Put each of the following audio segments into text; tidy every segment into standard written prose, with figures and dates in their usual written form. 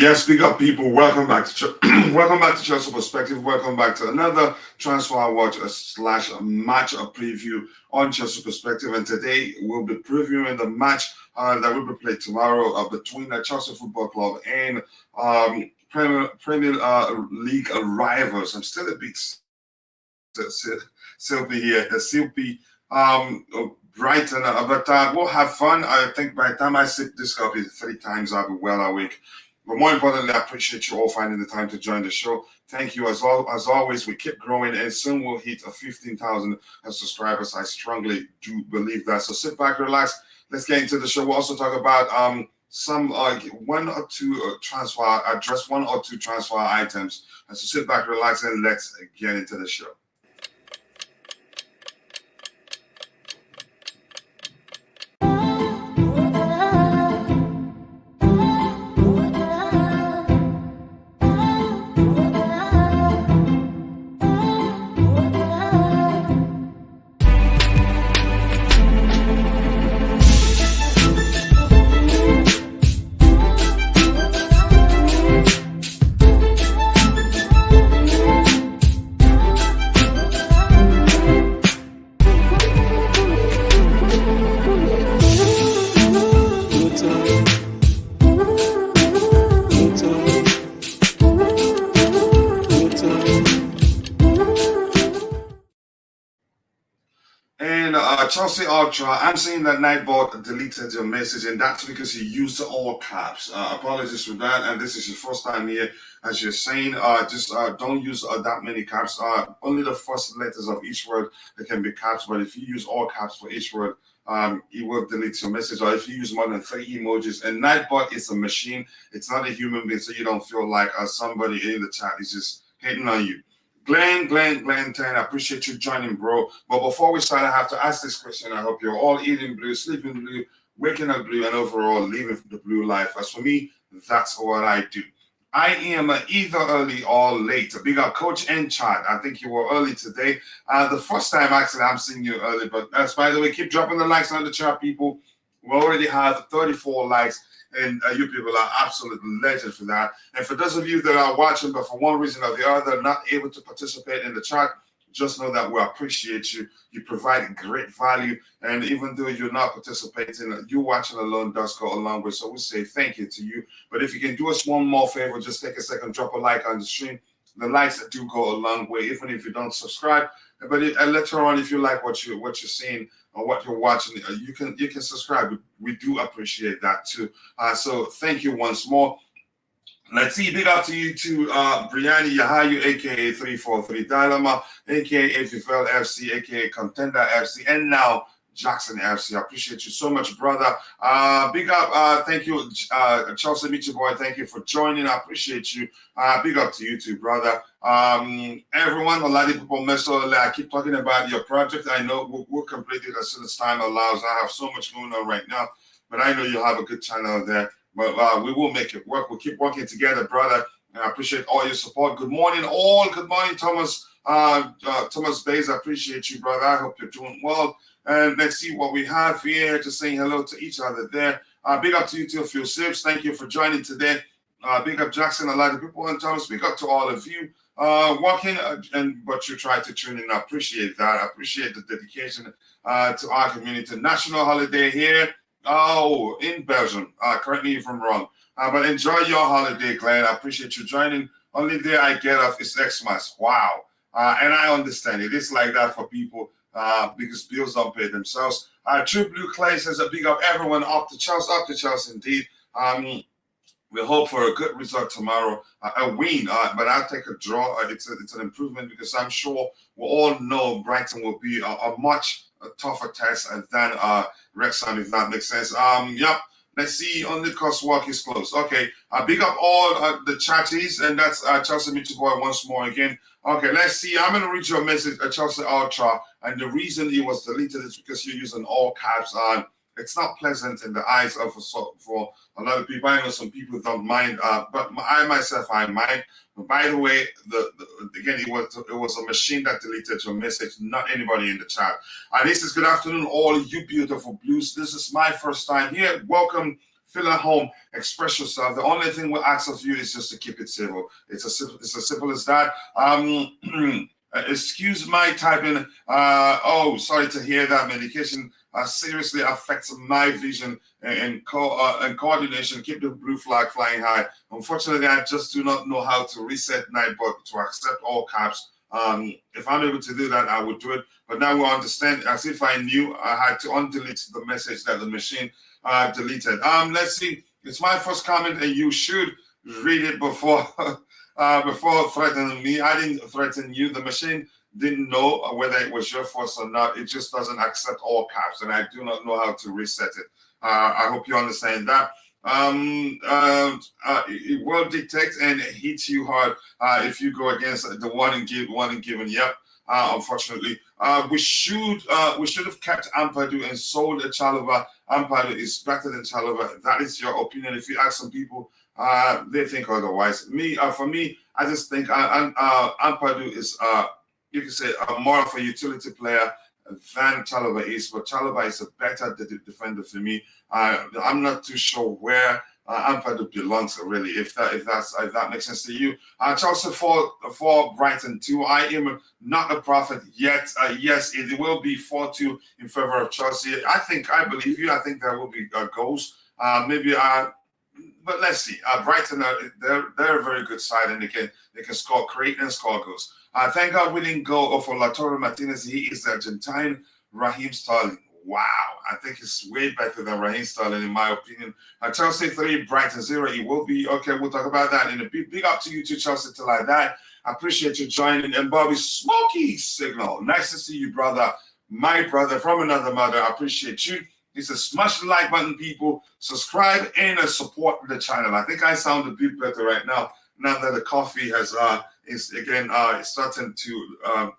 Yes, big up people. Welcome back to welcome back to Chelsea Perspective. Welcome back to another transfer watch slash match preview on Chelsea Perspective. And today we'll be previewing the match that will be played tomorrow between the Chelsea Football Club and Premier League rivals. I'm still a bit Silby here. Silby, Brighton, but we'll have fun. I think by the time I sip this coffee 3 times, I'll be well awake. But more importantly, I appreciate you all finding the time to join the show. Thank you. As always, we keep growing and soon we'll hit 15,000 subscribers. I strongly do believe that. So sit back, relax. Let's get into the show. We'll also talk about some one or two transfer items. And so sit back, relax, and let's get into the show. Chelsea Ultra, I'm saying that Nightbot deleted your message, and that's because you used all caps. Apologies for that, and this is your first time here. As you're saying, just don't use that many caps. Only the first letters of each word that can be caps, but if you use all caps for each word, it will delete your message. Or if you use more than 3 emojis, and Nightbot is a machine, it's not a human being, so you don't feel like somebody in the chat is just hating on you. Glenn 10, I appreciate you joining, bro. But before we start, I have to ask this question. I hope you're all eating blue, sleeping blue, waking up blue, and overall living the blue life. As for me, that's what I do. I am either early or late. Big up Coach and Chat. I think you were early today. The first time, actually, I'm seeing you early. But by the way, keep dropping the likes on the chat, people. We already have 34 likes. And you people are absolute legend for that. And for those of you that are watching, but for one reason or the other, not able to participate in the chat, just know that we appreciate you. You provide great value. And even though you're not participating, you watching alone does go a long way. So we say thank you to you. But if you can do us one more favor, just take a second, drop a like on the stream. The likes do go a long way, even if you don't subscribe. But later on, if you like what you're seeing or what you're watching, you can subscribe. We do appreciate that too. So thank you once more. Let's see. Big up to you too, Brianni Yahayu, aka 343 Dilemma, aka FFL FC, aka Contender FC, and now Jackson FC. I appreciate you so much, brother. Big up. Thank you, Chelsea Michi Boy. Thank you for joining. I appreciate you. Big up to you too, brother. Everyone, a lot of people I keep talking about your project. I know we'll complete it as soon as time allows. I have so much going on right now, but I know you'll have a good channel there. But we will make it work. We'll keep working together, brother. And I appreciate all your support. Good morning, all. Good morning, Thomas. Thomas Bays, I appreciate you, brother. I hope you're doing well. And let's see what we have here. Just saying hello to each other there. Big up to you too, Phil Sips. Thank you for joining today. Big up Jackson, a lot of people. And Thomas, big up to all of you. Walking, but you try to tune in. I appreciate that. I appreciate the dedication to our community. National holiday here. Oh, in Belgium. Correct me if I'm wrong. But enjoy your holiday, Glenn. I appreciate you joining. Only day I get off is Xmas. Wow. And I understand it is like that for people because bills don't pay themselves. True Blue Clay says a big up everyone up to Chelsea indeed. We hope for a good result tomorrow, a win, but I'll take a draw. It's an improvement because I'm sure we all know Brighton will be a much tougher test than Wrexham, if that makes sense. Yep. Let's see. Only because work is closed. Okay. Big up all the chatties, and that's Chelsea Mitchell Boy once more again. Okay, let's see. I'm going to read your message at Chelsea Ultra, and the reason it was deleted is because you're using all caps. It's not pleasant in the eyes of for a lot of people. I know some people don't mind, but I myself, I mind. But by the way, again, it was a machine that deleted your message, not anybody in the chat. This is good afternoon, all you beautiful blues. This is my first time here. Welcome, feel at home, express yourself. The only thing we ask of you is just to keep it civil. It's as simple as that. Excuse my typing. Oh, sorry to hear that. Medication seriously affects my vision and coordination. Keep the blue flag flying high. Unfortunately, I just do not know how to reset Nightbot to accept all caps. If I'm able to do that, I would do it. But now we understand, as if I knew, I had to undelete the message that the machine deleted. Let's see. It's my first comment, and you should read it before before threatening me. I didn't threaten you. The machine didn't know whether it was your fault or not. It just doesn't accept all caps, and I do not know how to reset it. I hope you understand that. It will detect and hit you hard if you go against the one and given. Yep. Unfortunately, we should have kept Ampadu and sold Chalobah. Ampadu is better than Chalobah. That is your opinion. If you ask some people, they think otherwise. For me, I just think Ampadu is you can say more of a utility player than Chalobah is, but Chalobah is a better defender for me. I'm not too sure where Ampadu belongs really. If that makes sense to you. Chelsea for Brighton 2. I am not a prophet yet. Yes, it will be 4-2 in favor of Chelsea. I believe you. I think there will be goals. Maybe but let's see. Brighton they're a very good side, and they can score, create and score goals. Thank God we didn't go for Lautaro Martinez. He is the Argentine Raheem Sterling. Wow, I think it's way better than Raheem Sterling in my opinion. Chelsea 3, Brighton 0. It will be okay. We'll talk about that in a big up to you too, Chelsea, till I die. I appreciate you joining. And Bobby Smoky Signal, nice to see you, brother. My brother from another mother. I appreciate you. He says, smash the like button, people. Subscribe and support the channel. I think I sound a bit better right now that the coffee has is again starting to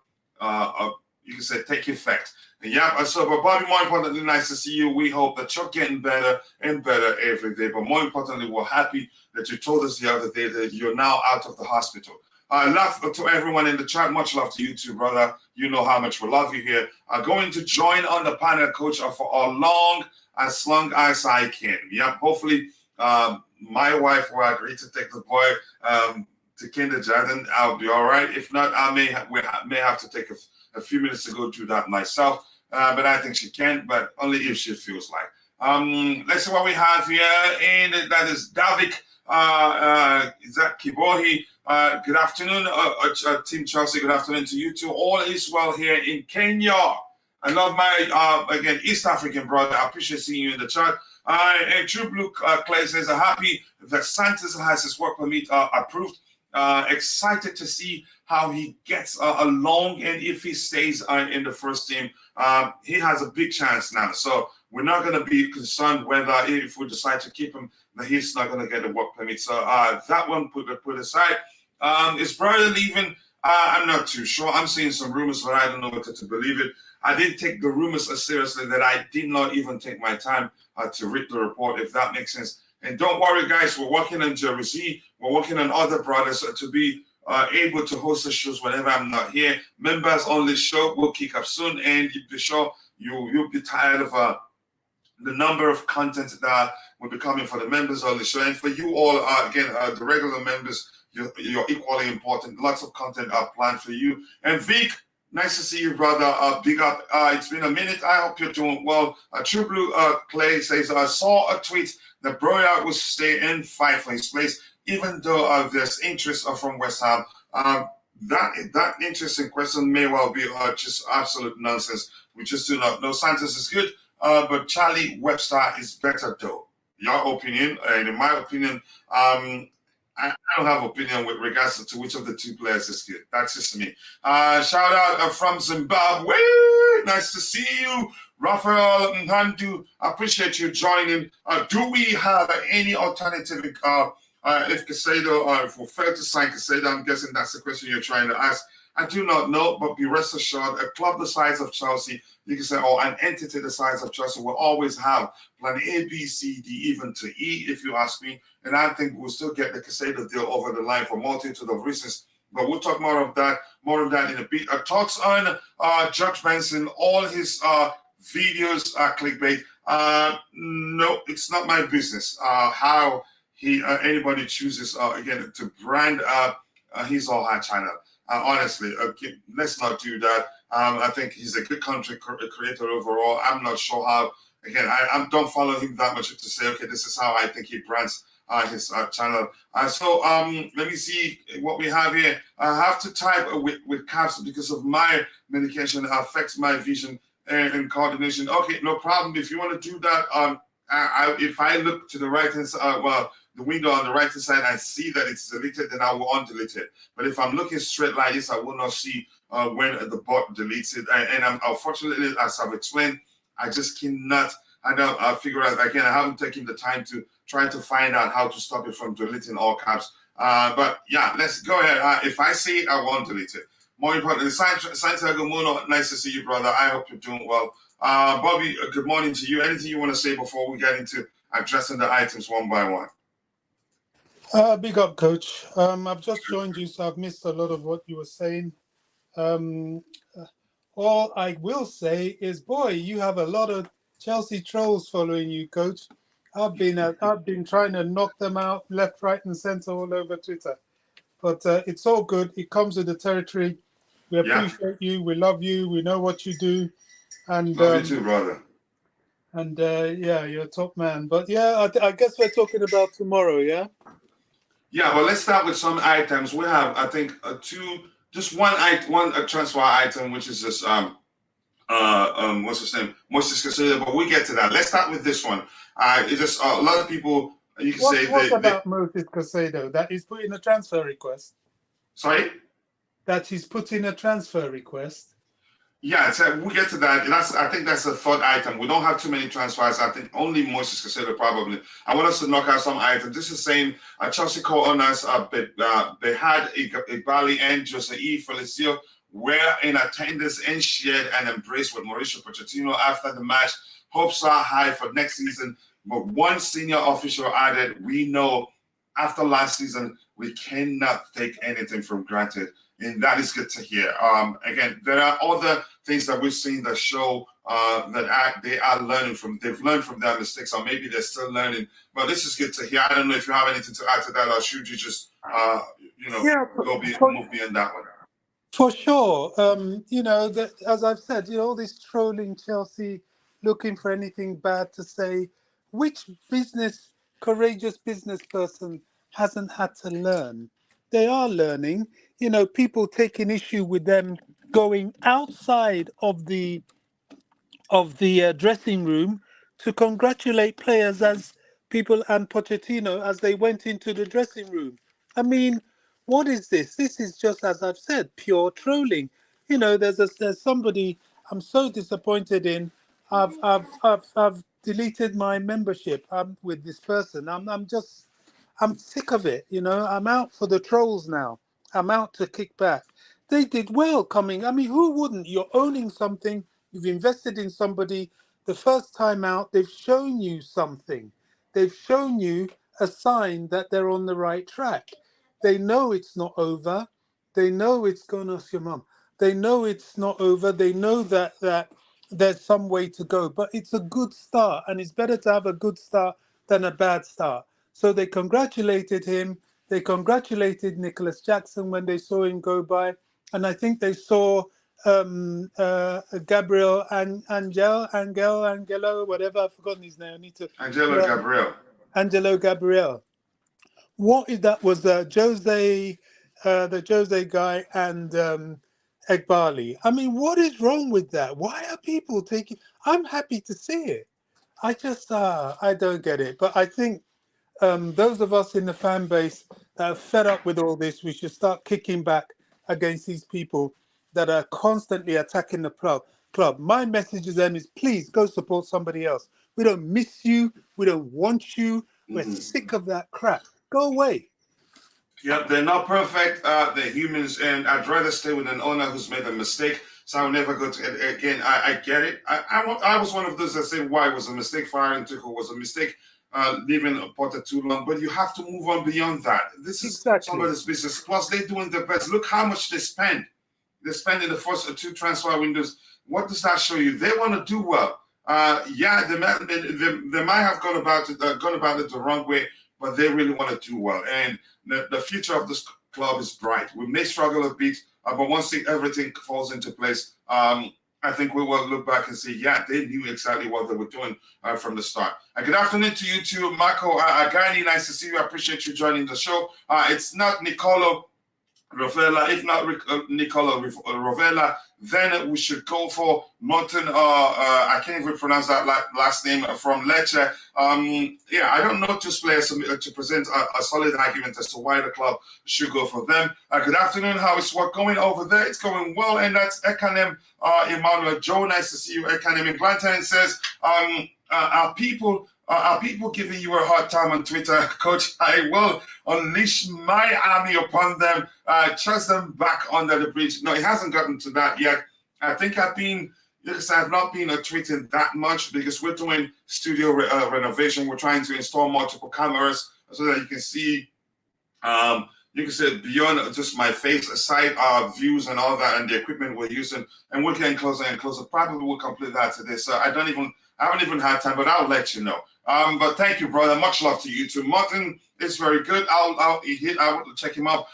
you can say take effect. And yeah, so but Bobby, more importantly, nice to see you. We hope that you're getting better and better every day. But more importantly, we're happy that you told us the other day that you're now out of the hospital. Love to everyone in the chat. Much love to you too, brother. You know how much we love you here. Going to join on the panel, coach, for as long as I can. Yep. Hopefully, my wife will agree to take the boy to kindergarten. I'll be all right. If not, we may have to take a few minutes to go do that myself. But I think she can, but only if she feels like. Let's see what we have here, and that is Davik. Is that Kibohi? Good afternoon, Team Chelsea. Good afternoon to you too. All is well here in Kenya. I love my again East African brother. I appreciate seeing you in the chat. And True Blue Clay says, happy that Santos has his work permit approved. Excited to see how he gets along, and if he stays in the first team, he has a big chance now. So we're not going to be concerned whether if we decide to keep him, that he's not going to get a work permit. So that one put aside. Is brother leaving? I'm not too sure. I'm seeing some rumors, but I don't know whether to believe it. I didn't take the rumors as seriously that I did not even take my time to read the report, if that makes sense. And don't worry, guys, we're working on Jersey. We're working on other brothers to be able to host the shows whenever I'm not here. Members only show will kick up soon, and you'll be sure you'll be tired of the number of content that will be coming for the members only show. And for you all, again, the regular members, you're equally important. Lots of content are planned for you. And Vic, nice to see you, brother. Big up. It's been a minute. I hope you're doing well. True Blue Clay says, I saw a tweet that Broya will stay and fight for his place, even though there's interest from West Ham. That interest in question may well be just absolute nonsense. We just do not know. Santos is good, but Charlie Webster is better, though. Your opinion, and in my opinion, I don't have opinion with regards to which of the two players is good. That's just me. Shout out from Zimbabwe. Nice to see you. Rafael Nhandu, I appreciate you joining. Do we have any alternative if Caicedo, if we fail to sign Caicedo? I'm guessing that's the question you're trying to ask. I do not know, but be rest assured, a club the size of Chelsea, you can say, or an entity the size of Chelsea will always have plan A, B, C, D, even to E, if you ask me. And I think we'll still get the Caicedo deal over the line for a multitude of reasons. But we'll talk more of that in a bit. Talks on Judge Benson, all his videos are clickbait. No, it's not my business. How anybody chooses again to brand his or her channel. Honestly, okay, let's not do that. I think he's a good content creator overall. I'm not sure how. Again, I don't follow him that much to say, okay, this is how I think he brands his channel. Let me see what we have here. I have to type with caps because of my medication. It affects my vision and coordination. Okay, no problem. If you want to do that, if I look to the right hand side, the window on the right hand side, I see that it's deleted, then I will undelete it. But if I'm looking straight like this, I will not see when the bot deletes it. And I'm unfortunately, as I've explained, I just cannot. I figure out again. I haven't taken the time to try to find out how to stop it from deleting all caps. But yeah, let's go ahead. If I see it, I won't delete it. More importantly, Santiago Muno, nice to see you, brother. I hope you're doing well. Bobby, good morning to you. Anything you want to say before we get into addressing the items one by one? Big up, Coach. I've just joined you, so I've missed a lot of what you were saying. All I will say is, boy, you have a lot of Chelsea trolls following you, Coach. I've been trying to knock them out left, right, and centre all over Twitter, but it's all good. It comes with the territory. We appreciate you. We love you. We know what you do, and love you too, brother. And yeah, you're a top man. But yeah, I guess we're talking about tomorrow. Yeah. Yeah, well, let's start with some items. We have, I think, one transfer item, which is just what's his name, Moises Caicedo. But we get to that. Let's start with this one. It's just a lot of people. You can say what about Moises Caicedo? That he's put in a transfer request. Sorry. That he's put in a transfer request. Yeah, so we'll get to that. I think that's the third item. We don't have too many transfers. I think only Moises Caicedo probably. I want us to knock out some items. This is saying Chelsea co-owners Behad Igbali and Jose Felicio were in attendance and shared an embrace with Mauricio Pochettino after the match. Hopes are high for next season. But one senior official added, we know after last season, we cannot take anything for granted. And that is good to hear. Again, there are other things that we've seen that show that they are learning from. They've learned from their mistakes, or maybe they're still learning. But this is good to hear. I don't know if you have anything to add to that, or should you just, move beyond that one? For sure. As I've said, all this trolling Chelsea, looking for anything bad to say. Which courageous business person hasn't had to learn? They are learning. People taking issue with them going outside of the dressing room to congratulate players and Pochettino as they went into the dressing room. I mean, what is this? This is just, as I've said, pure trolling. There's somebody I'm so disappointed in. I've deleted my membership with this person. I'm sick of it. I'm out for the trolls now. I'm out to kick back. They did well coming. I mean, who wouldn't? You're owning something. You've invested in somebody. The first time out, they've shown you something. They've shown you a sign that they're on the right track. They know it's not over. They know it's going to your mum. They know it's not over. They know that there's some way to go. But it's a good start, and it's better to have a good start than a bad start. So they congratulated him. They congratulated Nicolas Jackson when they saw him go by. And I think they saw Gabriel and Angelo, whatever, I've forgotten his name. I need to. Angelo Gabriel. What is that? Was Jose, the Jose guy, and Egbali. I mean, what is wrong with that? Why are people taking? I'm happy to see it. I just, I don't get it. But I think those of us in the fan base that are fed up with all this, we should start kicking back against these people that are constantly attacking the club. My message to them is, please go support somebody else. We don't miss you. We don't want you. We're sick of that crap. Go away. Yep, they're not perfect. They're humans, and I'd rather stay with an owner who's made a mistake. So I will never go to again. I get it. I was one of those that say why it was a mistake. Firing Tuchel was a mistake. Leaving Potter too long, but you have to move on beyond that. This is somebody's business. Plus, they're doing their best. Look how much they spend. They spend in the first two transfer windows. What does that show you? They want to do well. Yeah, they might have gone about it the wrong way, but they really want to do well. And the future of this club is bright. We may struggle a bit, but once everything falls into place, I think we will look back and say, yeah, they knew exactly what they were doing from the start. Good afternoon to you too, Marco Agani. Nice to see you. I appreciate you joining the show. It's not Nicolo Rovella. If not Nicola Rovella, then we should go for Martin. I can't even pronounce that last name from Lecce. Yeah, I don't know two players to present a solid argument as to why the club should go for them. Good afternoon. How is work going over there? It's going well, and that's Ekanem Emmanuel Joe. Nice to see you, Ekanem. Glantan says, are people giving you a hard time on Twitter, Coach? I will unleash my army upon them, chase them back under the bridge. No, it hasn't gotten to that yet. I think I've not been tweeting that much because we're doing studio renovation. We're trying to install multiple cameras so that you can see, beyond just my face, side views and all that, and the equipment we're using. And we're getting closer and closer. Probably we'll complete that today. So I haven't even had time, but I'll let you know. But thank you, brother. Much love to you too. Martin is very good. I will check him out.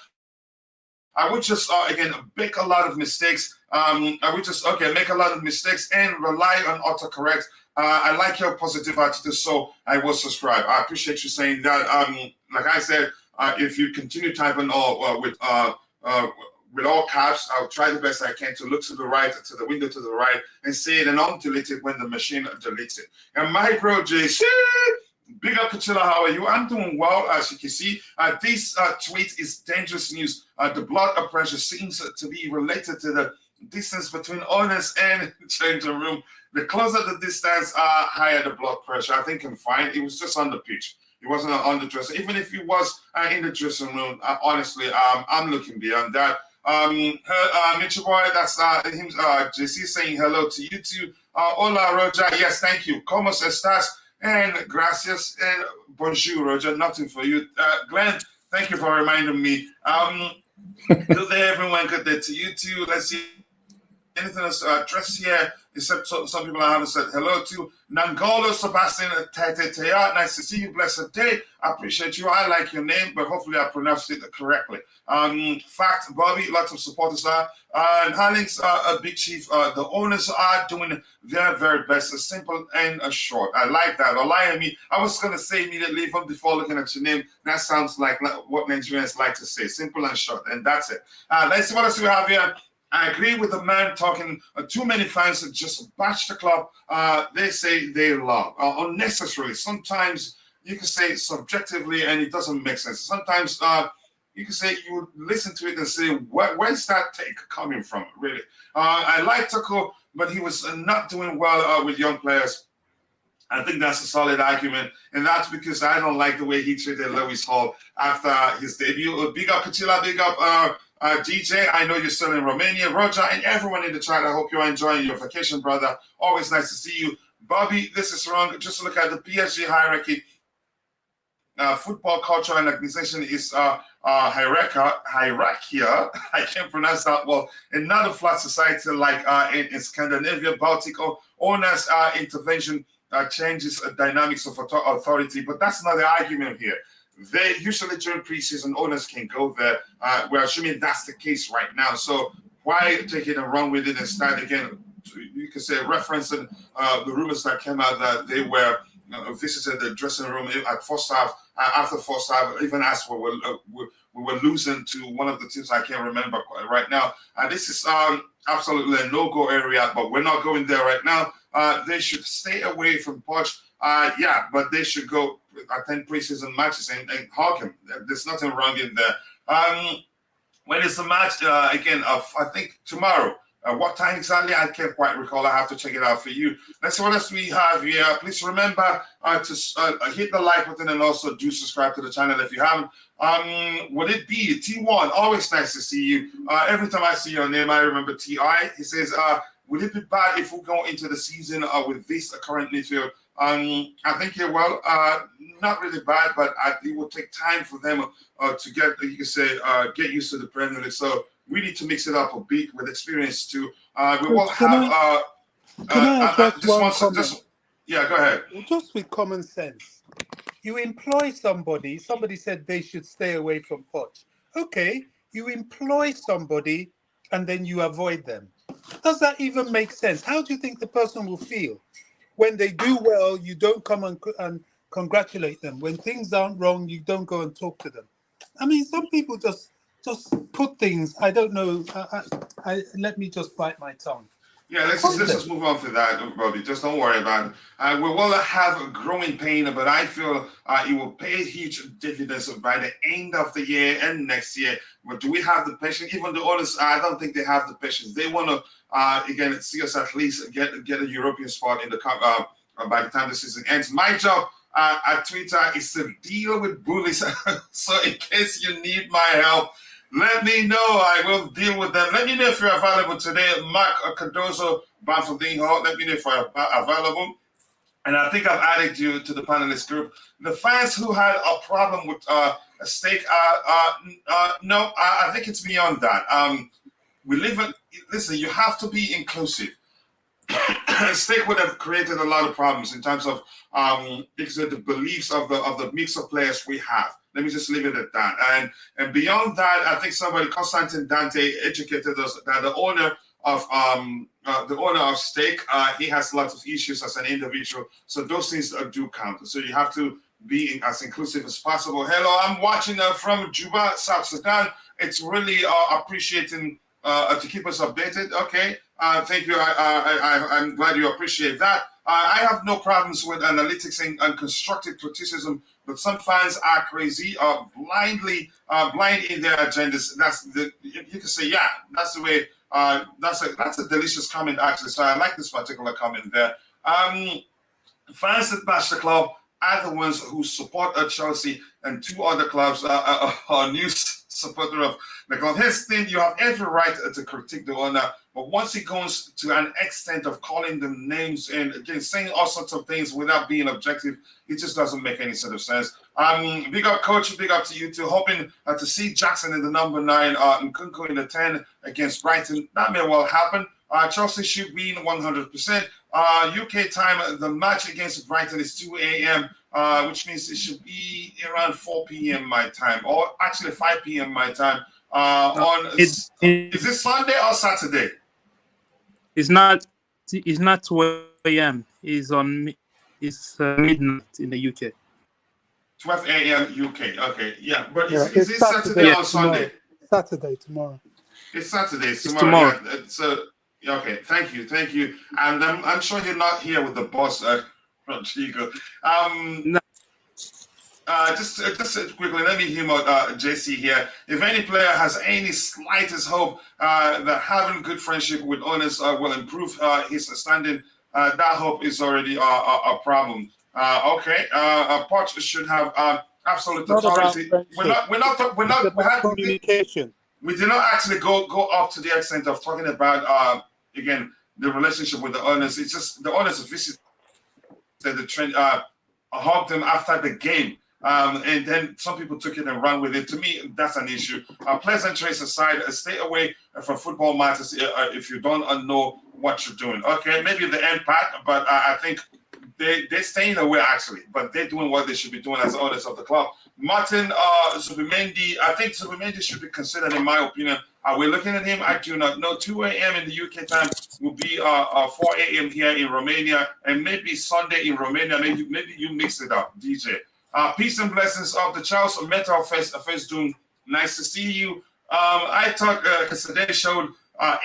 I would just again make a lot of mistakes. Make a lot of mistakes and rely on autocorrect. I like your positive attitude, so I will subscribe. I appreciate you saying that. Like I said, if you continue typing with all caps, I'll try the best I can to look to the right, to the window to the right, and say it and undelete it when the machine deletes it. And my bro, JC, big up, Kachila, how are you? I'm doing well, as you can see. This tweet is dangerous news. The blood pressure seems to be related to the distance between owners and changing room. The closer the distance, higher the blood pressure. I think I'm fine. It was just on the pitch. It wasn't on the dressing. Even if he was in the dressing room, honestly, I'm looking beyond that. Mitchell Boy, that's him, JC saying hello to you too. Hola, Roger. Yes, thank you. ¿Cómo estás? And gracias and bonjour, Roger. Nothing for you. Glenn, thank you for reminding me. Good day, everyone. Good day to you too. Let's see. Anything else to address here, except some people I haven't said hello to. Nangolo Sebastian Tetetea, nice to see you. Blessed day. I appreciate you. I like your name, but hopefully I pronounced it correctly. Fact, Bobby, lots of supporters are. And Harlings, Big Chief, the owners are doing their very best. Simple and short. I like that. Olayemi, I was going to say immediately even before looking at your name, that sounds like what Nigerians like to say. Simple and short. And that's it. Let's see what else we have here. I agree with the man talking. Too many fans that just bash the club. They say they love unnecessarily. Sometimes you can say subjectively, and it doesn't make sense. Sometimes you can say you listen to it and say, where's that take coming from? Really, I like Tuchel, but he was not doing well with young players. I think that's a solid argument, and that's because I don't like the way he treated Lewis Hall after his debut. Big up Kachila, big up DJ, I know you're still in Romania. Roger, and everyone in the chat, I hope you're enjoying your vacation, brother. Always nice to see you. Bobby, this is wrong. Just look at the PSG hierarchy. Football culture and organization is hierarchy. I can't pronounce that well. In not a flat society like in Scandinavia, Baltic, owners' intervention changes dynamics of authority. But that's not the argument here. They usually during preseason owners can go there. We're assuming that's the case right now. So why take it and run with it and start again? You can say referencing the rumors that came out that they were visited the dressing room at first half. After first half, even as we were losing to one of the teams I can't remember right now. This is absolutely a no-go area, but we're not going there right now. They should stay away from Poch. But they should go attend preseason matches and hug him. There's nothing wrong in there. When is the match? Again, I think tomorrow. What time exactly? I can't quite recall. I have to check it out for you. Let's see what else we have here. Please remember to hit the like button and also do subscribe to the channel if you haven't. Would it be T1? Always nice to see you. Every time I see your name, I remember TI. He says, would it be bad if we go into the season with this current midfield? I think not really bad, but it will take time for them to get, you can say, get used to the Premier League. So we need to mix it up a bit with experience too. We will have. Can I address just one one, comment? yeah, go ahead. Just with common sense. You employ somebody said they should stay away from Poch. Okay, you employ somebody and then you avoid them. Does that even make sense? How do you think the person will feel? When they do well, you don't come and congratulate them. When things aren't wrong, you don't go and talk to them. I mean, some people just put things. I don't know. Let me just bite my tongue. Yeah, let's just move on for that, Bobby. Just don't worry about it. We will have a growing pain, but I feel it will pay huge dividends by the end of the year and next year. But do we have the patience? Even the owners, I don't think they have the patience. They want to again see us at least get a European spot in the cup by the time the season ends. My job at Twitter is to deal with bullies. So in case you need my help, let me know. I will deal with them. Let me know if you're available today. Mark Cardozo, Banfordinho. Let me know if you're available. And I think I've added you to the panelist group. The fans who had a problem with a stake, no, I think it's beyond that. We live in, listen, you have to be inclusive. Stake would have created a lot of problems in terms of because of the beliefs of the mix of players we have. Let me just leave it at that. And beyond that, I think somebody, Constantine Dante, educated us that the owner of Stake, he has lots of issues as an individual. So those things do count. So you have to be as inclusive as possible. Hello, I'm watching from Juba, South Sudan. It's really appreciating to keep us updated. Okay. Thank you. I'm glad you appreciate that. I have no problems with analytics and constructive criticism, but some fans are crazy, blind in their agendas. You can say, yeah, that's the way. That's a delicious comment actually. So I like this particular comment there. Fans that bash the club are the ones who support Chelsea and two other clubs are new supporter of the club. Here's the thing: you have every right to critique the owner, but once it goes to an extent of calling them names and again saying all sorts of things without being objective, it just doesn't make any sort of sense. Big up, coach. Big up to you too. Hoping to see Jackson in the number 9, Nkunku in the 10 against Brighton. That may well happen. Chelsea should win 100%. UK time, the match against Brighton is 2 a.m., which means it should be around 4 p.m. my time, or actually 5 p.m. my time. Is this Sunday or Saturday? It's not 12 a.m. It's midnight in the UK. 12 a.m. UK. Okay, yeah, but Yeah, is it Saturday or Sunday? Saturday tomorrow. It's Saturday It's tomorrow. tomorrow. Yeah, so okay, thank you, and I'm sure you're not here with the boss, Rodrigo. No. Just quickly, let me hear out JC here. If any player has any slightest hope that having good friendship with owners will improve his standing, that hope is already a problem. Okay, Poch should have absolute authority. We're not communication. We did not actually go up to the extent of talking about again the relationship with the owners. It's just the owners visited the trend, hugged them after the game. And then some people took it and ran with it. To me, that's an issue. Pleasantries aside, stay away from football matters if you don't know what you're doing. Okay, maybe the end part, but I think they're staying away actually, but they're doing what they should be doing as owners of the club. Martin Zubimendi, I think Zubimendi should be considered, in my opinion. Are we looking at him? I do not know. 2 a.m. in the UK time will be 4 a.m. here in Romania, and maybe Sunday in Romania. Maybe you mix it up, DJ. Peace and blessings of the Charles Mental Affairs doing. Nice to see you. I thought Casadei showed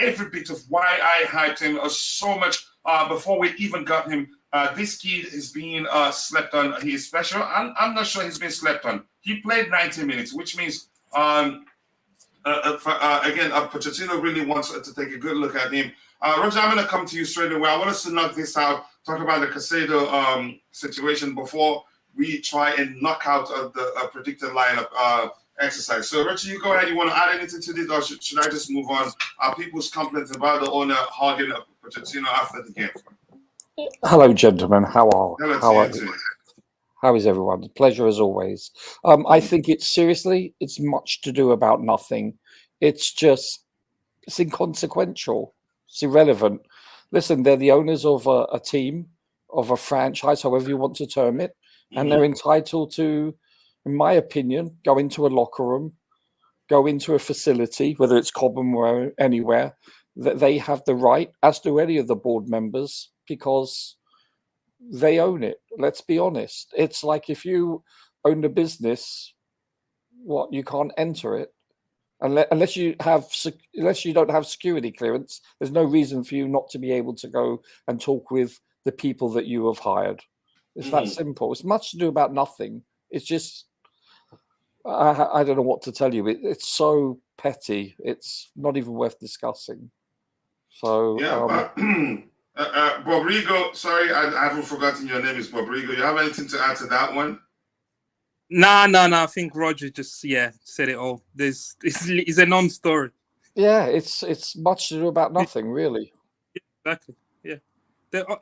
every bit of why I hyped him so much before we even got him. This kid is being slept on. He is special. I'm not sure he's been slept on. He played 90 minutes, which means, again, Pochettino really wants to take a good look at him. Roger, I'm going to come to you straight away. I want us to knock this out, talk about the Caicedo situation before we try and knock out the predicted lineup exercise. So, Roger, you go ahead. You want to add anything to this, or should I just move on? People's complaints about the owner hogging Pochettino after the game. Hello, gentlemen. How is everyone? Pleasure as always. I think it's much to do about nothing. It's inconsequential. It's irrelevant. listen, they're the owners of a team, of a franchise, however you want to term it, and they're entitled to, in my opinion, go into a locker room, go into a facility, whether it's Cobham or anywhere, that they have the right, as do any of the board members, because they own it. Let's be honest. It's like if you own a business, what, you can't enter it unless you don't have security clearance. There's no reason for you not to be able to go and talk with the people that you have hired. It's that simple. It's much to do about nothing. It's just I don't know what to tell you. It's so petty. It's not even worth discussing. So Bobrigo, sorry, I haven't forgotten your name is Bobrigo. You have anything to add to that one? No. I think Roger just said it all. It's a non-story. Yeah, it's much to do about nothing, really. Exactly. Yeah,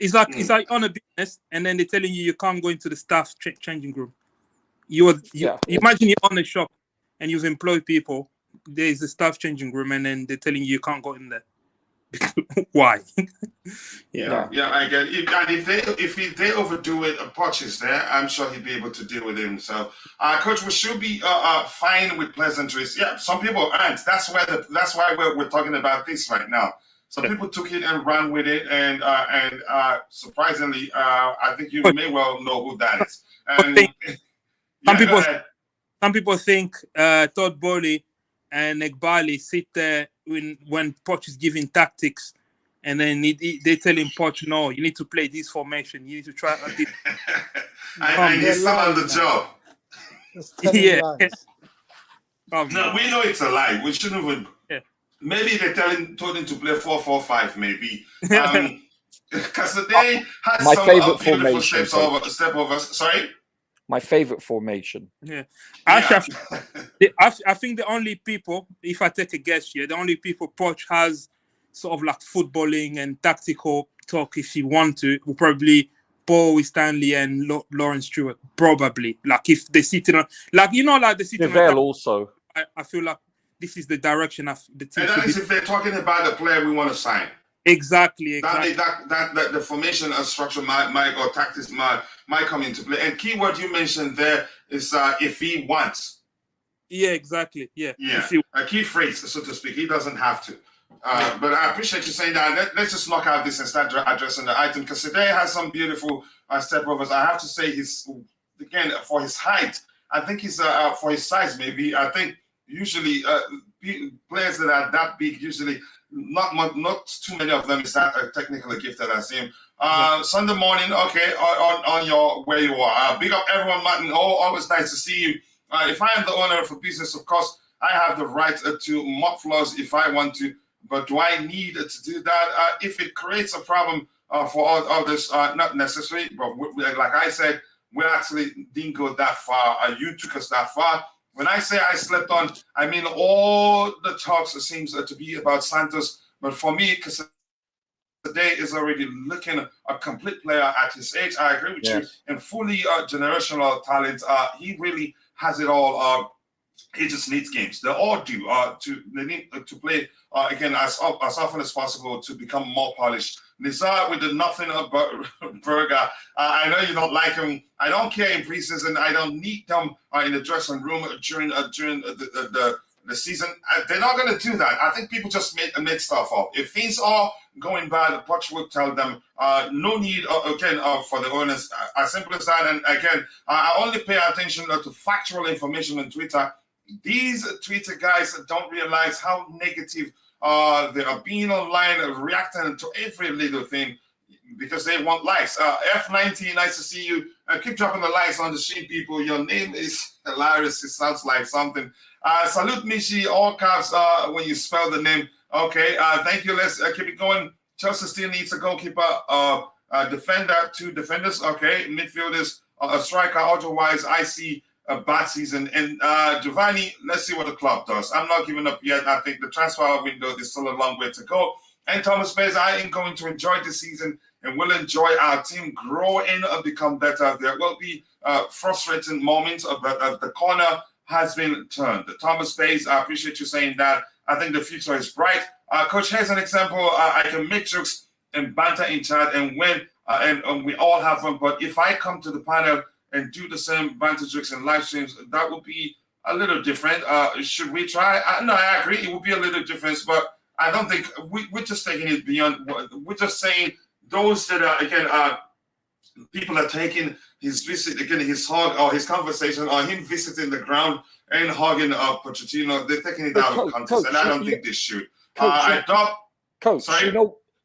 it's like on a business, and then they're telling you can't go into the staff changing room. You imagine you own a shop, and you've employed people. There's a staff changing room, and then they're telling you can't go in there. Why? Yeah, I get it. And if they overdo it, Poch is there. I'm sure he'd be able to deal with it himself. Coach, we should be fine with pleasantries. Yeah, some people aren't. That's why we're talking about this right now. Some people took it and ran with it, and surprisingly, I think you may well know who that is. And some people think Todd Bowley and Egbali sit there when Poch is giving tactics, and then they tell him, Poch, no, you need to play this formation. You need to try this. And he's still on the job. No, we know it's a lie. We shouldn't even. Yeah. Maybe they told him to play 4-4-5. Maybe. Casadei has my some favorite beautiful formation. step over. Sorry. My favorite formation. Yeah. I think the only people, if I take a guess here, the only people Poch has sort of like footballing and tactical talk, if you want to, will probably Paul Stanley and Lawrence Stewart. Probably. Like if they sit in the sitting on also. I feel like this is the direction of the team. And that is if they're talking about the player we want to sign. Exactly. That the formation structure might or tactics might come into play. And keyword you mentioned there is if he wants. Yeah, exactly. Yeah. A key phrase, so to speak. He doesn't have to. But I appreciate you saying that. Let's just knock out this and start addressing the item. Because today has some beautiful step overs. I have to say for his height, I think he's for his size maybe. I think usually players that are that big usually. Not too many of them is that technically gifted as him. Sunday morning, okay, on your where you are. Big up everyone, Martin. Always nice to see you. If I am the owner of a business, of course, I have the right to mop floors if I want to. But do I need to do that? If it creates a problem for others, not necessarily. But like I said, we actually didn't go that far. You took us that far. When I say I slept on, I mean all the talks seems to be about Santos. But for me, because today is already looking a complete player at his age. I agree with you. And fully generational talent. He really has it all. He just needs games. They all do. They need to play again as often as possible to become more polished. Nizar with the nothing about Berger. I know you don't like him. I don't care in preseason. I don't need them in the dressing room during the season. They're not going to do that. I think people just made stuff up. If things are going bad, the Poch will tell them. No need for the owners. As simple as that. And again, I only pay attention to factual information on Twitter. These Twitter guys don't realize how negative they are being online, reacting to every little thing because they want likes. F90, nice to see you. Keep dropping the likes on the stream, people. Your name is hilarious. It sounds like something. Salute Mishi, all caps when you spell the name. Okay, thank you. Let's keep it going. Chelsea still needs a goalkeeper, defender, 2 defenders. Okay, midfielders, a striker. Otherwise, I see a bad season. And Giovanni, let's see what the club does. I'm not giving up yet. I think the transfer window is still a long way to go. And Thomas Bays, I am going to enjoy this season and will enjoy our team grow and become better. There will be frustrating moments, but the corner has been turned. Thomas Bays, I appreciate you saying that. I think the future is bright. Coach, here's an example. I can make jokes and banter in chat and when and we all have fun. But if I come to the panel and do the same banter jokes and live streams, that would be a little different. Should we try? No, I agree. It would be a little different, but I don't think we're just taking it beyond. We're just saying those that are again people are taking his visit again, his hug or his conversation or him visiting the ground and hugging Pochettino. They're taking it out of context, and I don't think they should. Coach, sorry?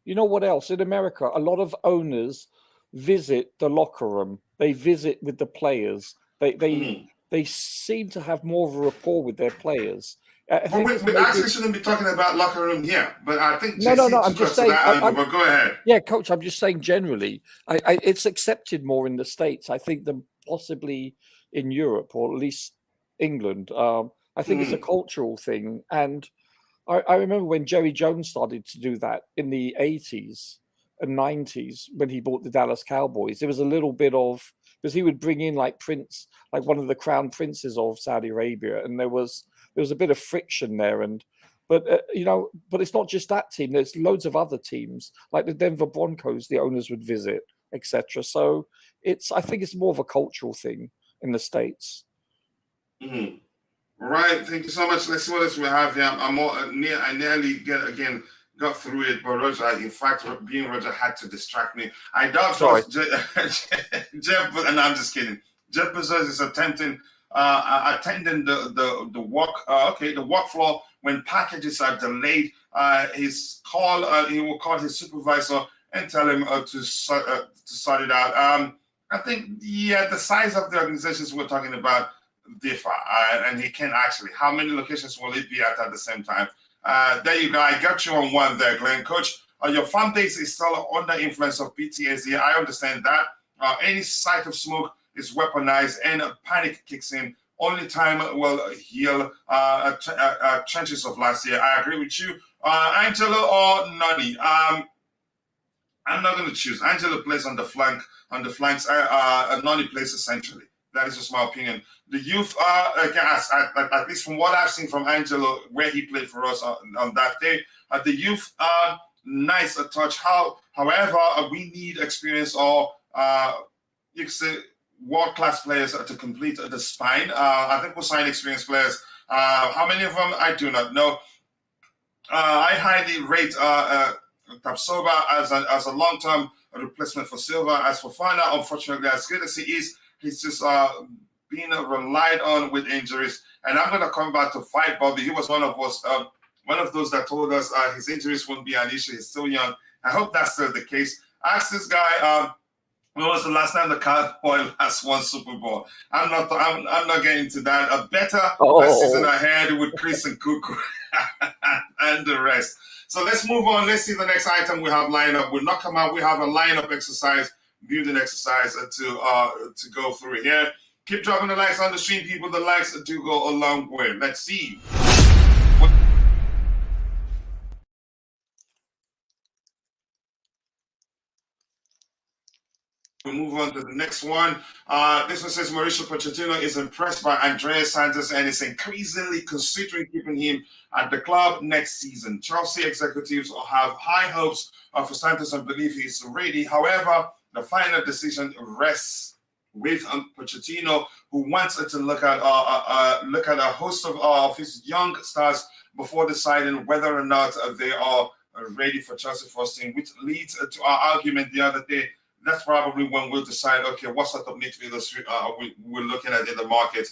you know what else? In America, a lot of owners visit the locker room. They visit with the players. They seem to have more of a rapport with their players. We actually shouldn't be talking about locker room here, but I think no. I'm just saying. But go ahead. Yeah, Coach. I'm just saying generally, it's accepted more in the States, I think, than possibly in Europe or at least England. I think it's a cultural thing, and I remember when Jerry Jones started to do that in the 80s and 90s when he bought the Dallas Cowboys. There was a little bit of, because he would bring in like one of the crown princes of Saudi Arabia, and there was a bit of friction there. But it's not just that team. There's loads of other teams like the Denver Broncos. The owners would visit, etc. So I think it's more of a cultural thing in the States. Mm-hmm. Right, thank you so much. Let's see what else we have here. I nearly got through it, but Roger, in fact, being Roger had to distract me. I doubt Jeff, and I'm just kidding. Jeff Bezos is attending the work floor when packages are delayed. He will call his supervisor and tell him to sort it out. I think the size of the organizations we're talking about differ, and he can actually. How many locations will it be at the same time? There you go. I got you on one there, Glenn. Coach, your fan base is still under influence of PTSD. I understand that. Any sight of smoke is weaponized and panic kicks in. Only time will heal trenches of last year. I agree with you. Angelo or Nani? I'm not going to choose. Angelo plays on the flanks. Nani plays essentially. That is just my opinion. The youth, at least from what I've seen from Angelo, where he played for us on that day, the youth are nice a touch. However, we need experience or you could say world-class players to complete the spine. I think we'll sign experienced players. How many of them? I do not know. I highly rate Tapsoba as a long-term replacement for Silva. As for Fana, unfortunately, as good as he is, he's just being relied on with injuries. And I'm going to come back to fight Bobby. He was one of those that told us his injuries wouldn't be an issue. He's still young. I hope that's still the case. Ask this guy, when was the last time the Cowboys last won Super Bowl? I'm not getting into that. A better season ahead with Chris and Nkunku and the rest. So let's move on. Let's see the next item we have lined up. We'll not come out. We have a lineup exercise, building exercise to go through here. Keep dropping the likes on the stream, people. The likes do go a long way. Let's see. We move on to the next one. This one says Mauricio Pochettino is impressed by Andre Santos and is increasingly considering keeping him at the club next season. Chelsea executives have high hopes for Santos and believe he's ready. However, the final decision rests with Pochettino, who wants to look at a host of his young stars before deciding whether or not they are ready for Chelsea first team, which leads to our argument the other day. That's probably when we'll decide, okay, what sort of midfielders we're looking at in the market,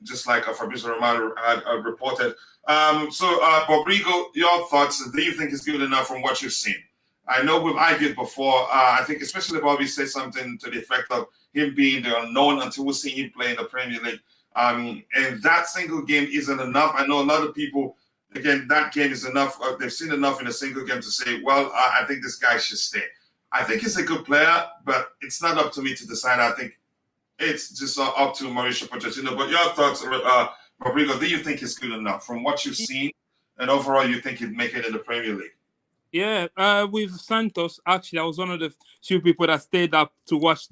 just like Fabrizio Romano had reported. Bobrigo, your thoughts, do you think it's good enough from what you've seen? I know we've argued before. I think especially Bobby said something to the effect of him being the unknown until we see him play in the Premier League. And that single game isn't enough. I know a lot of people, again, that game is enough. They've seen enough in a single game to say, well, I think this guy should stay. I think he's a good player, but it's not up to me to decide. I think it's just up to Mauricio Pochettino. But your thoughts, Rodrigo, do you think he's good enough from what you've seen? And overall, you think he'd make it in the Premier League? Yeah, with Santos, actually, I was one of the few people that stayed up to watch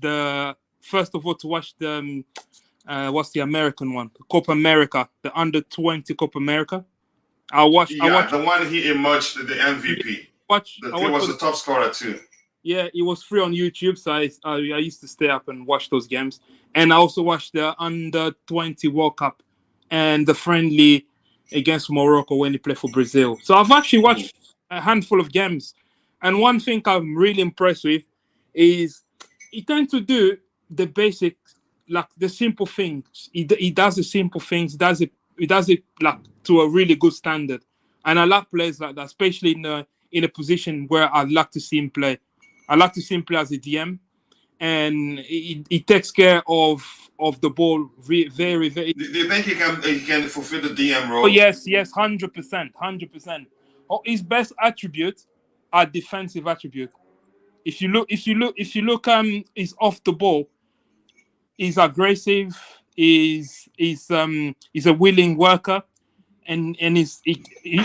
what's the American one? Copa America, the under-20 Copa America. I watched the one he emerged the MVP. He was the top scorer too. Yeah, it was free on YouTube, so I used to stay up and watch those games. And I also watched the Under-20 World Cup and the friendly against Morocco when he played for Brazil. So I've actually watched a handful of games. And one thing I'm really impressed with is he tends to do the basic, like the simple things. He does the simple things. He does it like to a really good standard. And I like players like that, especially in a position where I'd like to see him play. I like to see him play as a DM, and he takes care of the ball very, very. Do you think he can fulfill the DM role? Oh yes, 100%. Oh, his best attribute are defensive attribute. If you look, he's off the ball. He's aggressive. He's a willing worker. And you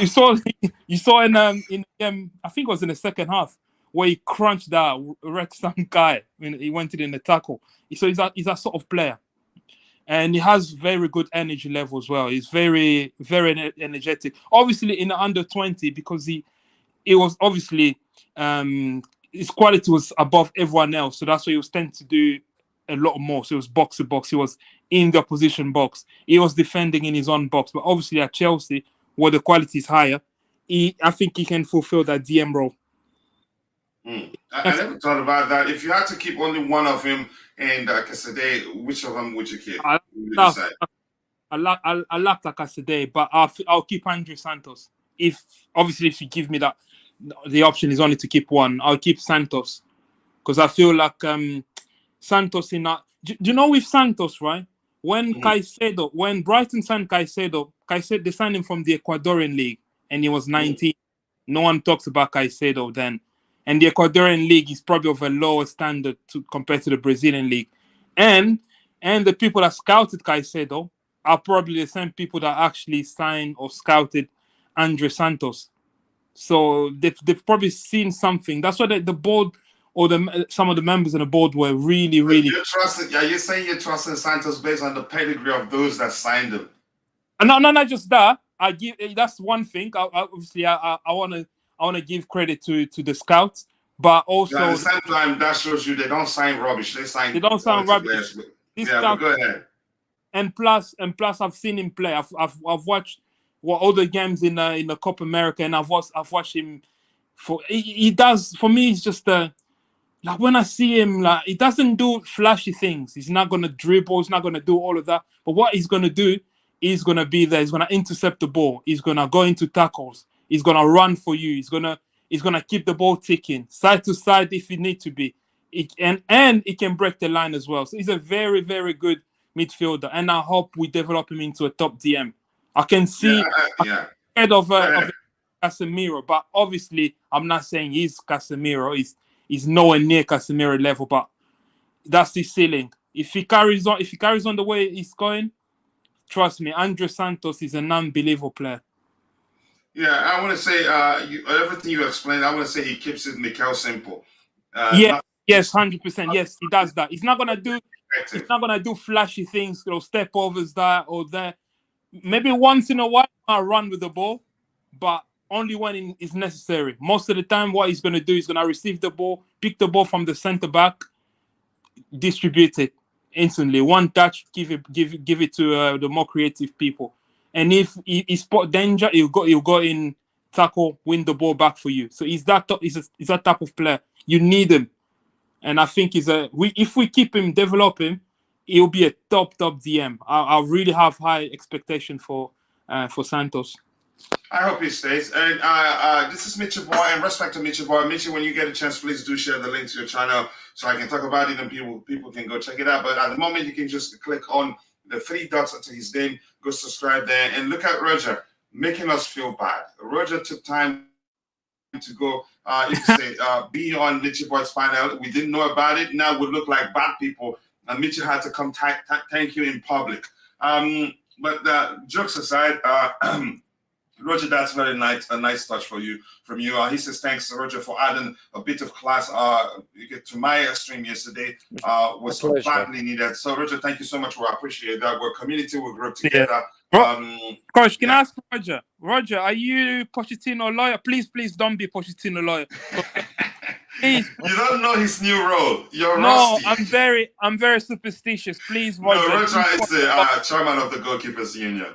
saw in I think it was in the second half where he crunched that Wrexham guy when he went in the tackle. So he's a sort of player, and he has very good energy level as well. He's very, very energetic. Obviously in the under-20, because he was obviously his quality was above everyone else, so that's why he was tend to do a lot more. So it was box to box. He was in the opposition box. He was defending in his own box. But obviously at Chelsea, where the quality is higher, I think he can fulfill that DM role. I never thought about that. If you had to keep only one of him and Casadei, which of them would you keep? I like Casadei, but I'll keep Andre Santos. If you give me that, the option is only to keep one, I'll keep Santos, because I feel like Santos in that. Do you know with Santos, right? When Caicedo, when Brighton signed Caicedo, they signed him from the Ecuadorian league, and he was 19. No one talks about Caicedo then. And the Ecuadorian league is probably of a lower standard compared to the Brazilian league. And the people that scouted Caicedo are probably the same people that actually signed or scouted Andre Santos. So they've probably seen something. That's why the board or some of the members of the board were really. You're saying you're trusting Santos based on the pedigree of those that signed him. No, not just that. That's one thing. I want to give credit to the scouts, but also at the same time that shows you they don't sign rubbish. They don't sign rubbish. But go ahead. And plus, I've seen him play. I've watched all the games in the Copa America, and I've watched him. He does for me. It's just like when I see him, like he doesn't do flashy things. He's not gonna dribble. He's not gonna do all of that. But what he's gonna do, he's gonna be there. He's gonna intercept the ball. He's gonna go into tackles. He's gonna run for you. He's gonna keep the ball ticking side to side if you need to be. And he can break the line as well. So he's a very, very good midfielder. And I hope we develop him into a top DM. I can see ahead of Casemiro, but obviously I'm not saying he's Casemiro. He's nowhere near Casemiro level, but that's his ceiling. If he carries on the way he's going, trust me, Andre Santos is an unbelievable player. Yeah, I want to say everything you explained. I want to say he keeps it Mikel simple. Yes, 100%. Yes, he does that. He's not gonna do flashy things, step overs that or that. Maybe once in a while, I'll run with the ball, but only when it's necessary. Most of the time, what he's gonna do is gonna receive the ball, pick the ball from the center back, distribute it instantly. One touch, give it to the more creative people. And if he spot danger, he'll go in, tackle, win the ball back for you. So he's that type of player. You need him, and I think if we keep him, develop him, he'll be a top DM. I really have high expectation for Santos. I hope he stays. And this is Mitchell Boy, and respect to Mitchell Boy. Mitchell, when you get a chance, please do share the link to your channel so I can talk about it and people can go check it out. But at the moment, you can just click on the 3 dots to his name, go subscribe there, and look at Roger making us feel bad. Roger took time to go, be on Mitchell Boy's panel. We didn't know about it. Now we look like bad people, and Mitchell had to come thank you in public. But jokes aside, Roger, that's very nice. A nice touch from you. He says thanks, Roger, for adding a bit of class. To my stream yesterday. Was badly needed. So, Roger, thank you so much. We appreciate that. We're a community. We grow together. Coach, can I ask Roger? Roger, are you Pochettino lawyer? Please don't be Pochettino lawyer. Please. You don't know his new role. You're rusty. I'm very superstitious. Please, Roger. No, Roger is the chairman of the Goalkeepers Union.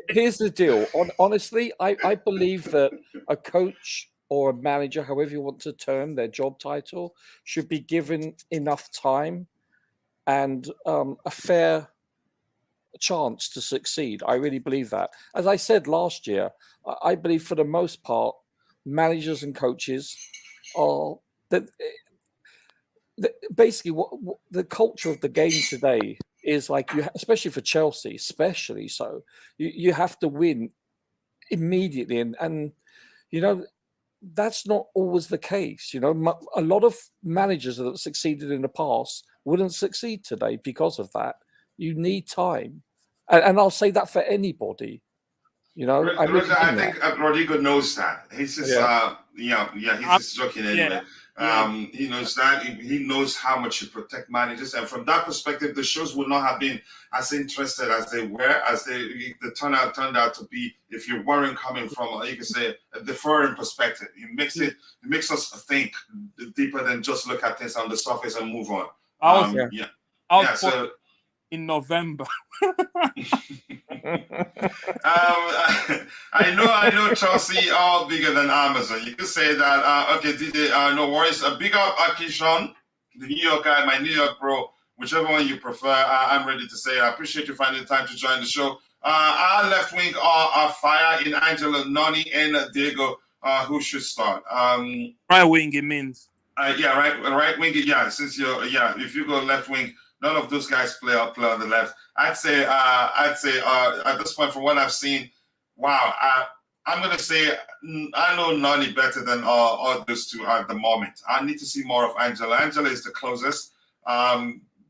Here's the deal. Honestly, I believe that a coach or a manager, however you want to term their job title, should be given enough time and a fair chance to succeed. I really believe that. As I said last year, I believe for the most part, managers and coaches are that basically what the culture of the game today is like. You, especially for Chelsea, especially so, you have to win immediately, and you know that's not always the case. You know, a lot of managers that succeeded in the past wouldn't succeed today because of that. You need time, and I'll say that for anybody. You know, I think Rodrigo knows that. He's just, he's just joking anyway. He knows that. He knows how much you protect managers, and from that perspective, the shows would not have been as interested as they were, as the turnout turned out to be. If you weren't coming from, you could say, the foreign perspective, it makes us think deeper than just look at things on the surface and move on. So in November. I know Chelsea are bigger than Amazon. You could say that. Okay, no worries. Big up Akishon, the New York guy, my New York bro, whichever one you prefer. I'm ready to say I appreciate you finding the time to join the show. Our left wing are fire in Angelo, Noni, and Diego. Who should start? Right wing, it means. Right wing. Yeah, since if you go left wing, none of those guys play on the left. I'd say at this point, from what I've seen, wow. I'm gonna say I know Nani better than all those two at the moment. I need to see more of Angela. Angela is the closest.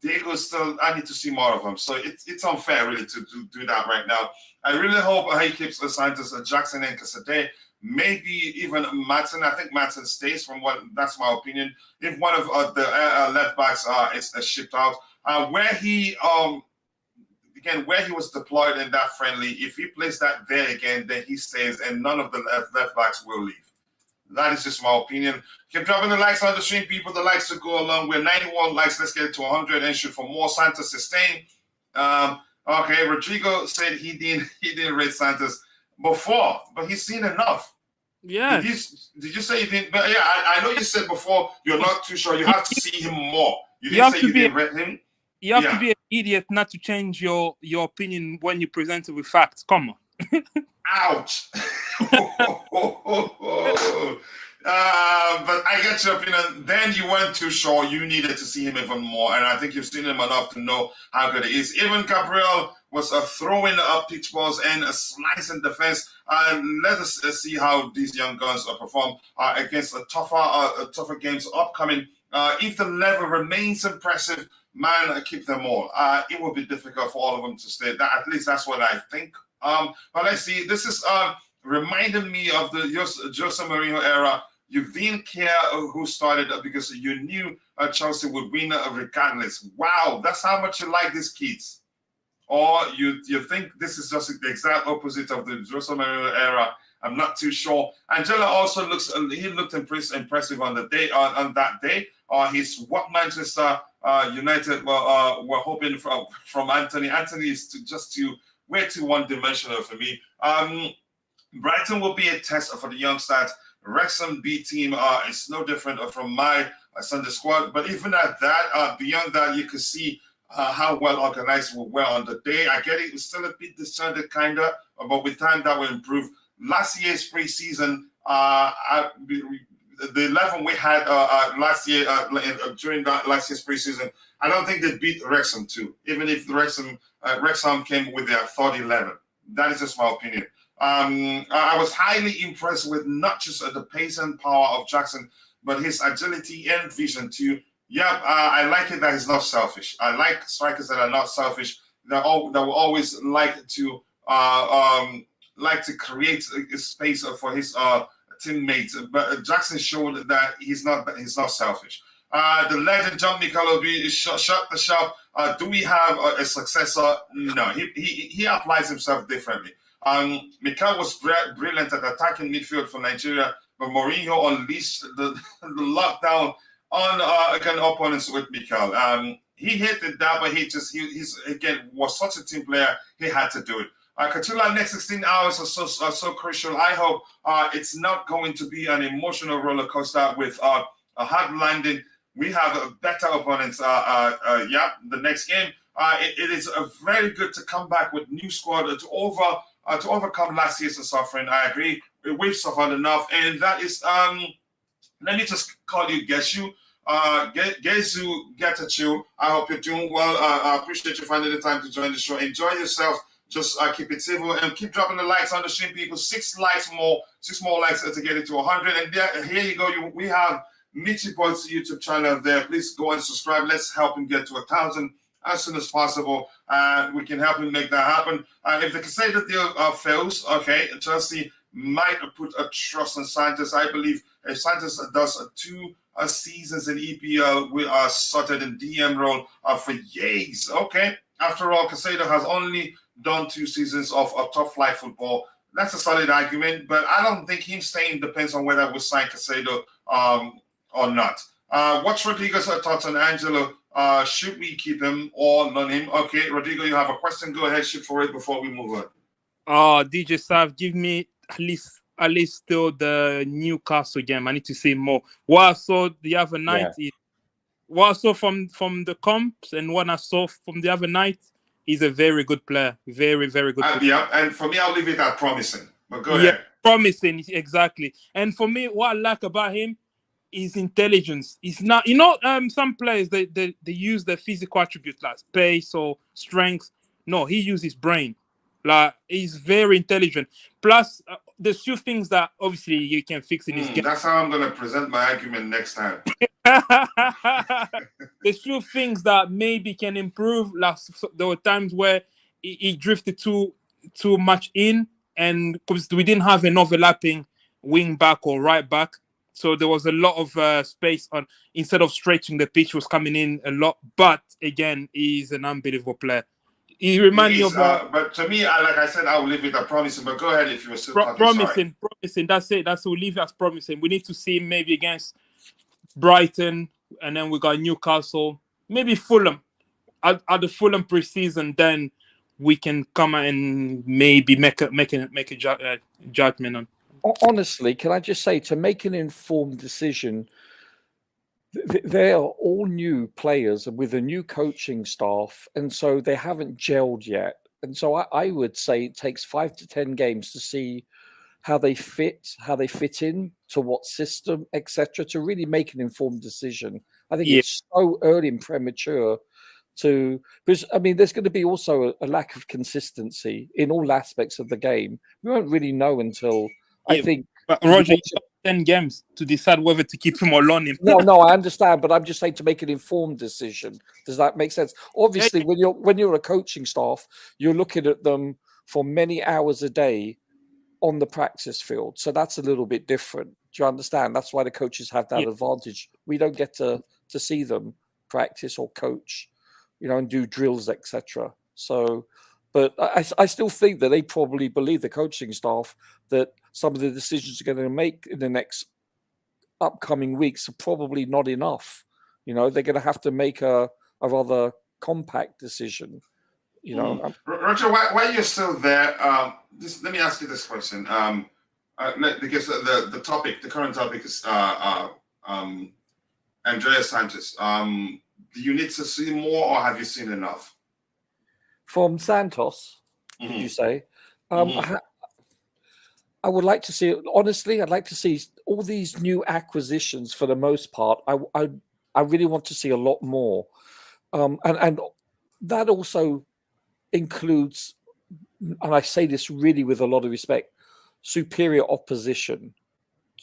Diego still. I need to see more of him. So it's unfair really to do that right now. I really hope he keeps Santos, Jackson, and Casadei. Maybe even Maatsen. I think Maatsen stays. That's my opinion. If one of the left backs is shipped out. Where he was deployed in that friendly, if he plays that there again, then he stays, and none of the left backs will leave. That is just my opinion. Keep dropping the likes on the stream, people. The likes to go along. We're 91 likes. Let's get it to 100 and shoot for more. Santos sustain. Okay, Rodrigo said he didn't rate Santos before, but he's seen enough. Yeah. Did you say you didn't? But yeah, I know you said before you're not too sure. You have to see him more. You didn't say you didn't rate him. You have to be an idiot not to change your opinion when you present it with facts. Come on. Ouch. But I get your opinion. Then you weren't too sure. You needed to see him even more. And I think you've seen him enough to know how good he is. Even Gabriel was throwing up pitch balls and a slice in defense. Let us see how these young guns perform against tougher games upcoming. If the level remains impressive, man, keep them all. It will be difficult for all of them to stay. At least that's what I think. But let's see. This is reminding me of the Jose Mourinho era. You didn't care who started because you knew Chelsea would win regardless. Wow, that's how much you like these kids. Or you think this is just the exact opposite of the Jose Mourinho era. I'm not too sure. Angela also looked impressive on the day on that day. He's what Manchester United were hoping from Anthony. Anthony is way too one-dimensional for me. Brighton will be a test for the youngsters. Wrexham B team is no different from my Sunday squad. But even at that, beyond that, you can see how well organized we were on the day. I get it; it's still a bit disjointed, kinda, but with time that will improve. Last year's preseason, the 11 we had last year during that last year's preseason, I don't think they beat Wrexham too. Even if Wrexham came with their third 11, that is just my opinion. I was highly impressed with not just the pace and power of Jackson, but his agility and vision too. Yeah, I like it that he's not selfish. I like strikers that are not selfish. That will always like to like to create a space for his teammates, but Jackson showed that he's not selfish. The legend John Mikel shut the shop. Do we have a successor? No, he applies himself differently. Mikel was brilliant at attacking midfield for Nigeria, but Mourinho unleashed the lockdown on again opponents with Mikel. He hated that, but he's again was such a team player. He had to do it. Katula, next 16 hours are so crucial. I hope it's not going to be an emotional roller coaster with a hard landing. We have better opponents. The next game. It is very good to come back with new squad to overcome last year's suffering. I agree. We've suffered enough, and that is let me just call you Geshu. Gezu Getachu. I hope you're doing well. I appreciate you finding the time to join the show. Enjoy yourself. Just keep it civil and keep dropping the likes on the stream, people. 6 more likes to get it to 100. And here you go. We have Michi Boy's YouTube channel there. Please go and subscribe. Let's help him get to 1,000 as soon as possible. We can help him make that happen. If the Caicedo deal fails, okay, Chelsea might put a trust on Santos. I believe if Santos does 2 seasons in EPL, we are sorted in DM role for years. Okay. After all, Caicedo has only done 2 seasons of top flight football. That's a solid argument, but I don't think him staying depends on whether we sign Caicedo or not. What's Rodrigo's thoughts on Angelo? Should we keep him or loan him? Okay, Rodrigo, you have a question. Go ahead, shoot for it before we move on. DJ Sav, give me at least still the Newcastle game. I need to see more. What I saw the other night is what I saw from the comps and what I saw from the other night. He's a very good player. Very, very good player. Yeah, and for me, I'll leave it at promising. But go ahead. Promising, exactly. And for me, what I like about him is intelligence. He's not, some players, they use their physical attributes like pace or strength. No, he uses his brain. Like, he's very intelligent. Plus, there's few things that obviously you can fix in his game. That's how I'm going to present my argument next time. There's few things that maybe can improve. Like, there were times where he drifted too much in, and because we didn't have an overlapping wing back or right back, so there was a lot of space on. Instead of stretching, the pitch was coming in a lot. But again, he's an unbelievable player. He reminds me of. But to me, like I said, I will leave it at promising. But go ahead if you were still talking. Promising. That's it. We'll leave it as promising. We need to see him maybe against Brighton, and then we got Newcastle, maybe Fulham. At the Fulham preseason, then we can come and maybe make a judgment on. Honestly, can I just say, to make an informed decision, they are all new players with a new coaching staff, and so they haven't gelled yet. And so I would say it takes 5 to 10 games to see how they fit in to what system, etc., to really make an informed decision. I think it's so early and premature because I mean, there's going to be also a lack of consistency in all aspects of the game. We won't really know until I think. But Roger, you got 10 games to decide whether to keep him or loan him. No, I understand, but I'm just saying to make an informed decision. Does that make sense? Obviously, when you're a coaching staff, you're looking at them for many hours a day on the practice field, so that's a little bit different. Do you understand? That's why the coaches have that advantage. We don't get to see them practice or coach, and do drills, etc. So, but I still think that they probably believe, the coaching staff, that some of the decisions they're going to make in the next upcoming weeks are probably not enough. They're going to have to make a rather compact decision. Roger, while you're still there, just let me ask you this question. Because the current topic is Andre Santos. Do you need to see more, or have you seen enough? From Santos, did you say? I would like to see, honestly, I'd like to see all these new acquisitions for the most part. I really want to see a lot more. And that also includes, and I say this really with a lot of respect, superior opposition.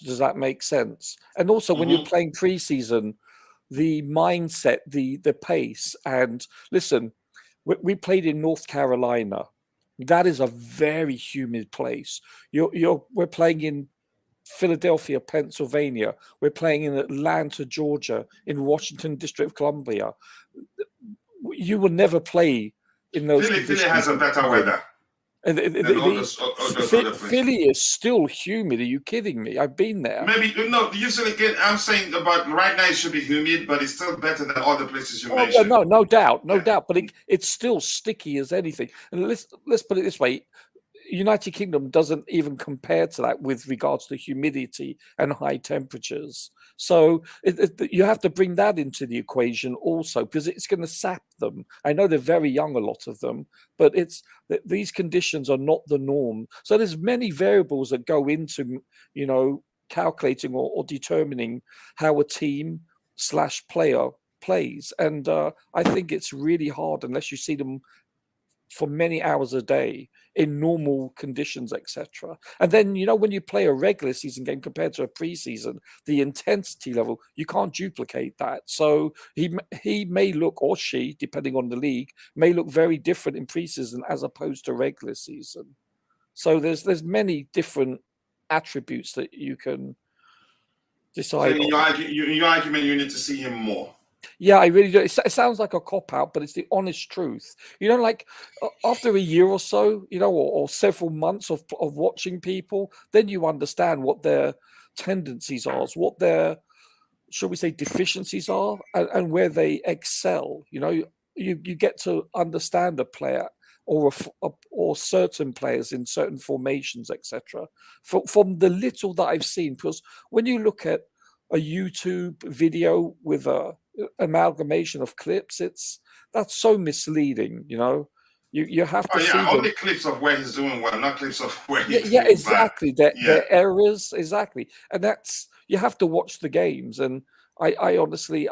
Does that make sense? And also when you're playing preseason, the mindset, the pace, and listen, we played in North Carolina That is a very humid place. We're playing in Philadelphia, Pennsylvania. We're playing in Atlanta, Georgia, in Washington, District of Columbia. You will never play in those conditions. Philly has a better weather. And Philly is still humid. Are you kidding me? I've been there. Maybe no. Usually, I'm saying about right now it should be humid, but it's still better than all the places you mentioned. No doubt. But it's still sticky as anything. And let's put it this way: United Kingdom doesn't even compare to that with regards to humidity and high temperatures. So you have to bring that into the equation also, because it's going to sap them. I know they're very young, a lot of them, but these conditions are not the norm. So there's many variables that go into, calculating or determining how a team / player plays. And I think it's really hard unless you see them for many hours a day in normal conditions, etc. And then, when you play a regular season game compared to a preseason, the intensity level, you can't duplicate that. So he may look, or she, depending on the league, may look very different in preseason as opposed to regular season. So there's many different attributes that you can decide on. Your argument, you need to see him more. Yeah, I really do. It sounds like a cop-out, but it's the honest truth. Like after a year or so, or several months of watching people, then you understand what their tendencies are, what their, shall we say, deficiencies are, and where they excel. You get to understand a player or certain players in certain formations, etc. From the little that I've seen, because when you look at a YouTube video with a amalgamation of clips, that's so misleading. You have to see only clips of where he's doing well, not clips of where he's doing exactly bad. Their errors, exactly. And that's, you have to watch the games. And I honestly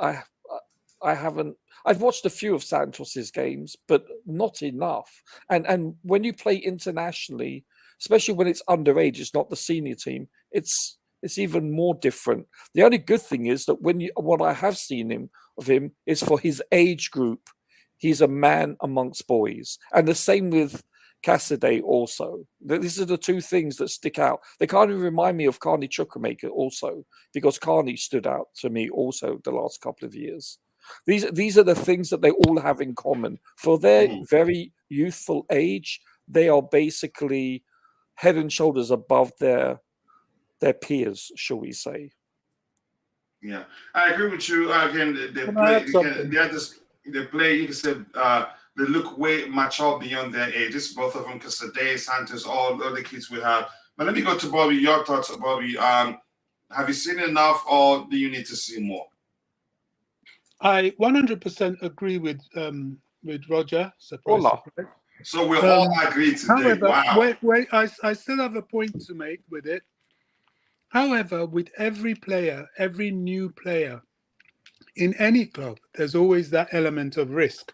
haven't. I've watched a few of Santos's games, but not enough. And when you play internationally, especially when it's underage, it's not the senior team, it's even more different. The only good thing is that what I have seen of him is for his age group, he's a man amongst boys. And the same with Casadei also. These are the two things that stick out. They kind of remind me of Carney Chukwuemeka also, because Carney stood out to me also the last couple of years. These are the things that they all have in common. For their very youthful age, they are basically head and shoulders above their peers, shall we say. Yeah, I agree with you. Again, they play, you can say, they look way mature beyond their ages, both of them, Casadei, Santos, all the kids we have. But let me go to Bobby. Your thoughts, Bobby. Have you seen enough, or do you need to see more? I 100% agree with Roger. Surprise. So we all agree today. However, wow. wait, I still have a point to make with it. However, with every player, every new player in any club, there's always that element of risk.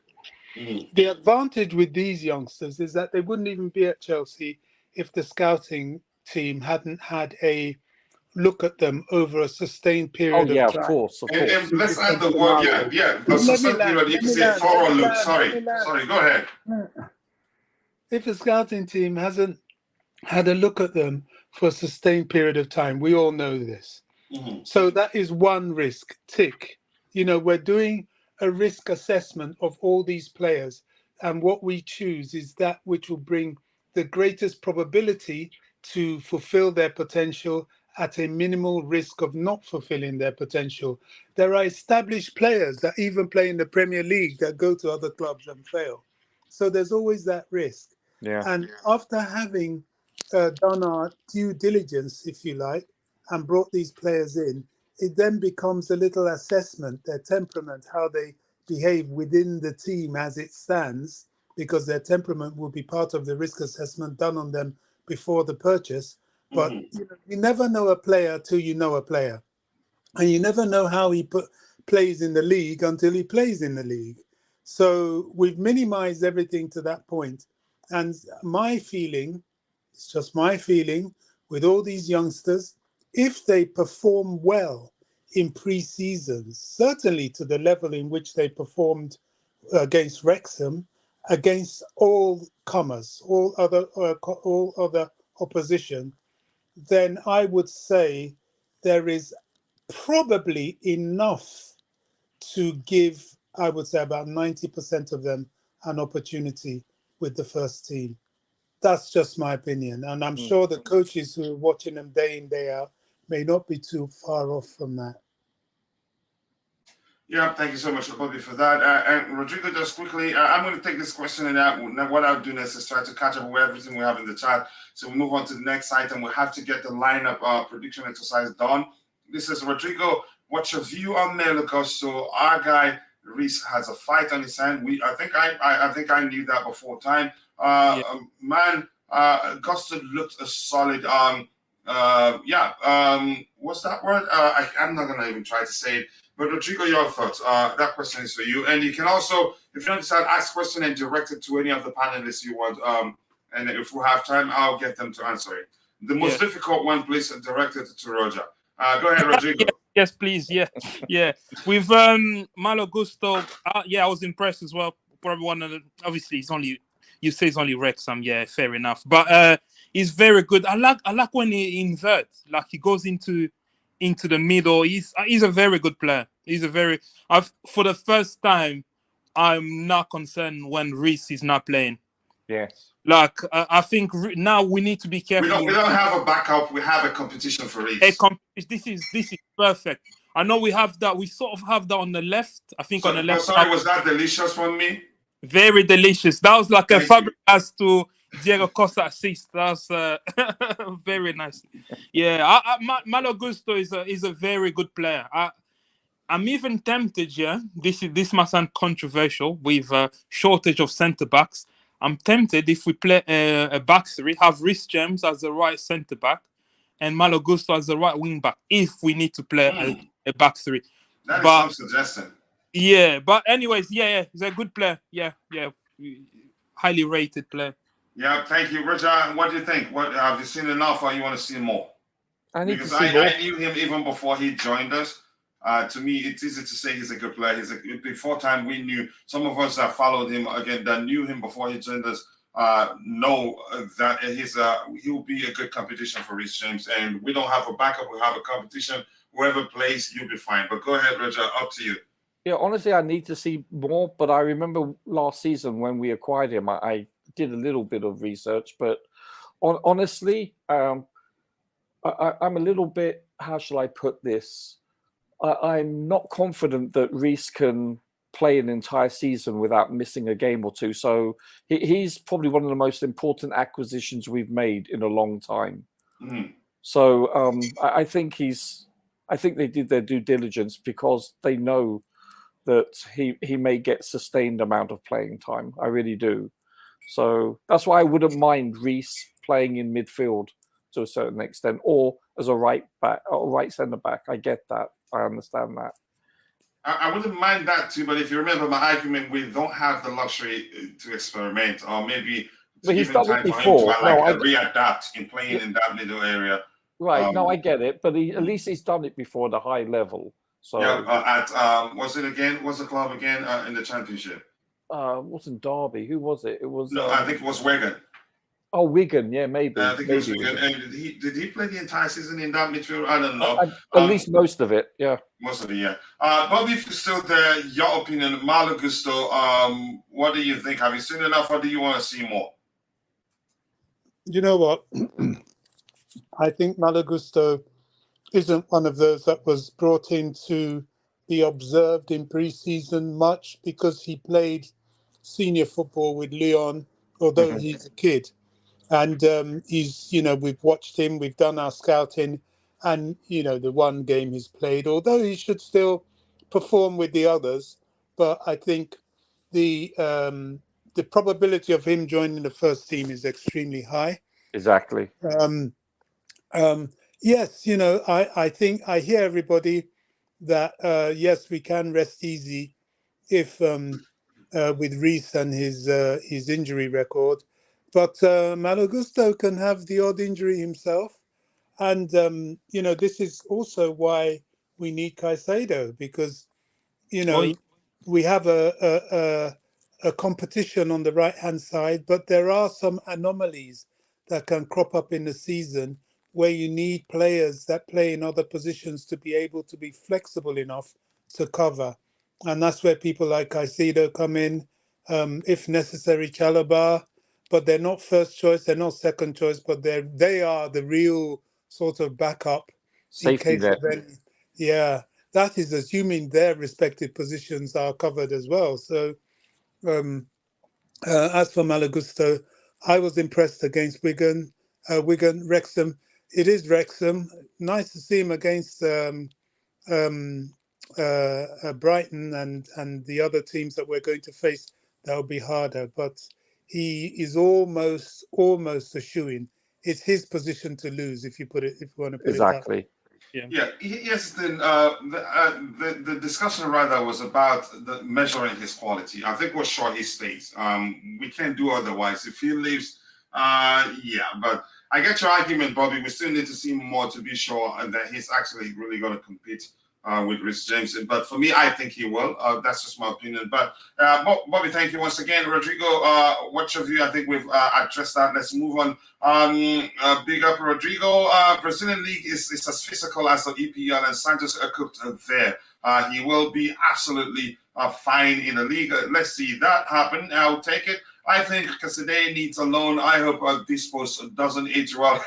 The advantage with these youngsters is that they wouldn't even be at Chelsea if the scouting team hadn't had a look at them over a sustained period of time. Of course. And let's add the word, a sustained period, you can say thorough look. Sorry, go ahead. If a scouting team hasn't had a look at them for a sustained period of time, we all know this. So that is one risk, tick. We're doing a risk assessment of all these players, and what we choose is that which will bring the greatest probability to fulfill their potential at a minimal risk of not fulfilling their potential. There are established players that even play in the Premier League that go to other clubs and fail. So there's always that risk. Yeah. And after having done our due diligence, if you like, and brought these players in, it then becomes a little assessment, their temperament, how they behave within the team as it stands, because their temperament will be part of the risk assessment done on them before the purchase. But you never know a player till you know a player. And you never know how he plays in the league until he plays in the league. So we've minimized everything to that point. And my feeling, it's just my feeling, with all these youngsters, if they perform well in pre-seasons, certainly to the level in which they performed against Wrexham against all comers, all other opposition, then I would say there is probably enough to give, I would say, about 90% of them an opportunity with the first team. That's just my opinion. And I'm sure the coaches who are watching them day in, day out may not be too far off from that. Yeah, thank you so much, Bobby, for that. And Rodrigo, just quickly, I'm going to take this question, and what I'll do next is try to catch up with everything we have in the chat. So we'll move on to the next item. We'll have to get the lineup prediction exercise done. This is Rodrigo. What's your view on Melo? So our guy Reece has a fight on his hand. I think I knew that before time. Gusto looked a solid. What's that word? I'm not gonna even try to say it. But Rodrigo, your thoughts. That question is for you, and you can also, if you don't decide, ask a question and direct it to any of the panelists you want. And if we have time, I'll get them to answer it. The most difficult one, please, direct it to Roger. Go ahead, Rodrigo. Yes, please. Yeah. With Malo Gusto, I was impressed as well. Probably one of the, obviously, you say it's only Wrexham. Yeah, fair enough. But he's very good. I like when he inverts, like he goes into the middle. He's a very good player. For the first time, I'm not concerned when Reece is not playing. Yes. Like I think now we need to be careful. We don't have a backup. We have a competition for Reece. This is perfect. I know we have that. We sort of have that on the left. I think on the left. Sorry, was that delicious from me? Very delicious. That was like a Fabregas to Diego Costa assist. That's very nice. Yeah, Malo Gusto is a very good player. I'm even tempted. Yeah, this must sound controversial with shortage of centre backs. I'm tempted if we play a back three, have Reece James as the right centre back, and Malo Gusto as the right wing back. If we need to play a back three, that is some suggestion. Yeah, but anyways, yeah, he's a good player. Yeah, highly rated player. Yeah, thank you, Roger. What do you think? What have you seen enough, or you want to see more? I knew him even before he joined us. To me, it's easy to say he's a good player. Before time, we knew, some of us that followed him again, that knew him before he joined us, know that he'll be a good competition for Reece James. And we don't have a backup; we have a competition. Whoever plays, you'll be fine. But go ahead, Roger. Up to you. Yeah, honestly, I need to see more. But I remember last season when we acquired him, I did a little bit of research. But honestly, I'm a little bit. How shall I put this? I'm not confident that Reece can play an entire season without missing a game or two. So he's probably one of the most important acquisitions we've made in a long time. So I think they did their due diligence because they know that he may get sustained amount of playing time. I really do. So that's why I wouldn't mind Reece playing in midfield to a certain extent, or as a right back or right centre back. I get that. I understand that. I wouldn't mind that too, but if you remember my argument, we don't have the luxury to experiment, or maybe but he's done it before. Readapt in playing in that middle area. Right. No, I get it, but at least he's done it before at a high level. So what's the club again in the Championship? Wasn't Derby? Who was it? It was. No, I think it was Wigan. Oh, Wigan, yeah, maybe. I think it was Wigan. And did he play the entire season in that midfield? I don't know. At least most of it, yeah. Most of it, yeah. Bobby, if you're still there, your opinion, Malo Gusto, what do you think? Have you seen enough, or do you want to see more? You know what? I think Malo Gusto isn't one of those that was brought in to be observed in pre-season much because he played senior football with Lyon, although he's a kid. And he's, we've watched him, we've done our scouting, and, the one game he's played, although he should still perform with the others, but I think the probability of him joining the first team is extremely high. Exactly. Yes, I think I hear everybody that, yes, we can rest easy if with Reece and his injury record. But Malo Gusto can have the odd injury himself. And, this is also why we need Caicedo, because, we have a a competition on the right-hand side, but there are some anomalies that can crop up in the season where you need players that play in other positions to be able to be flexible enough to cover. And that's where people like Caicedo come in, if necessary, Chalobah, but they're not first choice, they're not second choice, but they are the real sort of backup in Safety case net. of any. Yeah, that is assuming their respective positions are covered as well. So as for Malagusto, I was impressed against Wigan. Wrexham. It is Wrexham. Nice to see him against Brighton and the other teams that we're going to face. That will be harder, but he is almost a shoo-in. It's his position to lose if you want to put it that way. Exactly. Yeah. Yes. Then the discussion rather was about measuring his quality. I think we're sure he stays. We can't do otherwise. If he leaves, yeah. But I get your argument, Bobby. We still need to see more to be sure that he's actually really going to compete with Rhys James. But for me, I think he will. That's just my opinion. But Bobby, thank you once again. Rodrigo, what's your view? I think we've addressed that. Let's move on. Big up, Rodrigo. Brazilian League is as physical as the EPL, and Santos are cooked there. He will be absolutely fine in the league. Let's see that happen. I'll take it. I think Casadei needs a loan. I hope Dispos doesn't age well.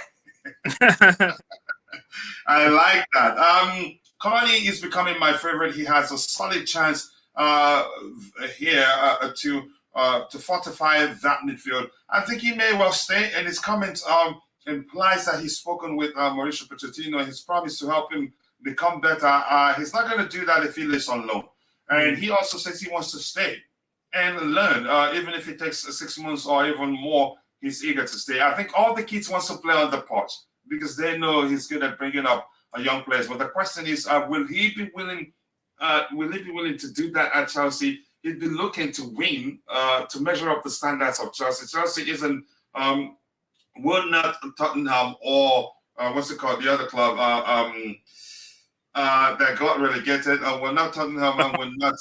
I like that. Carney is becoming my favorite. He has a solid chance here to fortify that midfield. I think he may well stay, and his comments implies that he's spoken with Mauricio Pochettino. He's promised to help him become better. He's not going to do that if he lives on loan. And he also says he wants to stay and learn, even if it takes 6 months or even more. He's eager to stay. I think all the kids wants to play on the pitch because they know he's good at bringing up young players. But the question is, will he be willing? Will he be willing to do that at Chelsea? He'd be looking to win, to measure up the standards of Chelsea. Chelsea isn't, we're not Tottenham or what's it called, the other club that got relegated. We're not Tottenham, and we're not.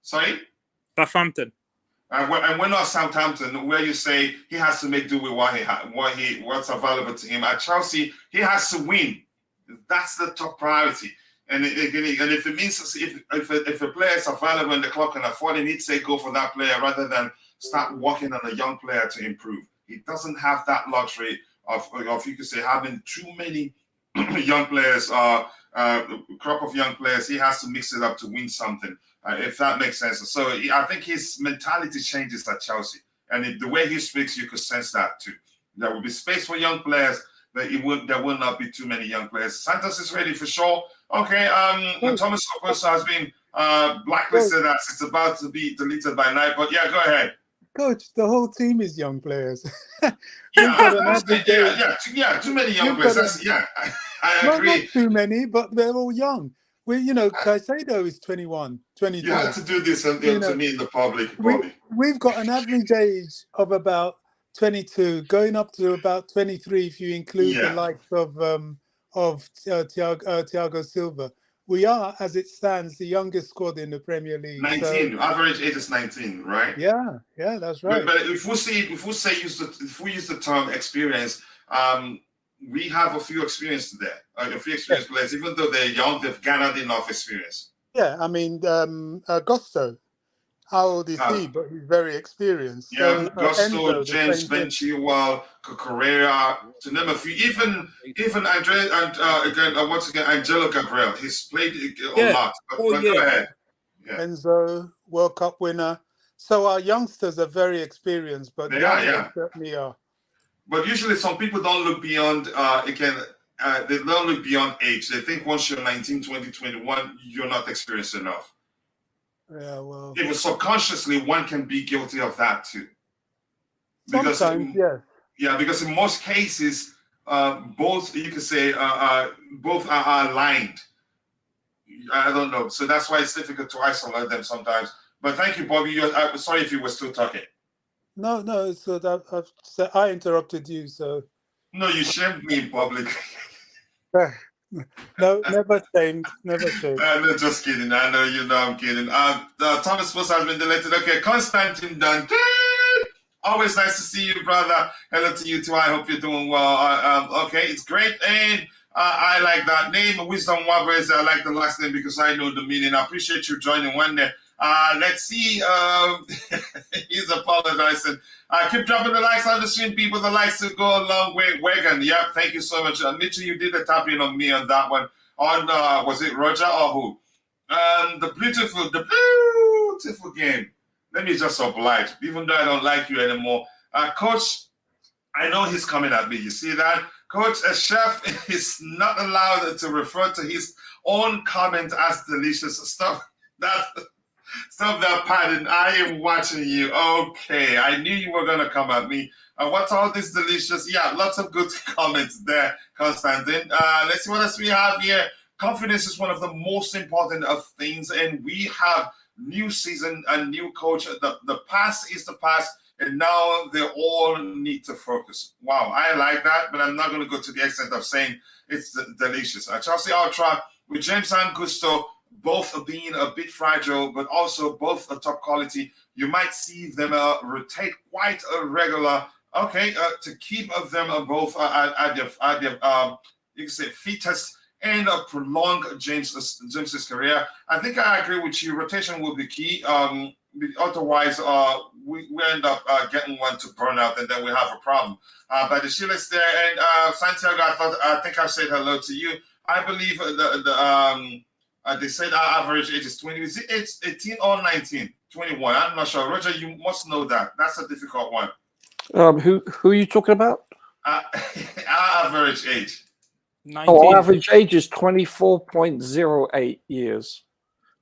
Sorry, Southampton. And we're not Southampton, where you say he has to make do with what's available to him. At Chelsea, he has to win. That's the top priority. And if it means if a player is available and the club can afford it, he'd say go for that player rather than start working on a young player to improve. He doesn't have that luxury of you could say having too many young players, crop of young players. He has to mix it up to win something, if that makes sense. So I think his mentality changes at Chelsea, and the way he speaks, you could sense that too. There will be space for young players. But there will not be too many young players. Santos is ready for sure. Okay, Thomas Oposo has been blacklisted as it's about to be deleted by night. But yeah, go ahead. Coach, the whole team is young players. Too many young players. I agree. Not too many, but they're all young. Caicedo is 21, 22. You have to do this to me in the public, Bobby. We've got an average age of about 22, going up to about 23 if you include the likes of Thiago Silva. We are, as it stands, the youngest squad in the Premier League. 19. Average age is 19, right? Yeah, that's right. But if we use the term experience, we have a few experience there. A few experienced players, even though they're young, they've gathered enough experience. Yeah, I mean, Gusto. How old is he? But he's very experienced. Yeah, So, Gusto, Enzo, James, Ben Chilwell, Correa, to name a few. Even Andre and once again Angelo Gabriel. He's played a lot. But go ahead. Yeah. Enzo, World Cup winner. So our youngsters are very experienced, but they certainly are. But usually, some people don't look beyond. They don't look beyond age. They think once you're 19, 20, 21, you're not experienced enough. Yeah, well, even subconsciously, one can be guilty of that too. Sometimes, yes. Yeah, because in most cases, both you could say both are aligned. I don't know, so that's why it's difficult to isolate them sometimes. But thank you, Bobby. Sorry if you were still talking. No, it's good. I interrupted you, so. No, you shamed me in public. No, never shamed. Never shamed. No, just kidding. I know you know I'm kidding. Thomas Post has been deleted. Okay, Constantine Dante. Always nice to see you, brother. Hello to you too. I hope you're doing well. Okay, it's great. And I like that name. Wisdom Wabers. I like the last name because I know the meaning. I appreciate you joining one day. Let's see. He's apologizing. Keep dropping the likes on the stream, people. The likes to go a long way. Wagon. Yep. Thank you so much. Mitchell, you did the tapping on me on that one. On was it Roger or who? The beautiful game. Let me just oblige, even though I don't like you anymore. Coach, I know he's coming at me. You see that? Coach, a chef is not allowed to refer to his own comment as delicious. Stop that, Patton. I am watching you. Okay, I knew you were going to come at me. What's all this delicious? Yeah, lots of good comments there, Constantine. Let's see what else we have here. Confidence is one of the most important of things, and we have new season and new coach. The past is the past, and now they all need to focus. Wow, I like that, but I'm not going to go to the extent of saying it's delicious. Chelsea Ultra with James and Gusto, both being a bit fragile, but also both a top quality. You might see them rotate quite a regular. Okay, to keep them both at their you can say fittest and prolong James's career. I think I agree with you. Rotation will be key. Otherwise, we end up getting one to burn out, and then we have a problem. But the Sheila's there, and Santiago, I think I said hello to you. I believe they said our average age is 20. Is it 18 or 19? 21. I'm not sure. Roger, you must know that. That's a difficult one. Who are you talking about? Our average age. 19. Oh, average age is 24.08 years.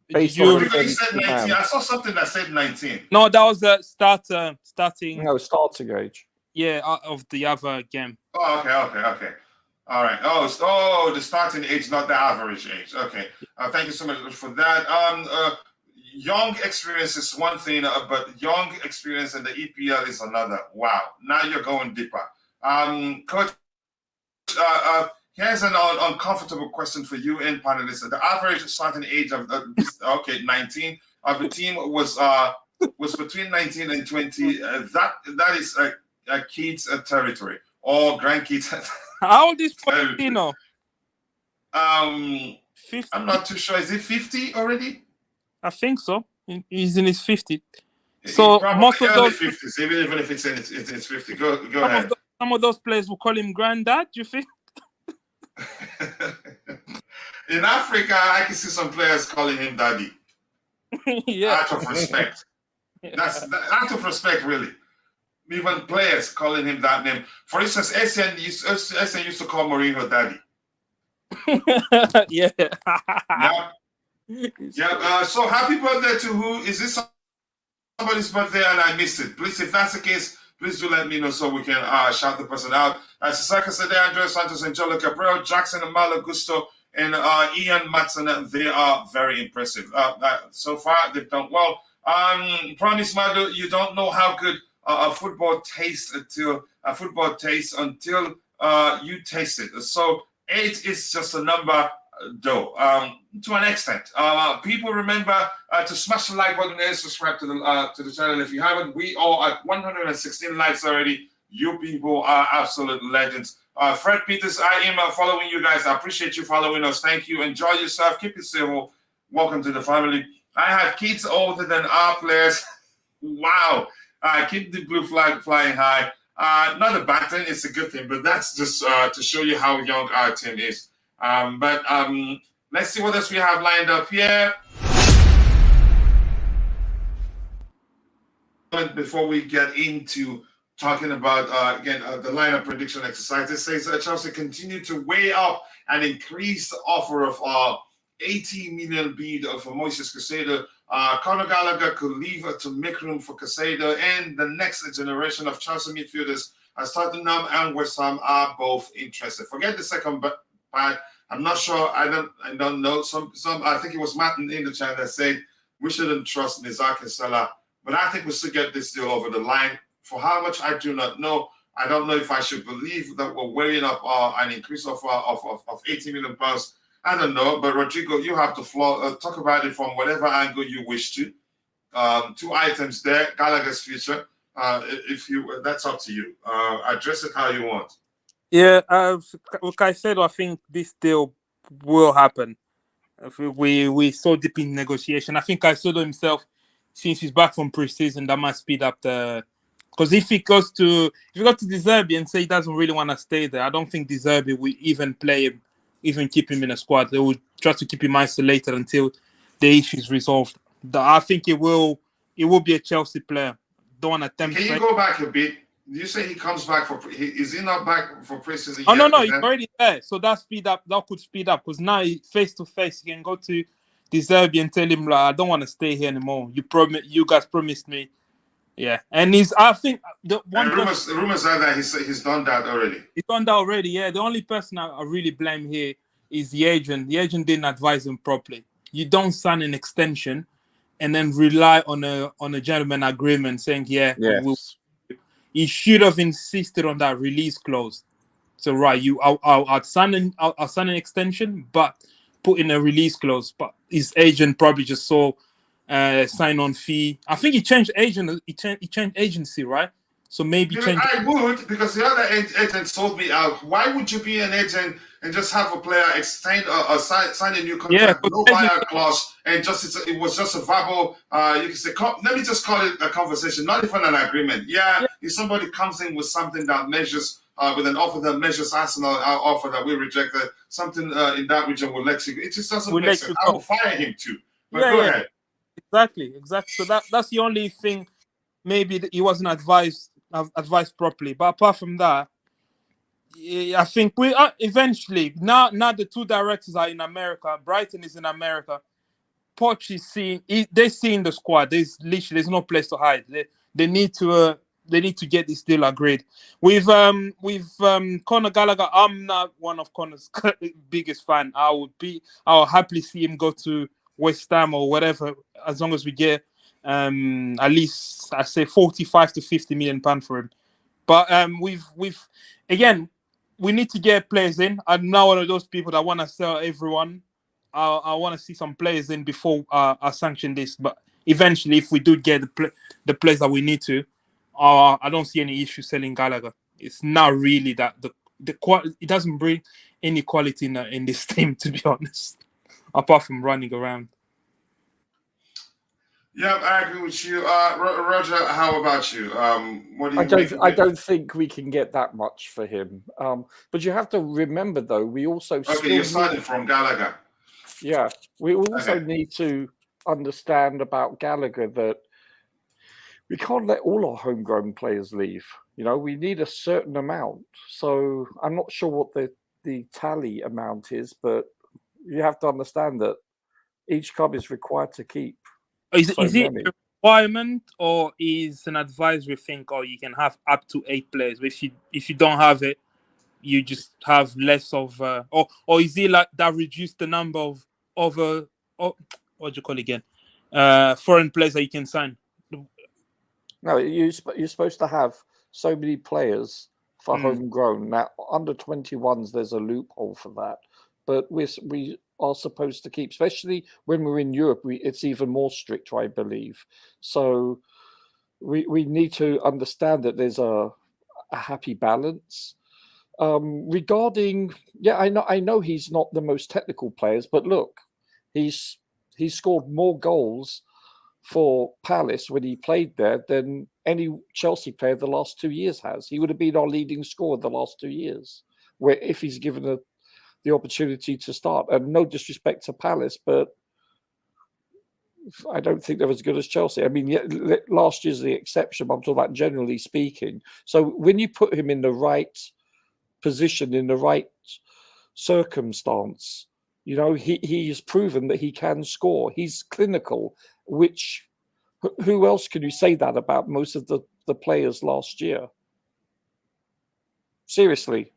Based on you said 19. I saw something that said 19. No, that was the starting. No, starting age. Yeah, of the other game. Oh, okay. All right. Oh, the starting age, not the average age. Okay. Thank you so much for that. Young experience is one thing, but young experience in the EPL is another. Wow. Now you're going deeper. Coach, here's an uncomfortable question for you and panelists. The average starting age of 19 of the team was between 19 and 20. That is a kids territory or grandkids. How old is Pochettino? 50? I'm not too sure. Is it 50 already? I think so. He's in his 50s. So most of those 50s, even if it's in its 50. Go ahead. Some of those players will call him granddad. Do you think? In Africa, I can see some players calling him daddy. Yeah. Out of respect. That's out of respect, really. Even players calling him that name. For instance, Essien used to call Mourinho daddy. Yeah. Yeah. So happy birthday to who? Is this somebody's birthday and I missed it? Please, if that's the case, please do let me know so we can shout the person out. Cesare Casadei, Andre Santos, Angelo Gabriel, Jackson, Malo Gusto, and Ian Maatsen. They are very impressive. So far, they've done well. Promise, Mado, you don't know how good a football tastes until you taste it. So 8 is just a number, though, to an extent. People remember to smash the like button and subscribe to the channel if you haven't. We are at 116 likes already. You people are absolute legends. Fred Peters, I am following you guys. I appreciate you following us. Thank you. Enjoy yourself. Keep it civil. Welcome to the family. I have kids older than our players. Wow. Keep the blue flag flying high. Not a bad thing. It's a good thing. But that's just to show you how young our team is. But let's see what else we have lined up here. Before we get into talking about, the lineup prediction exercise, it says Chelsea continue to weigh up an increased offer of 80 million bid for Moises Caicedo. Conor Gallagher could leave to make room for Caicedo, and the next generation of Chelsea midfielders as Tottenham and West Ham are both interested. Forget the second part. I'm not sure. I don't know. Some. I think it was Matt in the chat that said we shouldn't trust Nizar Salah, but I think we should get this deal over the line. For how much, I do not know. I don't know if I should believe that we're weighing up an increase of 80 million pounds. I don't know, but Rodrigo, you have to talk about it from whatever angle you wish to. 2 items there: Gallagher's future. That's up to you. Address it how you want. Yeah, like I said, I think this deal will happen. We so deep in negotiation. I think Caicedo himself, since he's back from pre-season, that might speed up the. Because if he goes to De Zerbi and say he doesn't really want to stay there, I don't think De Zerbi will even play him, even keep him in a squad. They will try to keep him isolated until the issue is resolved. I think it will be a Chelsea player. Don't want to tempt. Can you go back a bit? You say he comes back is he not back for pre-season? Oh, no, he's already there. So that could speed up because now face to face, you can go to De Zerbi and tell him, like, I don't want to stay here anymore. You guys promised me. Yeah. And I think the one rumors are that he's done that already. He's done that already, yeah. The only person I really blame here is the agent. The agent didn't advise him properly. You don't sign an extension and then rely on a gentleman agreement saying, he should have insisted on that release clause. So right, I'll sign an extension, but put in a release clause. But his agent probably just saw sign-on fee. I think he changed agent. He changed agency, right? So maybe change. I would, because the other agent told me, why would you be an agent and just have a player extend or sign a new contract, no buyout clause, and it was just a verbal, you can say, let me just call it a conversation, not even an agreement. If somebody comes in with something that measures, with an offer that measures Arsenal, our offer that we rejected, something in that region will let you, it just doesn't make sense. I will fire him too. But go ahead. Exactly. So that's the only thing. Maybe he wasn't advised properly. But apart from that, I think we are eventually now the 2 directors are in America. Brighton is in America. Poch is seeing. They're seeing the squad. There's no place to hide. They need to get this deal agreed. With Conor Gallagher, I'm not one of Conor's biggest fan. I'll happily see him go to West Ham or whatever, as long as we get at least, I say, 45 to 50 million pounds for him. But we've again, we need to get players in. I'm not one of those people that want to sell everyone. I want to see some players in before I sanction this. But eventually, if we do get the players that we need to, I don't see any issue selling Gallagher. It's not really that the quality. It doesn't bring any quality in this team, to be honest, apart from running around. Yeah, I agree with you. Roger, how about you? What do you I don't think we can get that much for him. But you have to remember, though, we also you're starting from Gallagher. Yeah, we also need to understand about Gallagher that we can't let all our homegrown players leave. You know, we need a certain amount. So I'm not sure what the tally amount is, but you have to understand that each club is required to keep. Is it a requirement or is an advisory thing? Or you can have up to 8 players. If you don't have it, you just have less of. Or is it like that reduce the number of what do you call it again? Foreign players that you can sign. No, you're supposed to have so many players for homegrown. Now, under 21s, there's a loophole for that, but we are supposed to keep, especially when we're in Europe, it's even more strict, I believe. So we need to understand that there's a happy balance. Regarding, I know he's not the most technical players, but look, he's scored more goals for Palace when he played there than any Chelsea player the last 2 years has. He would have been our leading scorer the last 2 years, where if he's given the opportunity to start. And no disrespect to Palace, but I don't think they're as good as Chelsea. I mean, last year's the exception, but I'm talking about generally speaking. So when you put him in the right position, in the right circumstance, you know, he has proven that he can score. He's clinical, which who else can you say that about? Most of the players last year. Seriously.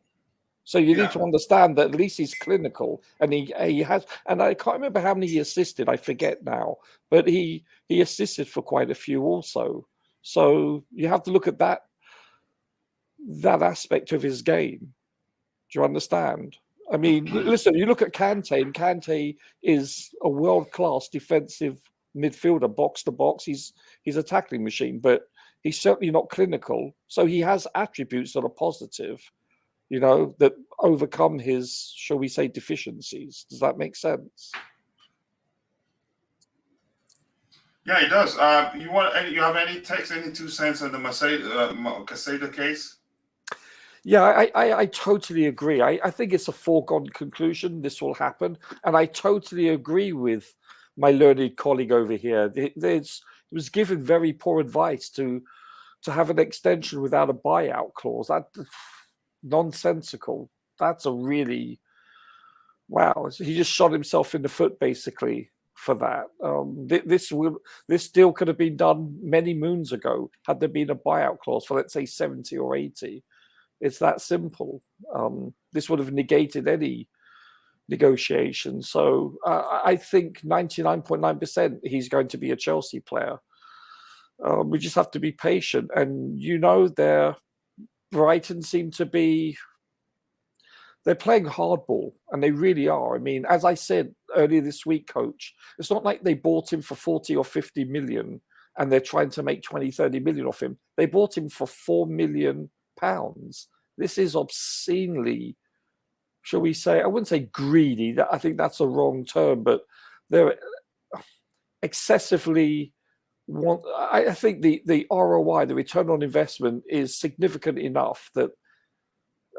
So you need to understand that at least he's clinical, and he has. And I can't remember how many he assisted. I forget now, but he assisted for quite a few also. So you have to look at that that aspect of his game. Do you understand? I mean, listen, you look at Kante, and Kante is a world-class defensive midfielder, box to box. He's a tackling machine, but he's certainly not clinical. So he has attributes that are positive, that overcome his, shall we say, deficiencies. Does that make sense? Yeah, it does. You have any takes, any 2 cents on the Caicedo case? Yeah, I totally agree. I think it's a foregone conclusion this will happen. And I totally agree with my learned colleague over here. It was given very poor advice to have an extension without a buyout clause. That's nonsensical. That's a really, wow. He just shot himself in the foot, basically, for that. This deal could have been done many moons ago had there been a buyout clause for, let's say, 70 or 80. It's that simple. This would have negated any negotiation. So I think 99.9% he's going to be a Chelsea player. We just have to be patient. And, Brighton seem to be, they're playing hardball, and they really are. I mean, as I said earlier this week, Coach, it's not like they bought him for 40 or 50 million and they're trying to make 20, 30 million off him. They bought him for £4 million. This is obscenely, shall we say, I wouldn't say greedy. I think that's a wrong term, but they're excessively I think the ROI, the return on investment, is significant enough that,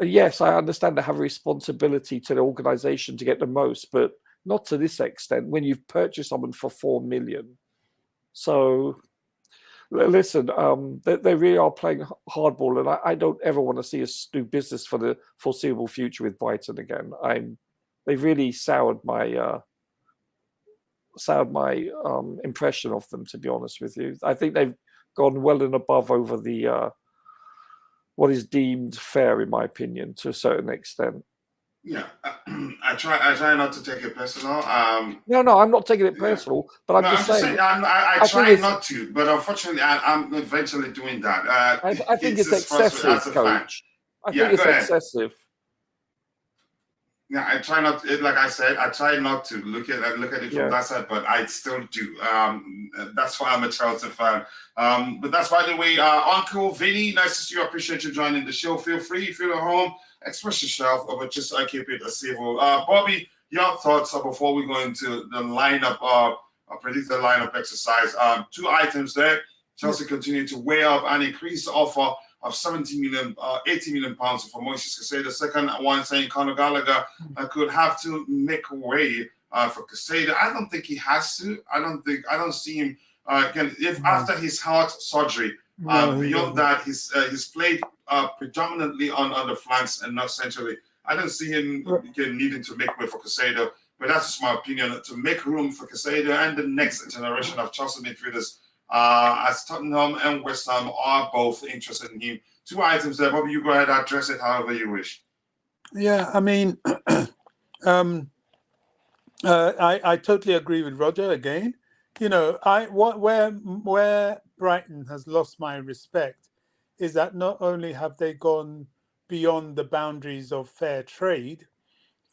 yes, I understand they have a responsibility to the organization to get the most, but not to this extent when you've purchased someone for 4 million. So listen, they really are playing hardball, and I don't ever want to see us do business for the foreseeable future with Brighton again. They've really soured my impression of them, to be honest with you. I think they've gone well and above over the what is deemed fair, in my opinion, to a certain extent. Yeah, I try not to take it personal. No, I'm not taking it personal, but I'm just saying. I try not to, but unfortunately, I'm eventually doing that. I think it's excessive, Coach. I think it's excessive. Yeah, I try not. Like I said, I try not to look at it from that side, but I still do. That's why I'm a Chelsea fan. But that's, by the way, Uncle Vinny. Nice to see you. Appreciate you joining the show. Feel free, feel at home, express yourself, but just keep it civil. Bobby, your thoughts before we go into the lineup, predicted lineup exercise. 2 items there. Chelsea continue to weigh up an increased offer of 80 million pounds for Moises Caicedo. Second one saying Conor Gallagher could have to make way for Caicedo. I don't think he has to. I don't see him again. If after his heart surgery, beyond that, he's played predominantly on the flanks and not centrally. I don't see him again needing to make way for Caicedo. But that's just my opinion. To make room for Caicedo and the next generation of Chelsea midfielders, as Tottenham and West Ham are both interested in him. 2 items there, Bobby. You go ahead, address it however you wish. Yeah, I mean, I totally agree with Roger again. Where Brighton has lost my respect is that not only have they gone beyond the boundaries of fair trade,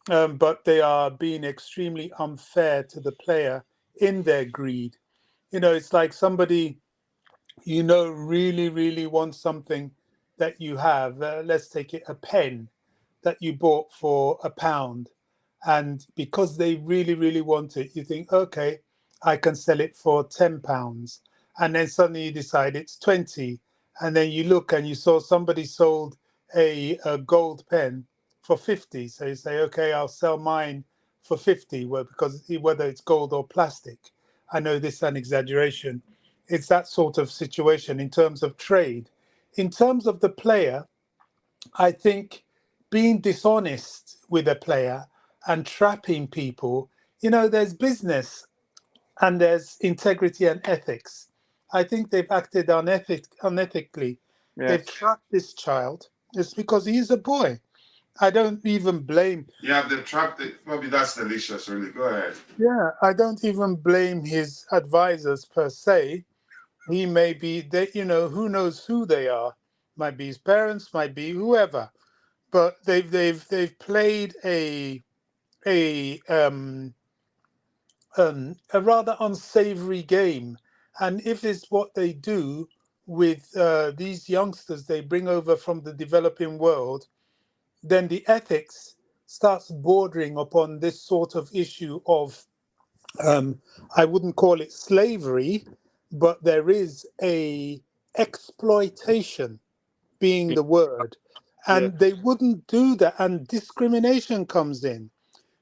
but they are being extremely unfair to the player in their greed. It's like somebody, really, really wants something that you have. Let's take it, a pen that you bought for £1. And because they really, really want it, you think, okay, I can sell it for £10. And then suddenly you decide it's 20. And then you look and you saw somebody sold a gold pen for 50. So you say, okay, I'll sell mine for 50, because whether it's gold or plastic. I know this is an exaggeration. It's that sort of situation in terms of trade. In terms of the player, I think being dishonest with a player and trapping people, there's business and there's integrity and ethics. I think they've acted unethically. Yes. They've trapped this child. It's because he's a boy. I don't even blame. Yeah, they've trapped it. Maybe that's delicious, really. Go ahead. Yeah, I don't even blame his advisors per se. He may be, who knows who they are. might be his parents, might be whoever, but they've played a a rather unsavory game. And if it's what they do with these youngsters they bring over from the developing world, then the ethics starts bordering upon this sort of issue of, I wouldn't call it slavery, but there is a exploitation being the word. Yeah. And they wouldn't do that. And discrimination comes in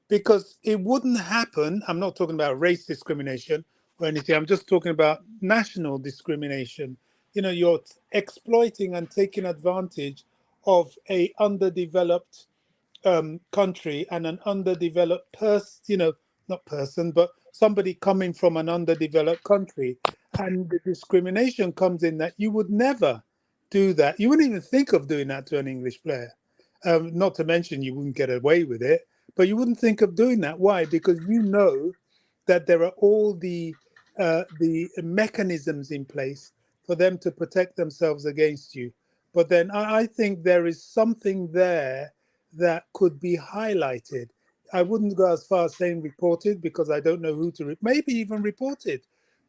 because it wouldn't happen. I'm not talking about race discrimination or anything. I'm just talking about national discrimination. You know, you're exploiting and taking advantage of a underdeveloped country and an underdeveloped person, not person, but somebody coming from an underdeveloped country. And the discrimination comes in that you would never do that. You wouldn't even think of doing that to an English player. Not to mention you wouldn't get away with it, but you wouldn't think of doing that. Why? Because you know that there are all the mechanisms in place for them to protect themselves against you. But then I think there is something there that could be highlighted. I wouldn't go as far as saying reported because I don't know who to, maybe even reported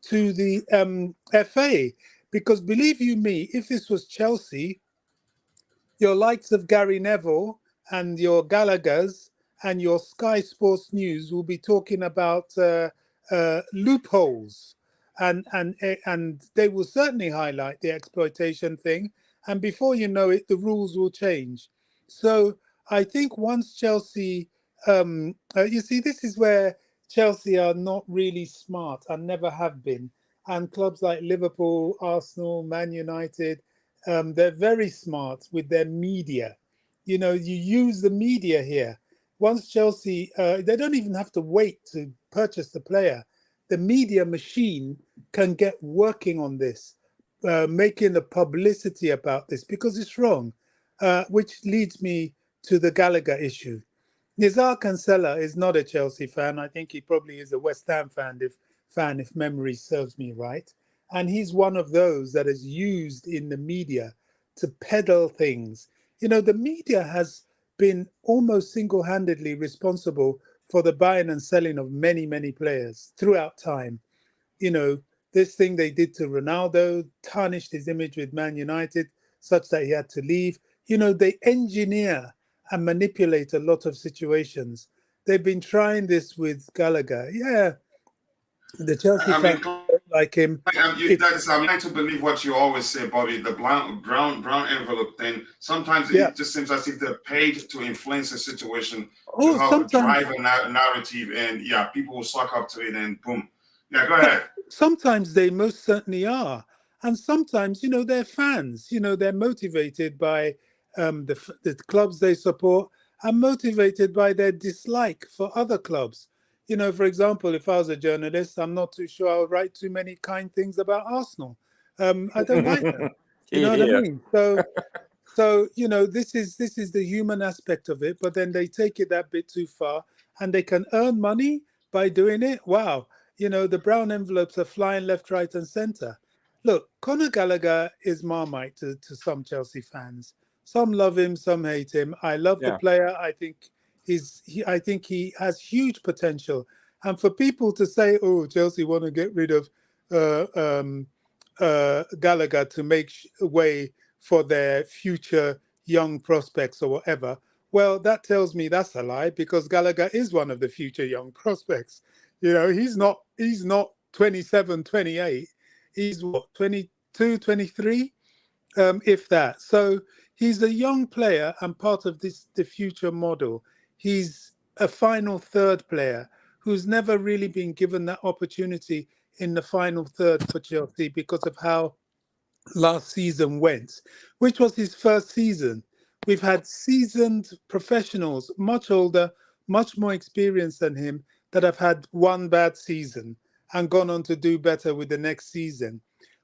to the FA. Because believe you me, if this was Chelsea, your likes of Gary Neville and your Gallaghers and your Sky Sports News will be talking about loopholes, and they will certainly highlight the exploitation thing. And before you know it, the rules will change. So I think once Chelsea, you see, this is where Chelsea are not really smart and never have been. And clubs like Liverpool, Arsenal, Man United, they're very smart with their media. You know, you use the media here. Once Chelsea, they don't even have to wait to purchase the player. The media machine can get working on this, making the publicity about this because it's wrong, which leads me to the Gallagher issue. Nizar Cancella is not a Chelsea fan. I think he probably is a West Ham if memory serves me right. And he's one of those that is used in the media to peddle things. You know, the media has been almost single-handedly responsible for the buying and selling of many, many players throughout time. You know, this thing they did to Ronaldo tarnished his image with Man United such that he had to leave. You know, they engineer and manipulate a lot of situations. They've been trying this with Gallagher. Yeah, the Chelsea I mean, fans don't like him. I'm trying to believe what you always say, Bobby. The brown envelope thing. Sometimes Yeah. it just seems as if they're paid to influence a situation to Oh, help sometimes drive a narrative, and yeah, people will suck up to it, and boom. Yeah, go ahead. sometimes they most certainly are. And sometimes, you know, they're fans. You know, they're motivated by the clubs they support and motivated by their dislike for other clubs. You know, for example, if I was a journalist, I'm not too sure I would write too many kind things about Arsenal. I don't like them. You know what I mean? So you know, this is the human aspect of it, but then they take it that bit too far, and they can earn money by doing it. Wow, you know, the brown envelopes are flying left, right, and centre. Look, Conor Gallagher is Marmite to some Chelsea fans. Some love him, some hate him. I love the player. I think I think he has huge potential. And for people to say, "Oh, Chelsea want to get rid of uh, um, Gallagher to make way for their future young prospects or whatever," well, that tells me that's a lie because Gallagher is one of the future young prospects. You know, he's not 27, 28. He's what, 22, 23, if that. So he's a young player and part of the future model. He's a final third player who's never really been given that opportunity in the final third for Chelsea because of how last season went, which was his first season. We've had seasoned professionals, much older, much more experienced than him, that have had one bad season and gone on to do better with the next season.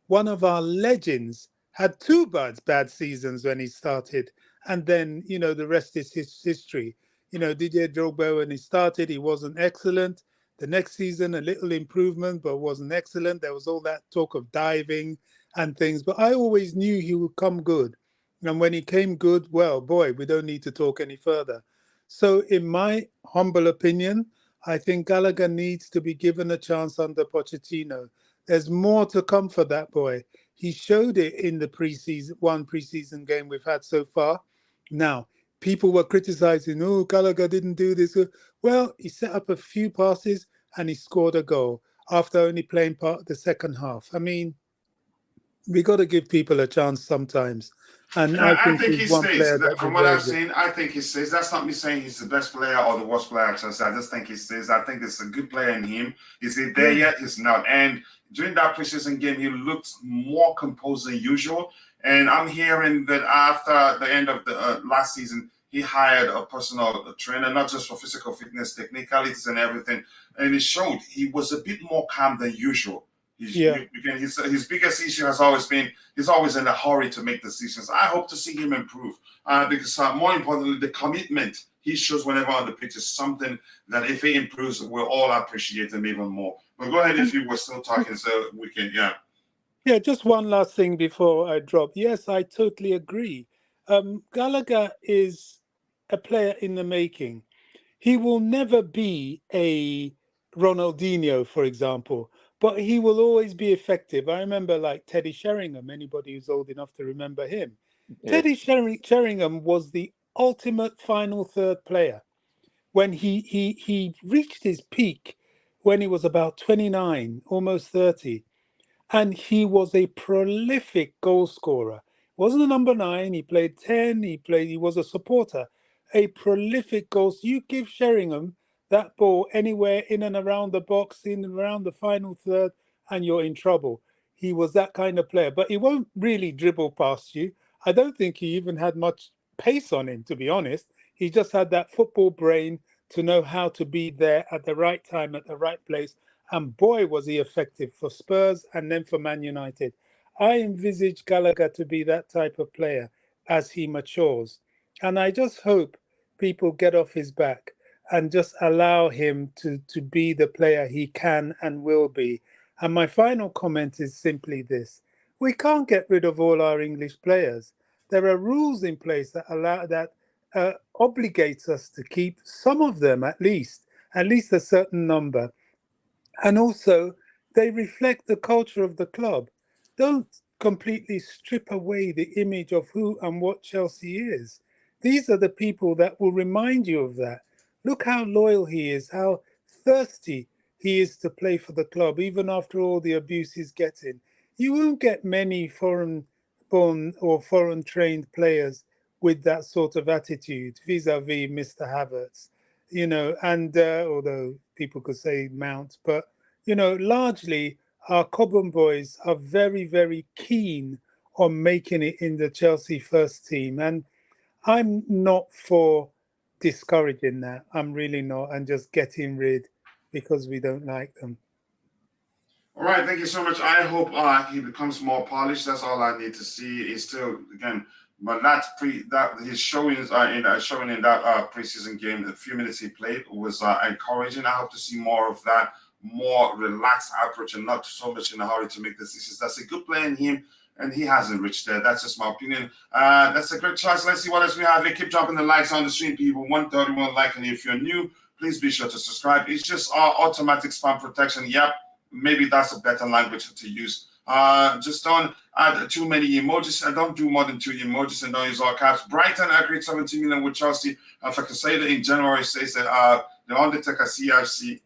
One of our legends had two bad seasons when he started, and then, you know, the rest is history. You know, Didier Drogba, when he started, he wasn't excellent. The next season, a little improvement, but wasn't excellent. There was all that talk of diving and things, but I always knew he would come good. And when he came good, well, boy, we don't need to talk any further. So, in my humble opinion, I think Gallagher needs to be given a chance under Pochettino. There's more to come for that boy. He showed it in the preseason game we've had so far. Now, people were criticizing, oh, Gallagher didn't do this. Well, he set up a few passes and he scored a goal after only playing part of the second half. I mean, we got to give people a chance sometimes. And I I think think he's he one stays. player that From what I've deserves it. seen, I think he stays. That's not me saying he's the best player or the worst player at Chelsea. I just think he stays. I think there's a good player in him. Is he there Yeah. yet? He's not. And during that preseason game, he looked more composed than usual. And I'm hearing that after the end of the last season, he hired a personal trainer, not just for physical fitness, technicalities, and everything. And it showed he was a bit more calm than usual. Yeah. His biggest issue has always been he's always in a hurry to make decisions. I hope to see him improve because more importantly, the commitment he shows whenever on the pitch is something that if he improves, we'll all appreciate him even more. But go ahead if you were still talking so we can, yeah. Yeah, just one last thing before I drop. Yes, I totally agree. Gallagher is a player in the making. He will never be a Ronaldinho, for example, but he will always be effective. I remember like Teddy Sheringham, anybody who's old enough to remember him. Yeah. Teddy Sheringham was the ultimate final third player. When he reached his peak when he was about 29, almost 30, and he was a prolific goal scorer. Wasn't a number 9, he played 10, he was a supporter, a prolific goal. So you give Sheringham that ball anywhere in and around the box, in and around the final third, and you're in trouble. He was that kind of player, but he won't really dribble past you. I don't think he even had much pace on him, to be honest. He just had that football brain to know how to be there at the right time, at the right place. And boy, was he effective for Spurs and then for Man United. I envisage Gallagher to be that type of player as he matures. And I just hope people get off his back and just allow him to be the player he can and will be. And my final comment is simply this. We can't get rid of all our English players. There are rules in place that allow that obligates us to keep some of them at least a certain number. And also, they reflect the culture of the club. Don't completely strip away the image of who and what Chelsea is. These are the people that will remind you of that. Look how loyal he is, how thirsty he is to play for the club, even after all the abuse he's getting. You won't get many foreign born or foreign trained players with that sort of attitude vis-a-vis Mr. Havertz, and although people could say Mount, but largely our Cobham boys are very, very keen on making it in the Chelsea first team. And I'm not for discouraging that. I'm really not. And just getting rid because we don't like them. All right, thank you so much. I hope he becomes more polished. That's all I need to see. He's still again, but that his showings showing in that preseason game, the few minutes he played was encouraging. I hope to see more of that, more relaxed approach, and not so much in a hurry to make decisions. That's a good play in him, and he hasn't reached there. That's just my opinion. That's a great choice. Let's see what else we have here. Keep dropping the likes on the stream, people. 131 like, and if you're new, please be sure to subscribe. It's just automatic spam protection. Yep. Maybe that's a better language to use. Just don't add too many emojis and don't do more than 2 emojis and don't use all caps. Brighton agreed 17 million with Chelsea. For Caicedo in January says that the Undertaker CFC.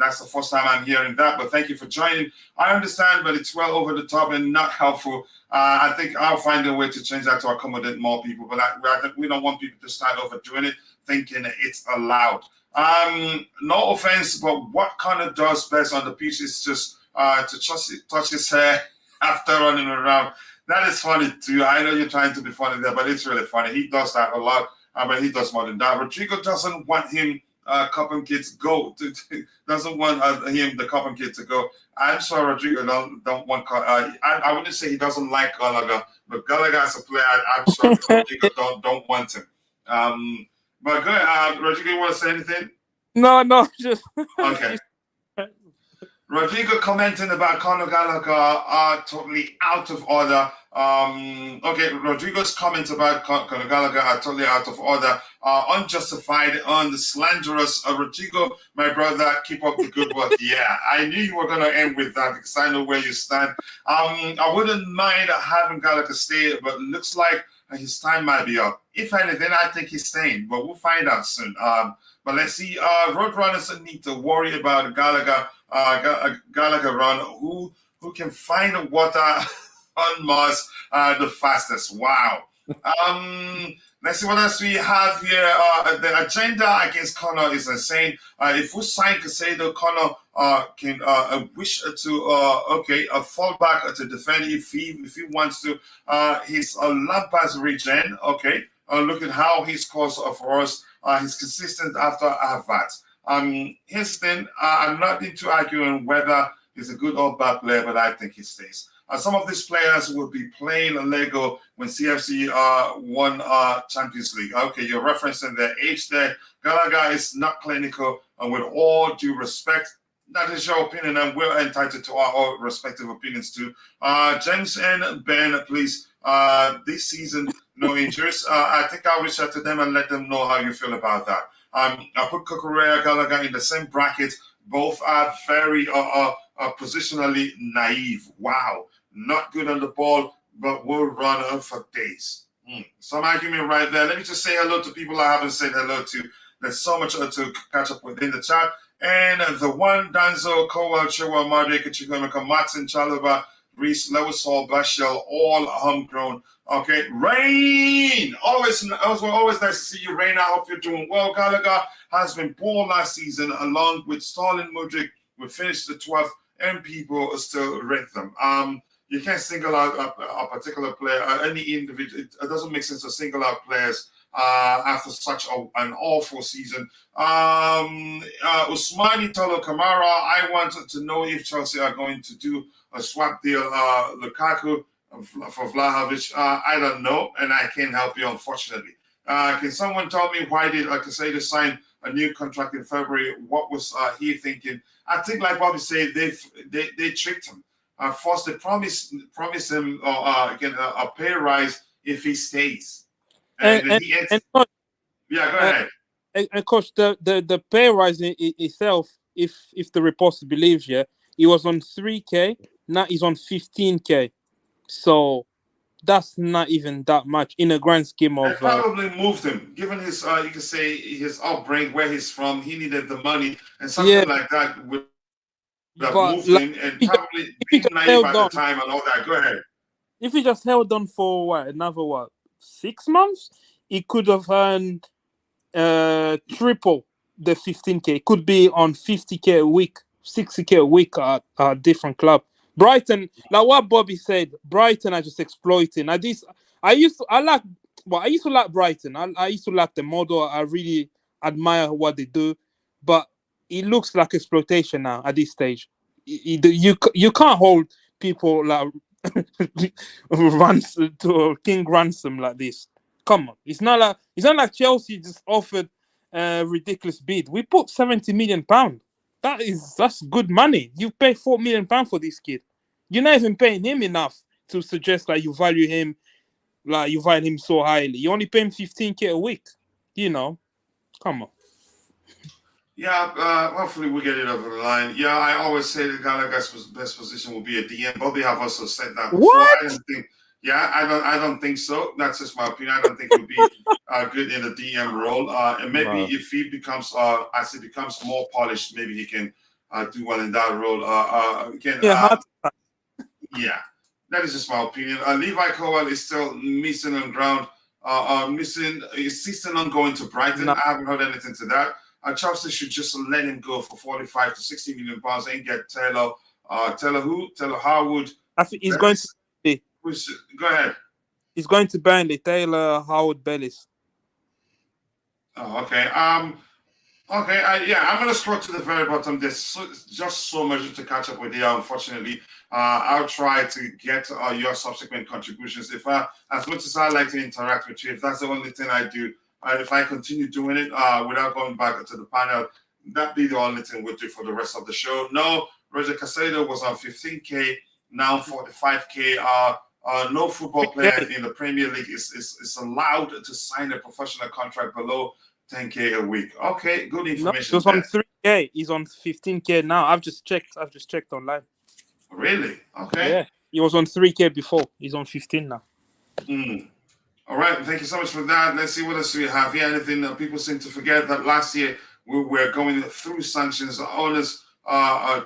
That's the first time I'm hearing that, but thank you for joining. I understand, but it's well over the top and not helpful. I think I'll find a way to change that to accommodate more people, but we don't want people to start overdoing it, thinking it's allowed. No offense, but what Connor does best on the pitch is just to touch his hair after running around. That is funny too. I know you're trying to be funny there, but it's really funny. He does that a lot, but he does more than that. Rodrigo doesn't want him, Cobham kid, to go. Doesn't want him, the Cobham kid, to go. I'm sorry, Rodrigo don't want. I wouldn't say he doesn't like Gallagher, but Gallagher as a player, I'm sorry, Rodrigo don't want him. But go ahead, Rodrigo, you want to say anything? No, just okay. Rodrigo commenting about Conor Gallagher are totally out of order. Okay, Rodrigo's comments about Conor Gallagher are totally out of order, unjustified, slanderous. Rodrigo, my brother, keep up the good work. Yeah, I knew you were going to end with that because I know where you stand. I wouldn't mind having Gallagher stay, but it looks like his time might be up. If anything, I think he's staying, but we'll find out soon. But let's see. Roadrunners need to worry about Gallagher. Gallagher run. Who can find water on Mars the fastest? Wow. Let's see what else we have here. The agenda against Conor is insane. If we sign Caicedo, Conor can wish to fall back to defend if he wants to. His Lampard's regen. Okay. Look at how he scores for us. He's consistent after Havertz. Here's the thing. I'm not into arguing whether he's a good or bad player, but I think he stays. Some of these players will be playing Lego when CFC won Champions League. Okay, you're referencing their age there. Gallagher is not clinical, and with all due respect, that is your opinion, and we're entitled to our respective opinions too. James and Ben, please, this season, no injuries. I think I'll reach out to them and let them know how you feel about that. I put Cucurella, Gallagher in the same bracket. Both are very positionally naive. Wow. Not good on the ball, but will run for days. Some argument right there. Let me just say hello to people I haven't said hello to. There's so much to catch up with in the chat. And the one, Danzo, Kowal, Chewa, Marde, Chukwuemeka, Maatsen, Chalaba, Reese, Lewis-Hall, Bashel, all homegrown. Okay, Rain! Always nice to see you, Rain. I hope you're doing well. Gallagher has been poor last season, along with Stalin Mudryk. We finished the 12th, and people still rate them. You can't single out a particular player, any individual. It doesn't make sense to single out players after such an awful season. Usmani Tolo Kamara, I wanted to know if Chelsea are going to do a swap deal, Lukaku for Vlahovic. I don't know, and I can't help you, unfortunately. Can someone tell me why did Caicedo sign a new contract in February? What was he thinking? I think, like Bobby said, they tricked him. First, they promise him a pay rise if he stays. And coach, yeah, go ahead. And coach, the pay rise itself, if the reports believe, yeah, he was on 3K. Now he's on 15K. So that's not even that much in a grand scheme of. They probably moved him, given his you can say his upbringing, where he's from. He needed the money, and something like that would have moved him, and probably being naive at the time and all that. Go ahead. If he just held on for another 6 months, he could have earned triple the 15K. Could be on 50K a week, 60K a week at a different club. Brighton, like what Bobby said, Brighton are just exploiting. I used to like Brighton. I used to like the model. I really admire what they do, but it looks like exploitation now at this stage. You can't hold people like King ransom like this. Come on, it's not like Chelsea just offered a ridiculous bid. We put £70 million. That's good money. You pay £4 million for this kid. You're not even paying him enough to suggest that you value him, like you value him so highly. You only pay him 15K a week. Come on. Yeah, hopefully we get it over the line. Yeah, I always say that Gallagher's best position will be a DM. Bobby have also said that before. What? I don't think so. That's just my opinion. I don't think he'll be good in the DM role. And maybe if he becomes, as he becomes more polished, maybe he can do well in that role. Yeah, that is just my opinion. Levi Cowell is still missing on ground. He's still not going to Brighton. No. I haven't heard anything to that. Chelsea should just let him go for 45 to 60 million pounds and get Taylor. Taylor Harwood. I think he's going to be. Go ahead. He's going to Burnley. Taylor Harwood Bellis. Oh, okay. Okay. I'm gonna scroll to the very bottom. There's just so much to catch up with here. Unfortunately, I'll try to get your subsequent contributions. As much as I like to interact with you, if that's the only thing I do. If I continue doing it without going back to the panel, that'd be the only thing we'll do for the rest of the show. No, Roger Caicedo was on 15K, now 45K. No football player in the Premier League is allowed to sign a professional contract below 10K a week. Okay, good information. No, he was on 3K. He's on 15K now. I've just checked online. Really? Okay. Yeah, he was on 3K before. He's on 15 now. All right. Thank you so much for that. Let's see what else we have here. Anything that people seem to forget that last year we were going through sanctions. The owners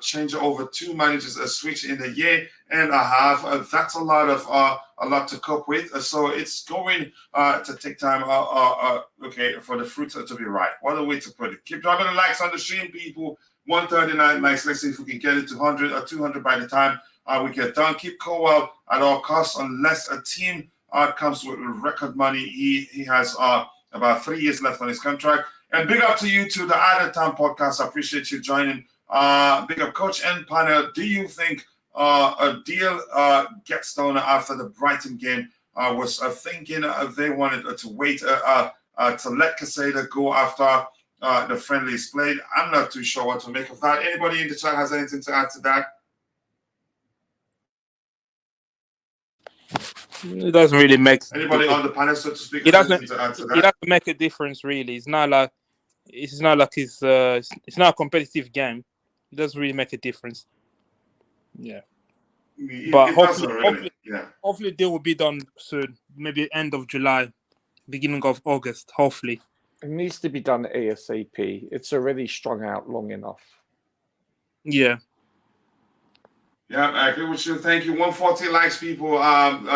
change over 2 managers, a switch in a year and a half. That's a lot to cope with. So it's going to take time. Okay, for the fruit to be ripe. What a way to put it. Keep dropping the likes on the stream, people. 139 likes. Let's see if we can get it to 100 or 200 by the time we get done. Keep Cowell at all costs unless a team comes with record money. He has about 3 years left on his contract. And big up to you to the Added Time podcast. I appreciate you joining. Big up, Coach and panel. Do you think a deal gets done after the Brighton game? Was thinking they wanted to wait to let Caicedo go after the friendlies played. I'm not too sure what to make of that. Anybody in the chat has anything to add to that? It doesn't really make anybody on the panel, so to speak. It doesn't. To add to that? It doesn't make a difference, really. It's not like it's not a competitive game. It doesn't really make a difference. Yeah, but hopefully they will be done soon. Maybe end of July, beginning of August. Hopefully, it needs to be done ASAP. It's already strung out long enough. Yeah. Yeah, I agree with you. Thank you. 140 likes, people.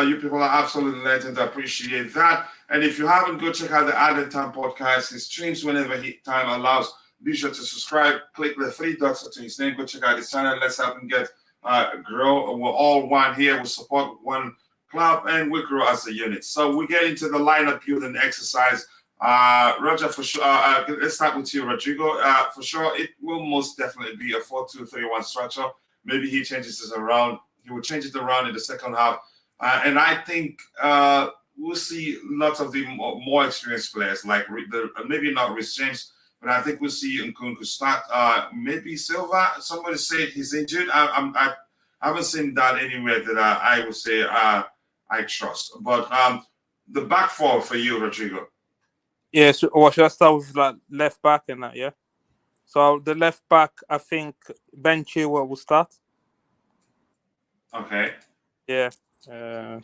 You people are absolute legends. I appreciate that. And if you haven't, go check out the Added Time podcast. He streams whenever time allows. Be sure to subscribe. Click the 3 dots to his name. Go check out his channel. Let's help him get grow. We're all one here. We support one club and we grow as a unit. So we get into the lineup building exercise. Roger, for sure. Let's start with you, Rodrigo. For sure, it will most definitely be a 4-2-3-1 structure. Maybe he changes this around. He will change it around in the second half. And I think we'll see lots of the more experienced players, like maybe not Rhys James, but I think we'll see Nkunku start. Maybe Silva. Somebody said he's injured. I haven't seen that anywhere that I would say I trust. But the back four for you, Rodrigo. Yeah, or should I start with like left back and that? Yeah. So the left back, I think Ben Chilwell will start. Okay. Yeah. Am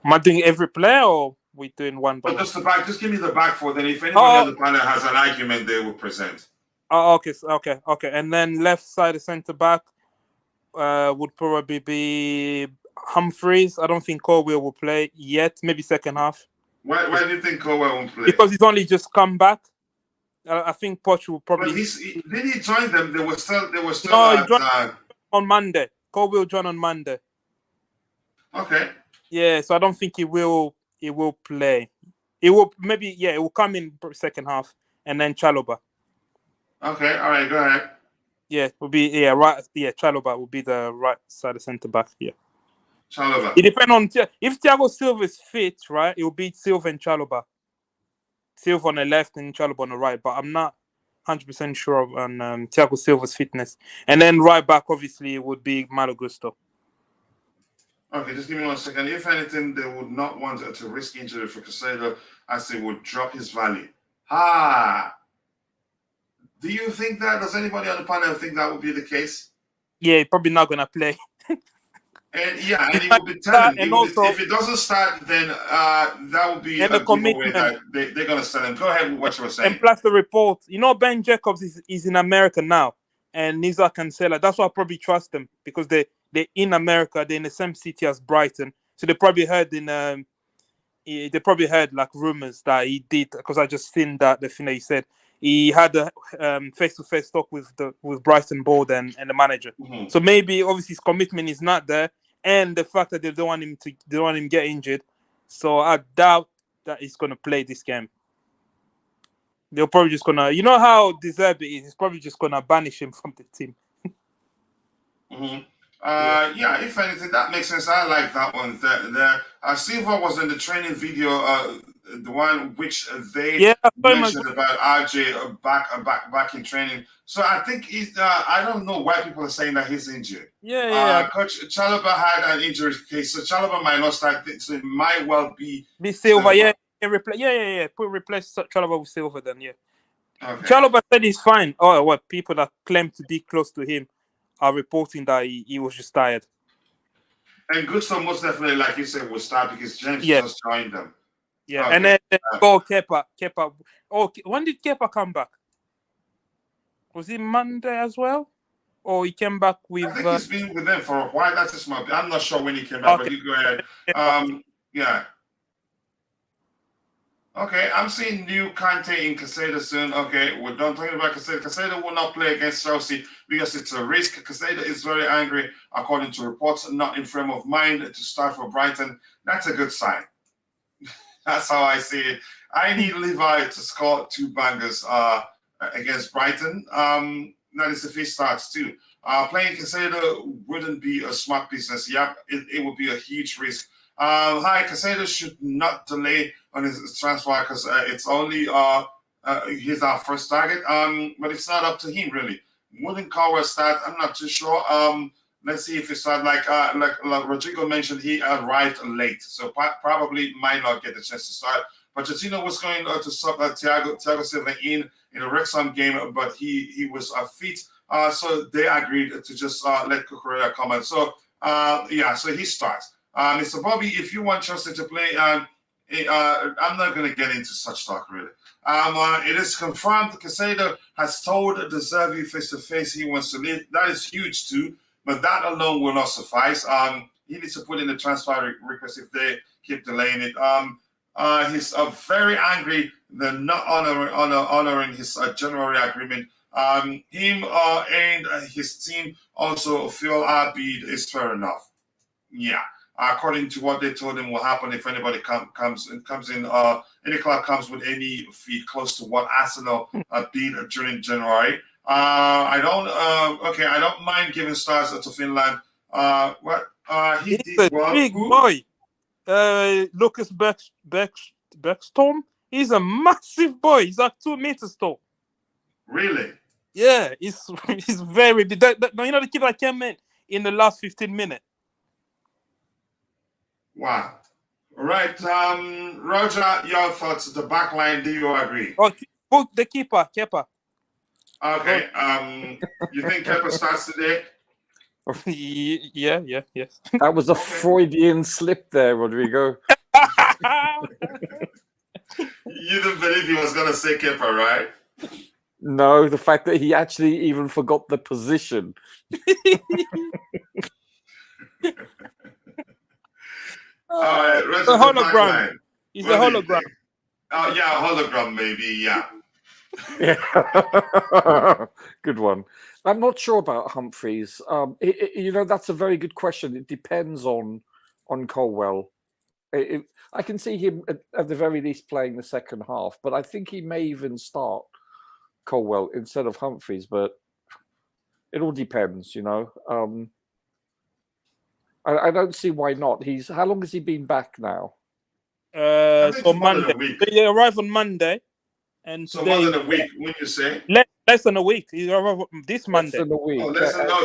I doing every player or we doing one by one? Just the back. Just give me the back four. Then if anybody on the panel has an argument, they will present. Oh, okay. And then left side, centre back would probably be Humphreys. I don't think Colwell will play yet. Maybe second half. Why do you think Colwell won't play? Because he's only just come back. I think Poch will probably. But did he join them? They were still. No, on Monday. Cole will join on Monday. Okay. Yeah, so I don't think he will play. It will maybe. Yeah, it will come in second half and then Chalobah. Okay. All right. Go ahead. Yeah, will be right. Yeah, Chalobah will be the right side of centre back. Yeah. Chalobah. It depends on if Thiago Silva is fit, right? It will be Silva and Chalobah. Silva on the left and Chalobah on the right, but I'm not 100% sure on Thiago Silva's fitness. And then right back, obviously, it would be Malo Gusto. Okay, just give me 1 second. If anything, they would not want to risk injury for Caicedo as they would drop his value. Do you think that? Does anybody on the panel think that would be the case? Yeah, probably not going to play. And he will be telling. If it doesn't start, then that would be a giveaway that they're going to sell him. Go ahead with what you were saying. And plus the report, Ben Jacobs is in America now, and Nicolas Jackson. That's why I probably trust them because they're in America. They're in the same city as Brighton, so they probably heard like rumors that he did because I just seen that the thing that he said. He had a face-to-face talk with Brighton board and the manager. Mm-hmm. So maybe obviously his commitment is not there. And the fact that they don't want him to get injured, so I doubt that he's gonna play this game. They're probably just gonna, how deserved it is. He's probably just gonna banish him from the team. Mm-hmm. Yeah, if anything, that makes sense. I like that one. Silva was in the training video the one which they mentioned about RJ back in training. So I think he's. I don't know why people are saying that he's injured. Coach Chalobah had an injury case, so Chalobah might not start. So it might well be Silva. Replace Chalobah with Silva then. Yeah. Okay. Chalobah said he's fine. Oh, what people that claim to be close to him are reporting that he was just tired. And Gusto most definitely, like you said, will start because James just joined them. Yeah, okay. And then Kepa. Oh, when did Kepa come back? Was it Monday as well? Or he came back with... I think he's been with them for a while. That's just I'm not sure when he came back, but you go ahead. Yeah. Okay, I'm seeing new Kante in Caicedo soon. Okay, we're done talking about Caicedo. Caicedo will not play against Chelsea because it's a risk. Caicedo is very angry, according to reports, not in frame of mind to start for Brighton. That's a good sign. That's how I see it. I need Levi to score 2 bangers against Brighton. That is if he starts too. Playing Caicedo wouldn't be a smart business. Yep, it would be a huge risk. Caicedo should not delay on his transfer because it's only he's our first target. But it's not up to him really. Wouldn't Cowell start? I'm not too sure. Let's see if he start like Rodrigo mentioned. He arrived late, so probably might not get the chance to start. Pochettino was going to sub Thiago Silva in a Wrexham game, but he was fit. So they agreed to just let Cucurella come in. So so he starts. Mr. Bobby, if you want Chelsea to play, I'm not going to get into such talk, really. It is confirmed Caicedo has told De Zerbi face-to-face he wants to leave. That is huge, too, but that alone will not suffice. He needs to put in the transfer request if they keep delaying it. He's very angry. They're not honoring his January agreement. Him and his team also feel our bid is fair enough. Yeah. According to what they told him will happen if anybody comes in, any club comes with any fee close to what Arsenal bid during January. I don't mind giving stars to Finland. He did well. Big boy. Lucas Beckstorm. He's a massive boy. He's like 2 meters tall. Really? Yeah, he's very big. You know the kid that came in the last 15 minutes. Wow. Right. Roger, your thoughts. The back line, do you agree? Oh, the Kepa. Okay. You think Kepa starts today? Yeah. That was a Freudian slip there, Rodrigo. You didn't believe he was going to say Kepa, right? No, the fact that he actually even forgot the position. The hologram. He's a hologram. Oh, yeah, a hologram, maybe, yeah. Yeah. Good one. I'm not sure about Humphreys. That's a very good question. It depends on Colwell. I can see him at the very least playing the second half, but I think he may even start Colwell instead of Humphreys, but it all depends, I don't see why not. How long has he been back now? So Monday. He arrived on Monday, and so more than a week. When you say less than a week, he arrived this Monday. Less than a week.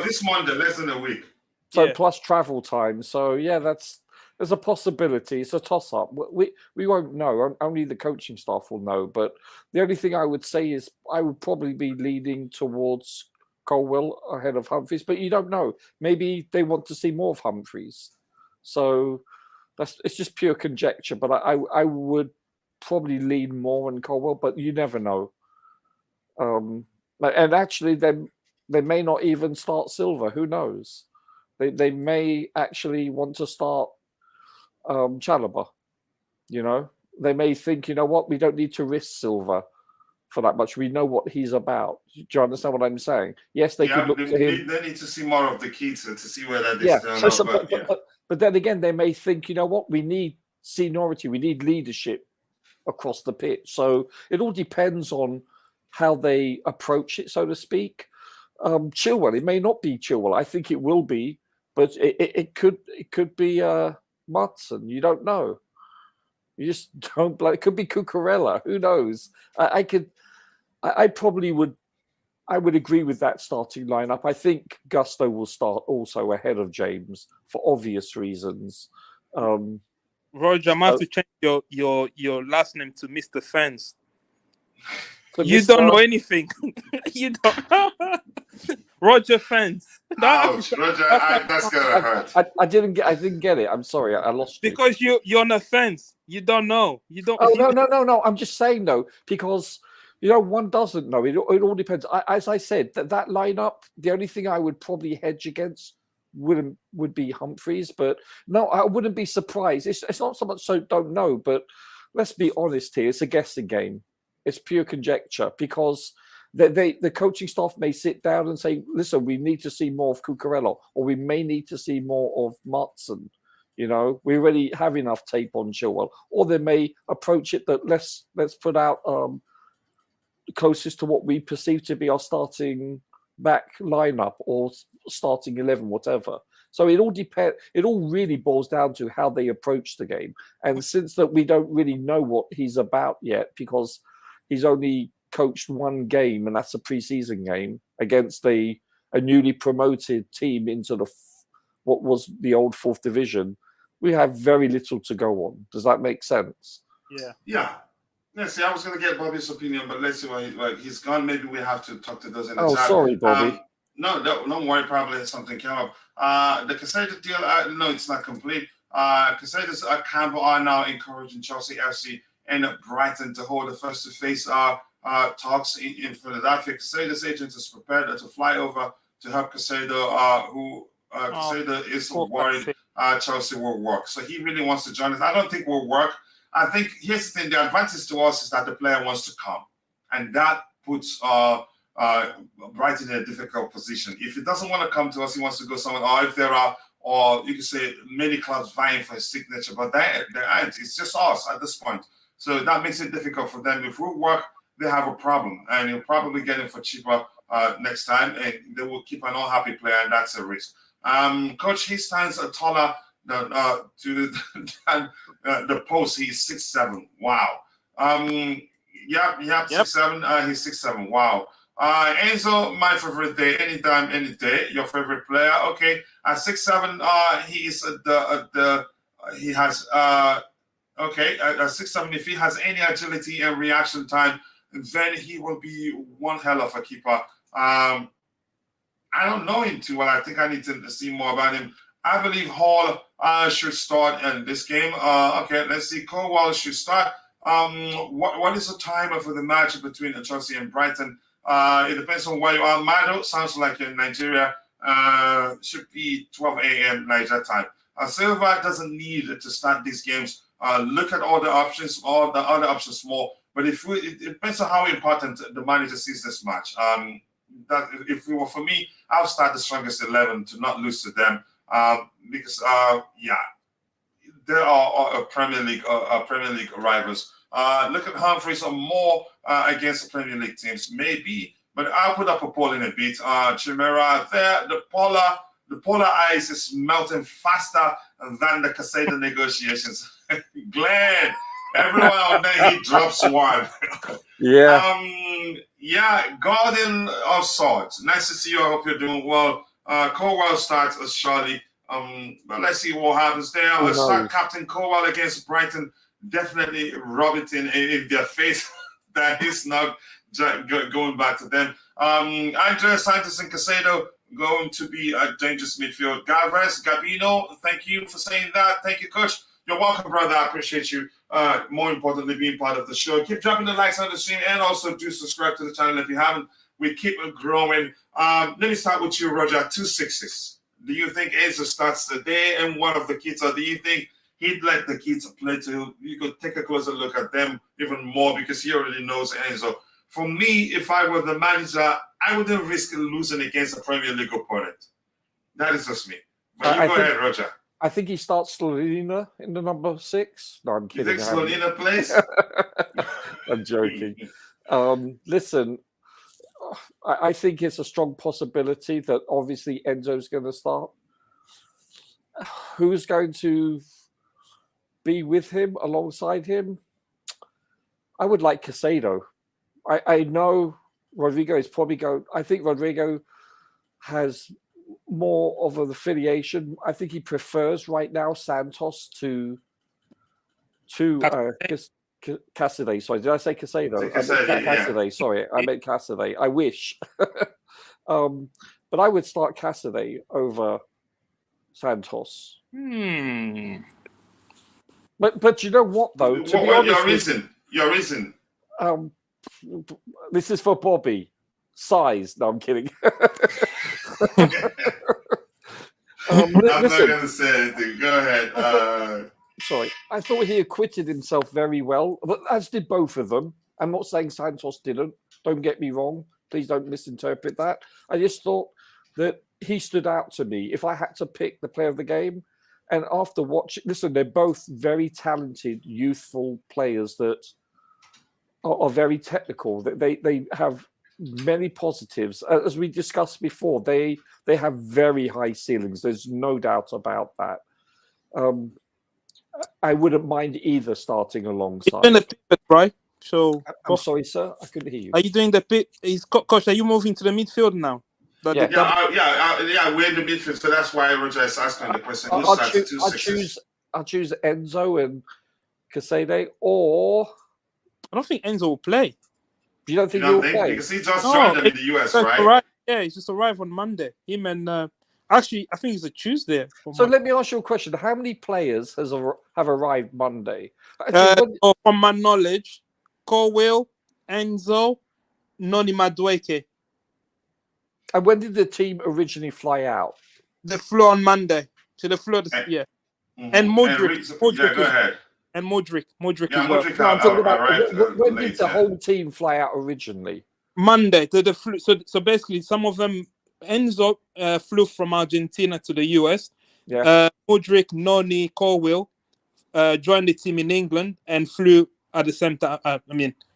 This Monday, less than a week. So plus travel time. So there's a possibility. It's a toss-up. We won't know. Only the coaching staff will know. But the only thing I would say is I would probably be leaning towards Colwell ahead of Humphreys, but you don't know. Maybe they want to see more of Humphreys. So it's just pure conjecture. But I would probably lean more on Colwell, but you never know. And actually, they may not even start Silva. Who knows? They may actually want to start Chalobah. They may think, you know what, we don't need to risk Silva for that much. We know what he's about. Do you understand what I'm saying? Yes, they could look to him. They need to see more of the kids to see whether this turns out. But then again, they may think, you know what, we need seniority, we need leadership across the pitch. So it all depends on how they approach it, so to speak. Chilwell, it may not be Chilwell. I think it will be, but it could be Maatsen. You don't know. You just don't blame. It could be Cucurella. Who knows? I probably would. I would agree with that starting lineup. I think Gusto will start also ahead of James for obvious reasons. Roger, I'm have to change your last name to Mr. Fence. So you don't know anything. You don't. Roger Fence. Ouch, Roger, that's gonna hurt. I didn't get it. I'm sorry, I lost you. Because you're on a fence. You don't know. You don't. Oh no. I'm just saying though, because one doesn't know. It all depends. As I said, that lineup, the only thing I would probably hedge against would be Humphreys, but no, I wouldn't be surprised. It's not so much so don't know, but let's be honest here. It's a guessing game. It's pure conjecture because the coaching staff may sit down and say, listen, we need to see more of Cucurella, or we may need to see more of Maatsen. We already have enough tape on Chilwell, or they may approach it that let's put out closest to what we perceive to be our starting back lineup or starting 11, whatever. So it all depends. It all really boils down to how they approach the game. And since that we don't really know what he's about yet, because he's only coached one game, and that's a preseason game against a newly promoted team into what was the old 4th division, we have very little to go on. Does that make sense? Yeah. Let's see, I was going to get Bobby's opinion, but let's see why he's gone. Maybe we have to talk to those in the chat. Sorry, Bobby. No, don't worry. Probably something came up. The Caicedo deal, no, it's not complete. Caicedo's Campbell are now encouraging Chelsea FC and Brighton to hold the face-to-face talks in Philadelphia. Caicedo's agent is prepared to fly over to help Caicedo, Caicedo is worried Chelsea will work. So he really wants to join us. I don't think we'll work. I think here's the thing: the advantage to us is that the player wants to come, and that puts Brighton in a difficult position. If he doesn't want to come to us, he wants to go somewhere. Or if there are, or you could say, many clubs vying for his signature, but they aren't. It's just us at this point. So that makes it difficult for them. If we work, they have a problem, and you'll probably get him for cheaper next time, and they will keep an unhappy player, and that's a risk. Coach, he stands taller to the post. He's 6'7". Wow. Yep. 6'7". He's 6'7". Wow. Enzo, my favorite day, anytime, any day. Your favorite player, okay. At 6'7", he is he has okay. At 6'7", if he has any agility and reaction time, then he will be one hell of a keeper. I don't know him too well. I think I need to see more about him. I believe Hall should start in this game. Okay, let's see. Colwell should start. What is the time for the match between Chelsea and Brighton? It depends on where you are. Mado sounds like you're in Nigeria. Should be 12 a.m. Niger time. Silva doesn't need to start these games. Look at all the options, all the other options more. But it depends on how important the manager sees this match. That if it were for me, I'll start the strongest 11 to not lose to them. Because there are Premier League rivals. Look at Humphreys or more against the Premier League teams, maybe. But I'll put up a poll in a bit. Chimera there, the polar ice is melting faster than the Caicedo negotiations. Glenn, everyone on there, he drops one. Garden of Swords. Nice to see you. I hope you're doing well. Colwell starts as Charlie. But let's see what happens there. Start Captain Colwell against Brighton. Definitely rub it in their face that he's not going back to them. Andre Santos and Caicedo going to be a dangerous midfield. Gabino, thank you for saying that. Thank you, Coach. You're welcome, brother. I appreciate you. More importantly, being part of the show. Keep dropping the likes on the stream, and also do subscribe to the channel if you haven't. We keep it growing. Let me start with you, Roger. 2 6s. Do you think Enzo starts today and one of the kids, or do you think he'd let the kids play too? You could take a closer look at them even more because he already knows Enzo. For me, if I were the manager, I wouldn't risk losing against a Premier League opponent. That is just me. But go ahead, Roger. I think he starts Slonina in the number 6. No, I'm kidding. You think Slonina plays? I'm joking. Listen, I think it's a strong possibility that obviously Enzo's going to start. Who's going to be with him, alongside him, I would like Caicedo. I know Rodrigo is probably going. I think Rodrigo has more of an affiliation. I think he prefers right now Santos to Casadei. Sorry, did I say Caicedo? Casadei. Sorry, I meant Casadei. I wish. But I would start Casadei over Santos. But you know what though? To be honest, your reason. This is for Bobby. Size. No, I'm kidding. I'm not going to say anything. Go ahead. Sorry, I thought he acquitted himself very well, but as did both of them. I'm not saying Santos didn't. Don't get me wrong. Please don't misinterpret that. I just thought that he stood out to me. If I had to pick the player of the game, and after watching, listen, they're both very talented, youthful players that are very technical. They have many positives. As we discussed before, they have very high ceilings. There's no doubt about that. I wouldn't mind either starting alongside. You're doing the pivot, right? So I'm sorry, sir. I couldn't hear you. Are you doing the pit? Coach, are you moving to the midfield now? We're in the midfield, so that's why Roger is asking the question. I'll choose Enzo and Casadei, or I don't think Enzo will play. You don't think he'll play? Because he just joined them in the US, right? Right. Yeah, he just arrived on Monday. Him and actually, I think it's a Tuesday. So let me ask you a question: how many players have arrived Monday? From my knowledge, Colwill, Enzo, Noni Madueke. And when did the team originally fly out? They flew on Monday. So they flew, yeah. Mm-hmm. And Modric. Go ahead. And Modric as well. I'm talking about when did the whole team fly out originally? Monday. So basically, some of them, Enzo flew from Argentina to the US. Yeah. Modric, Noni, Colwill joined the team in England and flew at the same time.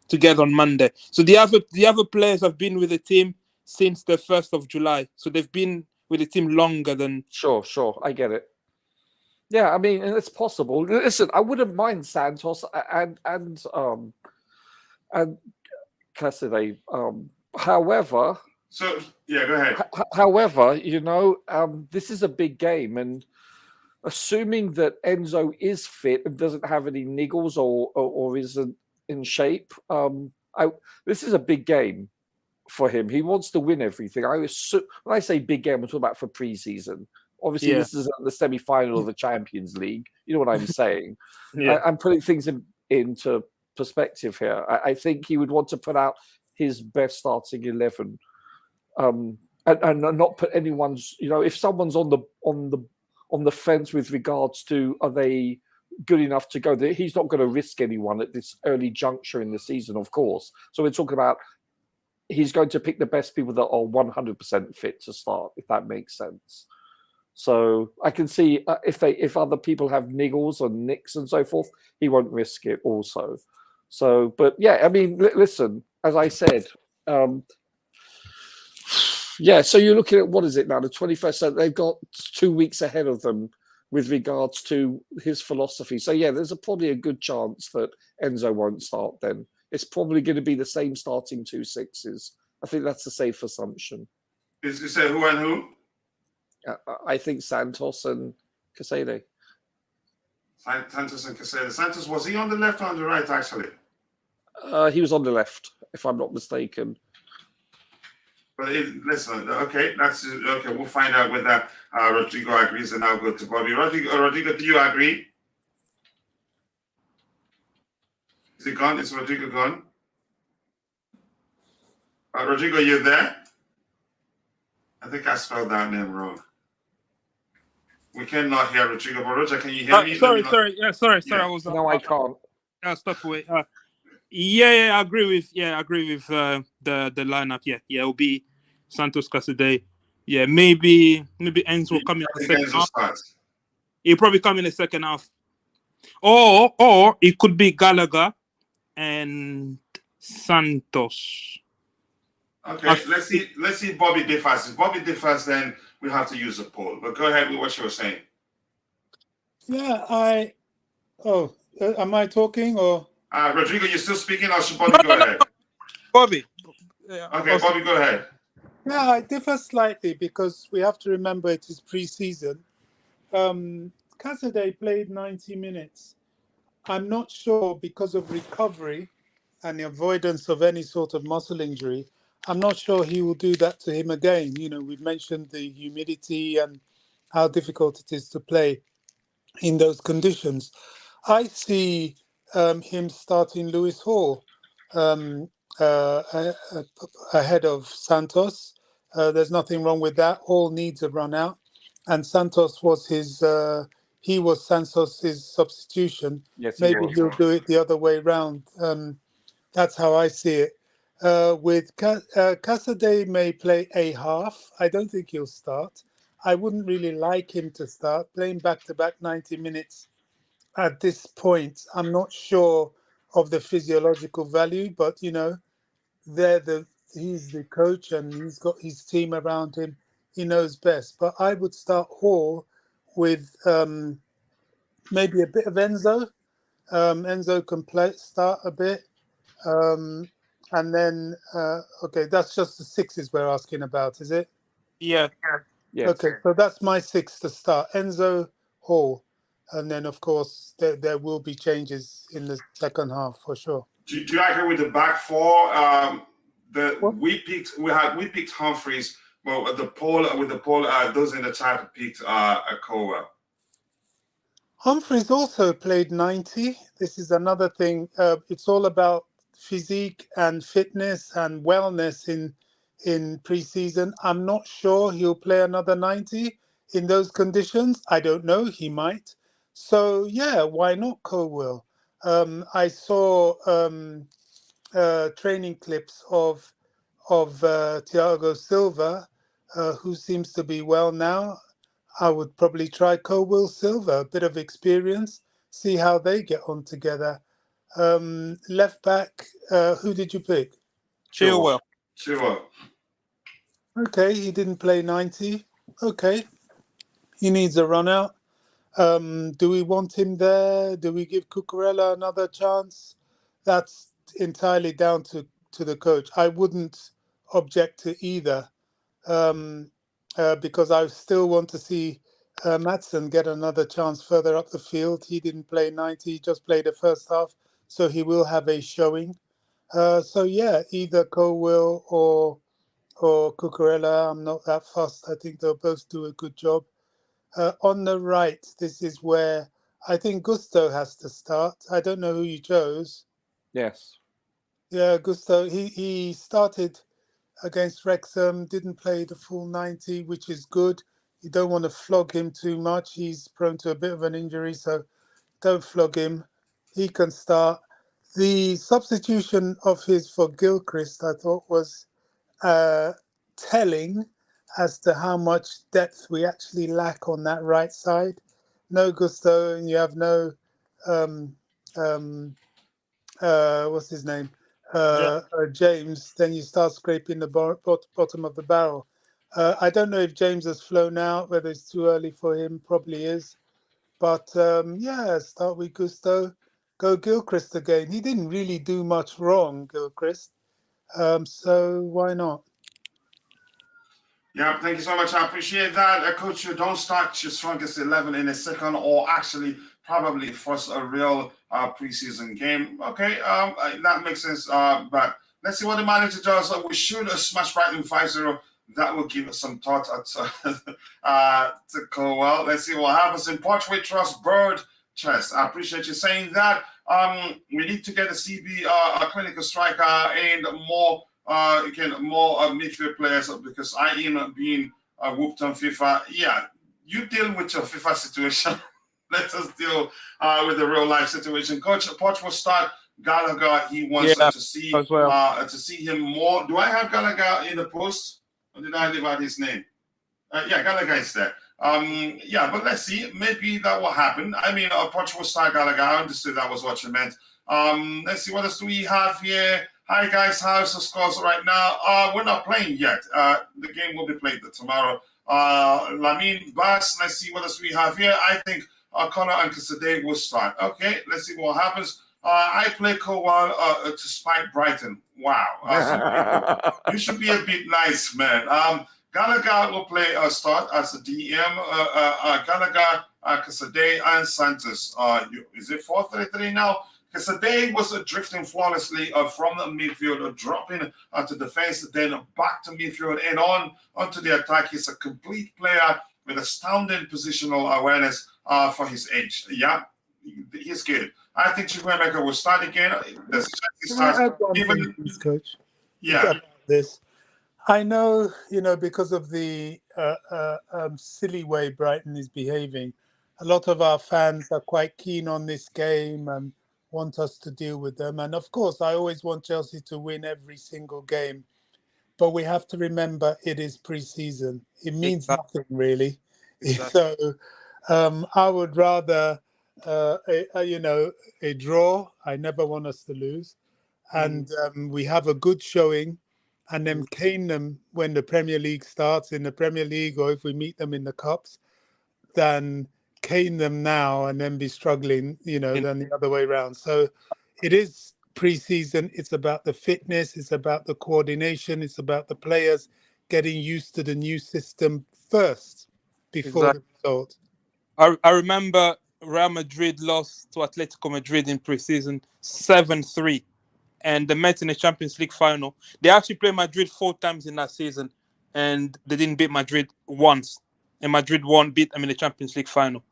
Together on Monday. So the other players have been with the team since the 1st of July. So they've been with the team longer than... Sure. I get it. Yeah, I mean, it's possible. Listen, I wouldn't mind Santos and Casadei. However... So, yeah, go ahead. However, this is a big game, and assuming that Enzo is fit and doesn't have any niggles or isn't in shape, this is a big game for him. He wants to win everything. When I say big game, I'm talking about for pre-season. Obviously, This is the semi-final of the Champions League. You know what I'm saying? Yeah. I'm putting things into perspective here. I think he would want to put out his best starting 11, and not put anyone's. If someone's on the fence with regards to are they good enough to go, he's not going to risk anyone at this early juncture in the season, of course. So we're talking about he's going to pick the best people that are 100% fit to start, if that makes sense. So I can see if other people have niggles or nicks and so forth, he won't risk it also. So, but yeah, I mean, listen, as I said, so you're looking at, what is it now, the 21st, so they've got 2 weeks ahead of them with regards to his philosophy. So yeah, there's probably a good chance that Enzo won't start then. It's probably going to be the same starting 2 6s. I think that's a safe assumption. Is you say who and who? I think Santos and Casadei. Santos and Casadei. Santos, was he on the left or on the right, actually? He was on the left, if I'm not mistaken. But listen, okay, we'll find out whether Rodrigo agrees, and I'll go to Bobby. Rodrigo, do you agree? Is he gone? Is Rodrigo gone? Rodrigo, you there? I think I spelled that name wrong. We cannot hear Rodrigo. But Roger, can you hear me? Sorry. Yeah. I was. No, I can't. Stop away. I agree with the lineup. Yeah, it'll be Santos, Casadei. Yeah, maybe Enzo will come in the second half. He'll probably come in the second half. Or it could be Gallagher and Santos. Okay, let's see Bobby differs. If Bobby differs, then we have to use a poll. But go ahead with what you were saying. Yeah, Oh, am I talking or? Rodrigo, you still speaking, or should Bobby go ahead? Bobby. Okay, Bobby, go ahead. Yeah, I differ slightly because we have to remember it is pre-season. Casadei played 90 minutes. I'm not sure because of recovery and the avoidance of any sort of muscle injury. I'm not sure he will do that to him again. You know, we've mentioned the humidity and how difficult it is to play in those conditions. I see him starting Lewis Hall um, ahead of Santos. There's nothing wrong with that. Hall needs a run out, and Santos was he was Santos's substitution. Yes, he Maybe was. he'll do it the other way round. That's how I see it. Casadei may play a half. I don't think he'll start. I wouldn't really like him to start playing back-to-back 90 minutes at this point. I'm not sure of the physiological value, but you know, he's the coach and he's got his team around him. He knows best. But I would start Hall with maybe a bit of Enzo. Enzo can start a bit. And then, okay, that's just the sixes we're asking about, is it? Yeah. Yes. Okay, so that's my six to start. Enzo, Hall. And then, of course, there will be changes in the second half for sure. Do you agree with the back four? What? We picked Humphreys, but those in the chat picked Kowa. Humphreys also played 90. This is another thing. It's all about physique and fitness and wellness in pre-season. I'm not sure he'll play another 90 in those conditions. I don't know. He might. So yeah, why not Cowell? I saw training clips of Thiago Silva, who seems to be well now. I would probably try Cowell Silva, a bit of experience, see how they get on together. Left back, who did you pick? Chilwell. Okay, he didn't play 90. Okay, he needs a run out. Do we want him there? Do we give Cucurella another chance? That's entirely down to the coach. I wouldn't object to either. Because I still want to see Maatsen get another chance further up the field. He didn't play 90, he just played the first half, so he will have a showing. So yeah, either Cowell or Cucurella. I'm not that fussed. I think they'll both do a good job. On the right, this is where I think Gusto has to start. I don't know who you chose. Yes. Yeah, Gusto. He started against Wrexham, didn't play the full 90, which is good. You don't want to flog him too much. He's prone to a bit of an injury, so don't flog him. He can start. The substitution of his for Gilchrist, I thought, was telling as to how much depth we actually lack on that right side. No Gusto, and you have no, what's his name? James, then you start scraping the bottom of the barrel. I don't know if James has flown out, whether it's too early for him, probably is. But yeah, start with Gusto. Go Gilchrist again. He didn't really do much wrong, Gilchrist. So why not? Yeah, thank you so much. I appreciate that. Coach, you don't start your strongest 11 in a second or actually probably first a real preseason game. Okay, that makes sense. But let's see what the manager does. We should smash Brighton 5-0. That will give us some thought to go well. Let's see what happens in Portrait Trust Bird Chest. I appreciate you saying that. We need to get a CB, a clinical striker, and more midfield players, because I am being whooped on FIFA. Yeah, you deal with your FIFA situation. Let us deal with the real life situation. Coach Poch will start Gallagher. He wants to see him more. Do I have Gallagher in the post, or did I leave out his name? Yeah, Gallagher is there. Yeah, but let's see. Maybe that will happen. I mean, Poch will start Gallagher. I understood that was what you meant. Let's see, what else do we have here? Hi guys, how's the scores right now? We're not playing yet. The game will be played tomorrow. Lamine Bass, let's see what else we have here. I think Connor and Casadei will start. Okay, let's see what happens. I play Kowal to spike Brighton. Wow. You should be a bit nice, man. Gallagher will play start as the DM. Gallagher, Casadei, and Santos. Is it 4-3-3 now? Casadei was drifting flawlessly from the midfield, dropping to defense, then back to midfield and onto the attack. He's a complete player with astounding positional awareness for his age. Yeah, he's good. I think Chukwuemeka will start again. Coach. Yeah. This. I know, because of the silly way Brighton is behaving, a lot of our fans are quite keen on this game and want us to deal with them. And of course, I always want Chelsea to win every single game. But we have to remember it is pre-season. It means nothing, really. Exactly. So I would rather, a draw. I never want us to lose. And we have a good showing and then cane them when the Premier League starts in the Premier League, or if we meet them in the Cups, than cane them now and then be struggling, than the other way around. So it is pre-season. It's about the fitness. It's about the coordination. It's about the players getting used to the new system first before the result. I remember Real Madrid lost to Atletico Madrid in pre-season 7-3. And they met in the Champions League final. They actually played Madrid 4 times in that season, and they didn't beat Madrid once. And Madrid beat them in the Champions League final.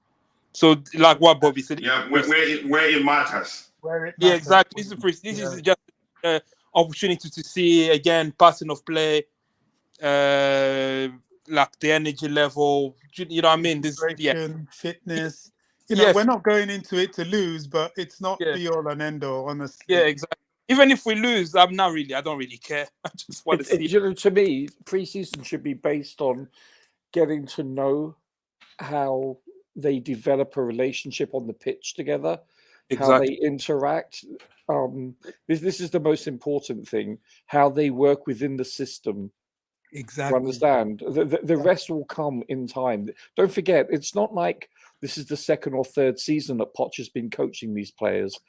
So, like what Bobby said, where it matters. Yeah, exactly. This is just an opportunity to see again passing of play, like the energy level. You know what I mean? This fitness. We're not going into it to lose, but it's not be all and end all, honestly. Yeah, exactly. Even if we lose, I don't really care. I just want to see. To me, pre-season should be based on getting to know how they develop a relationship on the pitch together, how they interact. This is the most important thing, how they work within the system. Exactly. You understand? The rest will come in time. Don't forget, it's not like this is the 2nd or 3rd season that Poch has been coaching these players.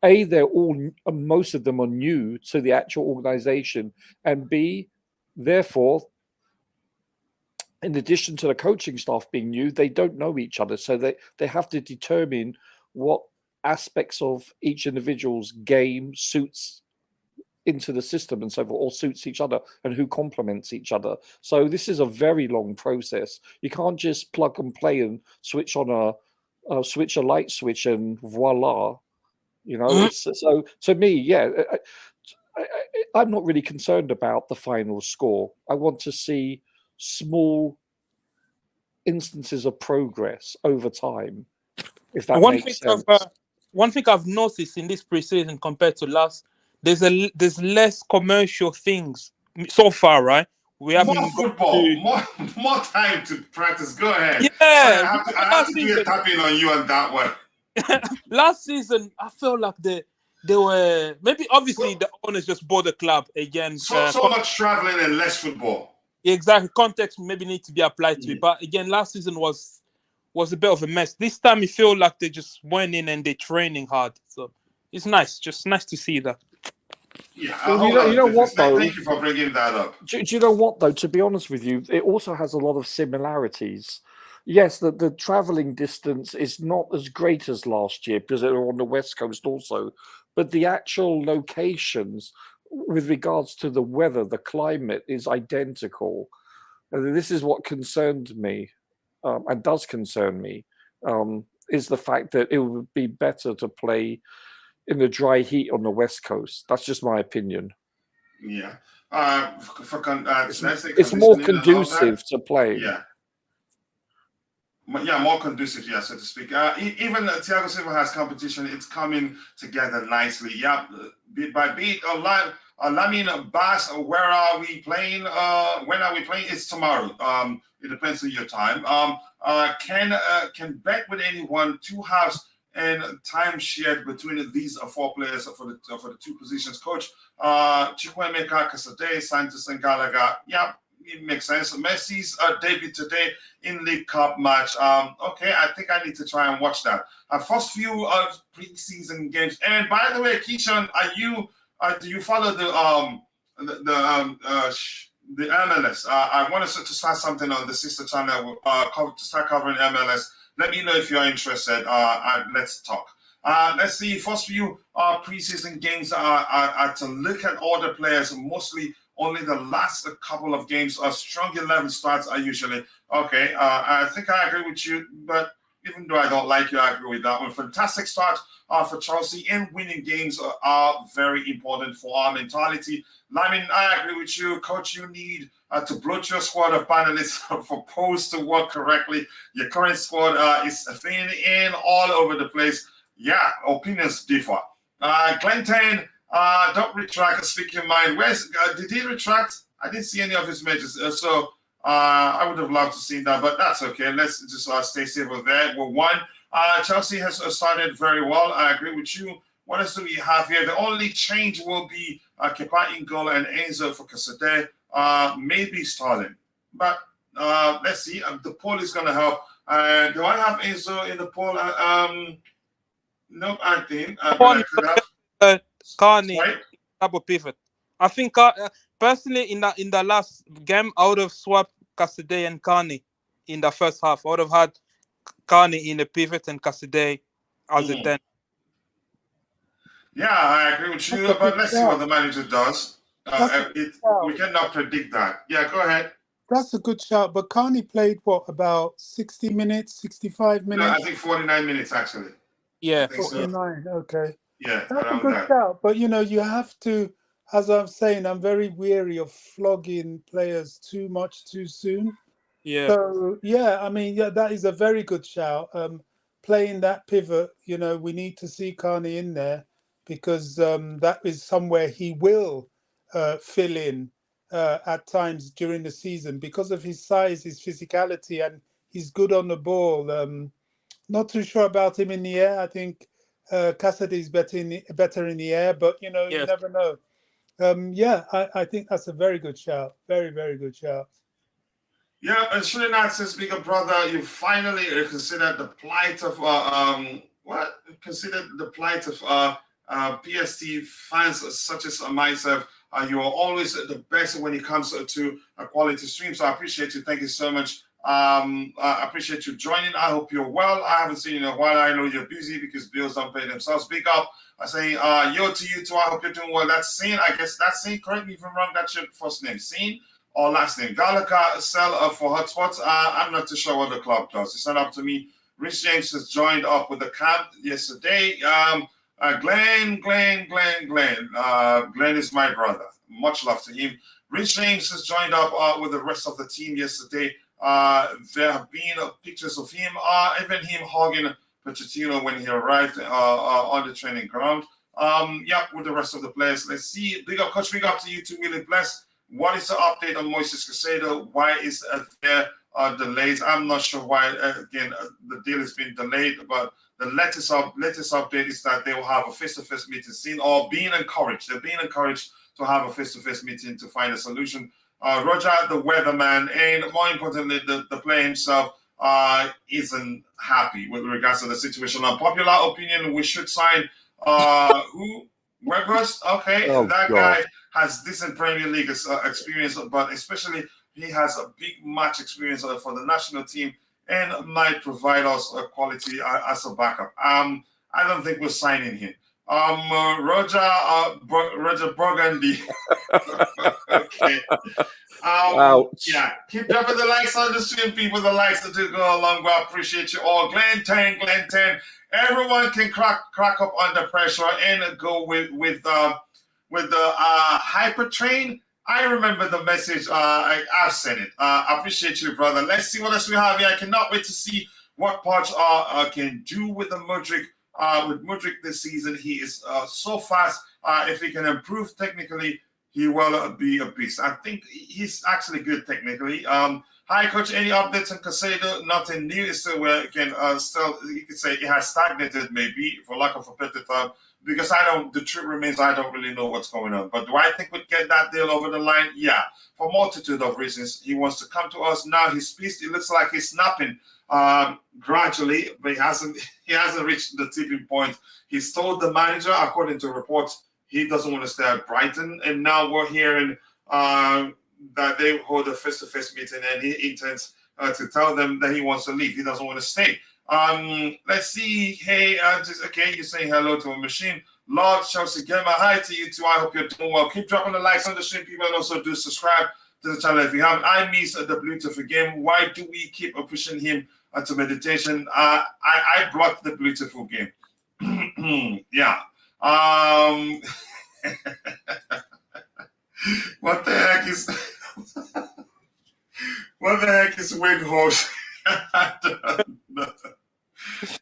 Most of them are new to the actual organization, and B, therefore, in addition to the coaching staff being new, they don't know each other. So they have to determine what aspects of each individual's game suits into the system and so forth, or suits each other, and who complements each other. So this is a very long process. You can't just plug and play and switch on a light switch and voila. So to me, I'm not really concerned about the final score. I want to see small instances of progress over time, if that makes sense. One thing I've noticed in this pre-season compared to last, there's less commercial things so far, right? We have more football, more time to practice. Go ahead. Yeah, I have to do a tapping on you on that one. Last season, I felt like they were maybe obviously the owners just bought the club again. So much traveling and less football. Exactly, context maybe need to be applied to it. But again, last season was a bit of a mess. This time, it feel like they just went in and they're training hard. So it's nice, just nice to see that. Yeah, well, you know what though? Thank you for bringing that up. Do you know what though? To be honest with you, it also has a lot of similarities. Yes, the travelling distance is not as great as last year because they're on the West Coast also, but the actual locations with regards to the weather, the climate is identical. And this is what concerned me, and does concern me, is the fact that it would be better to play in the dry heat on the West Coast. That's just my opinion. Yeah. It's more conducive to play. Yeah. Yeah, more conducive, yeah, so to speak. Even Thiago Silva has competition. It's coming together nicely. Yeah, bit by bit. Lamine Bass, where are we playing? When are we playing? It's tomorrow. It depends on your time. Can bet with anyone 2 halves and time shared between these 4 players for the 2 positions. Coach, Chukwuemeka, Casadei, Santos, and Gallagher. Yeah, it makes sense. Messi's debut today in League Cup match. Okay, I think I need to try and watch that. First few preseason games. And by the way, Keishan, do you follow the MLS? I want us to start something on the sister channel to start covering MLS. Let me know if you're interested. Let's talk. Let's see. First few preseason games are to look at all the players. Mostly only the last couple of games. Strong 11 starts are usually okay. I think I agree with you, but even though I don't like you, I agree with that one. Fantastic start for Chelsea, and winning games are very important for our mentality. I mean, I agree with you, Coach. You need to bloat your squad of panelists for posts to work correctly. Your current squad is thin in all over the place. Yeah, opinions differ. Glenn, don't retract. Speak your mind. Did he retract? I didn't see any of his matches. So I would have loved to see that, but that's okay. Let's just stay safe with that. We're one. Chelsea has started very well. I agree with you. What else do we have here? The only change will be Kepa in goal and Enzo for Casadei. Maybe Sterling. But let's see. The poll is going to help. Do I have Enzo in the poll? Nope, I think. But I could have. Carney Right? double pivot. I think personally in the last game, I would have swapped Casadei and Carney in the first half. I would have had Carney in a pivot and Casadei as a 10. Yeah, I agree with you, but let's see what the manager does. We cannot predict that. Yeah, go ahead. That's a good shout. But Carney played, about 60 minutes, 65 minutes? No, I think 49 minutes, actually. Yeah. 49, so. Okay. Yeah, that's around a good that. shout. But, you have to, as I'm saying, I'm very weary of flogging players too much too soon. Yeah. So, that is a very good shout. Playing that pivot, we need to see Carney in there because that is somewhere he will fill in at times during the season because of his size, his physicality, and he's good on the ball. Not too sure about him in the air. I think Casadei is better in the air, but you never know. I think that's a very good shout. Very, very good shout. Yeah, and Trinidad says, bigger brother, you finally considered the plight of PST fans such as myself. You are always the best when it comes to a quality stream. So I appreciate you. Thank you so much. I appreciate you joining. I hope you're well. I haven't seen you in a while. I know you're busy because bills don't pay themselves. Big up. I say yo to you too. I hope you're doing well. That's Scene. I guess that's Scene. Correct me if I'm wrong. That's your first name, Scene, or last name. Gallagher sell for hotspots. I'm not too sure what the club does. It's not up to me. Rich James has joined up with the camp yesterday. Glenn. Glenn is my brother. Much love to him. Rich James has joined up with the rest of the team yesterday. There have been pictures of him, even him hugging Pochettino when he arrived on the training ground. With the rest of the players. Let's see. Big up, Coach. Big up to you too. Really blessed. What is the update on Moises Caicedo? Why is there delays? I'm not sure why. The deal has been delayed, but the latest update is that they will have a face-to-face meeting soon, or being encouraged. They're being encouraged to have a face-to-face meeting to find a solution. Roger, the weatherman, and more importantly, the player himself isn't happy with regards to the situation. Unpopular opinion: we should sign Weghorst. Okay, that guy has decent Premier League experience, but especially he has a big match experience for the national team and might provide us a quality as a backup. I don't think we're signing him. Roger Burgundy. Okay. Yeah, keep dropping the likes on the stream, people. The likes that do go along. Well, appreciate you all. Glenn 10. Everyone can crack up under pressure and go with the hyper train. I remember the message. I've sent it. I appreciate you, brother. Let's see what else we have here. I cannot wait to see what Poch can do with the Mudryk. With Mudryk this season, he is so fast. If he can improve technically, he will be a beast. I think he's actually good technically. Hi, Coach. Any updates on Caicedo? Nothing new. It's still where you can you could say it has stagnated maybe for lack of a better term. because the truth remains, I don't really know what's going on. But do I think we'd get that deal over the line? Yeah, for a multitude of reasons. He wants to come to us now. His piece, it looks like he's snapping gradually, but he hasn't reached the tipping point. He's told the manager, according to reports, he doesn't want to stay at Brighton, and now we're hearing that they hold a face-to-face meeting, and he intends to tell them that he wants to leave. He doesn't want to stay. Let's see. Hey, okay, you're saying hello to a machine. Lord Chelsea Gamer, hi to you too. I hope you're doing well. Keep dropping the likes on the stream, people, and also do subscribe to the channel if you haven't. I miss the Bluetooth game. Why do we keep pushing him to meditation? I blocked the Bluetooth game. Yeah. What the heck is wig horse? I don't know.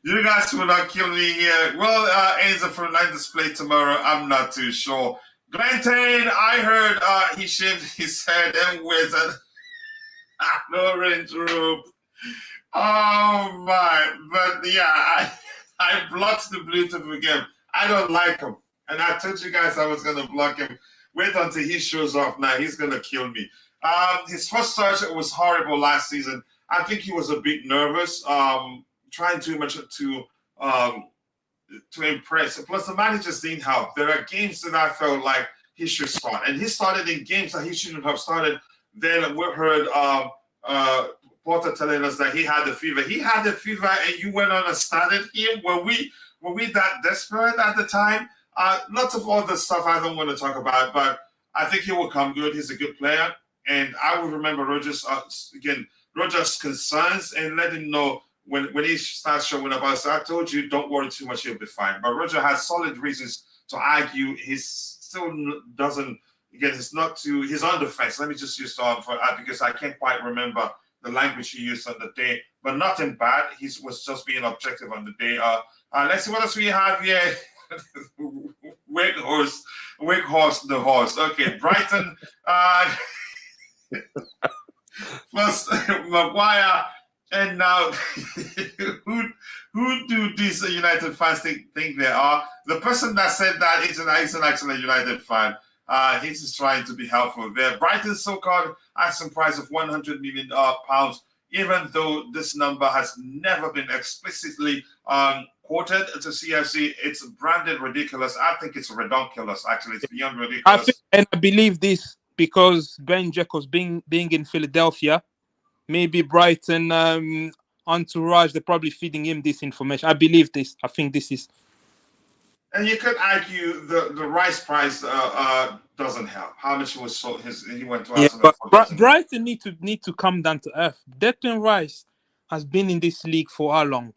You guys will not kill me here. Well, Enzo Fernandez play tomorrow. I'm not too sure. Glentain, I heard he shaved his head and wears an orange robe. Oh my! But yeah, I blocked the Bluetooth again. I don't like him, and I told you guys I was gonna block him. Wait until he shows off. Now he's gonna kill me. His first start was horrible last season. I think he was a bit nervous. Trying too much to impress. Plus, the managers didn't help. There are games that I felt like he should start, and he started in games that he shouldn't have started. Then we heard Porter telling us that he had the fever. He had the fever, and you went on and started him. Were we that desperate at the time? Lots of other stuff I don't want to talk about, but I think he will come good. He's a good player, and I will remember Rogers' concerns and let him know. When he starts showing up, I told you, don't worry too much, he'll be fine. But Roger has solid reasons to argue. He still doesn't, again, he's on the fence. Let me just use on for that because I can't quite remember the language he used on the day, but nothing bad. He was just being objective on the day. Let's see what else we have here. Wake horse, the horse. Okay, Brighton. First, Maguire. And now, who do these United fans think they are? The person that said that isn't actually a United fan. He's just trying to be helpful there. Brighton's so-called asking price of £100 million, even though this number has never been explicitly quoted to CFC. It's branded ridiculous. I think it's redonkulous, actually. It's beyond ridiculous. I believe this because Ben Jacobs being in Philadelphia, maybe Brighton entourage, they're probably feeding him this information. I believe this. I think this is. And you could argue the Rice price doesn't help. How much was sold? He went to Arsenal. But Brighton need to come down to earth. Declan Rice has been in this league for how long?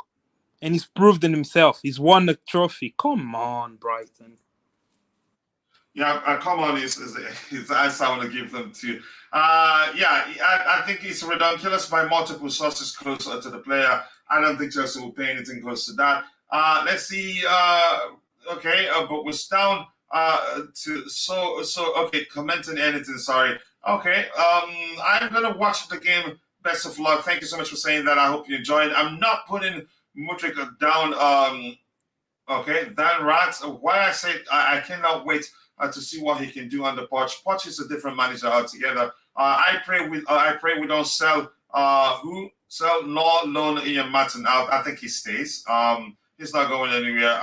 And he's proved in himself. He's won a trophy. Come on, Brighton. Yeah, come on, is the answer I want to give them to. I think it's ridiculous by multiple sources close to the player. I don't think Chelsea will pay anything close to that. Let's see. But we're down commenting anything. Sorry. Okay. I'm gonna watch the game. Best of luck. Thank you so much for saying that. I hope you enjoyed. I'm not putting Mudryk down. Dan Rats. Why I say I cannot wait to see what he can do under Poch. Poch is a different manager altogether. I pray we don't sell nor loan Ian Maatsen out. I think he stays. He's not going anywhere.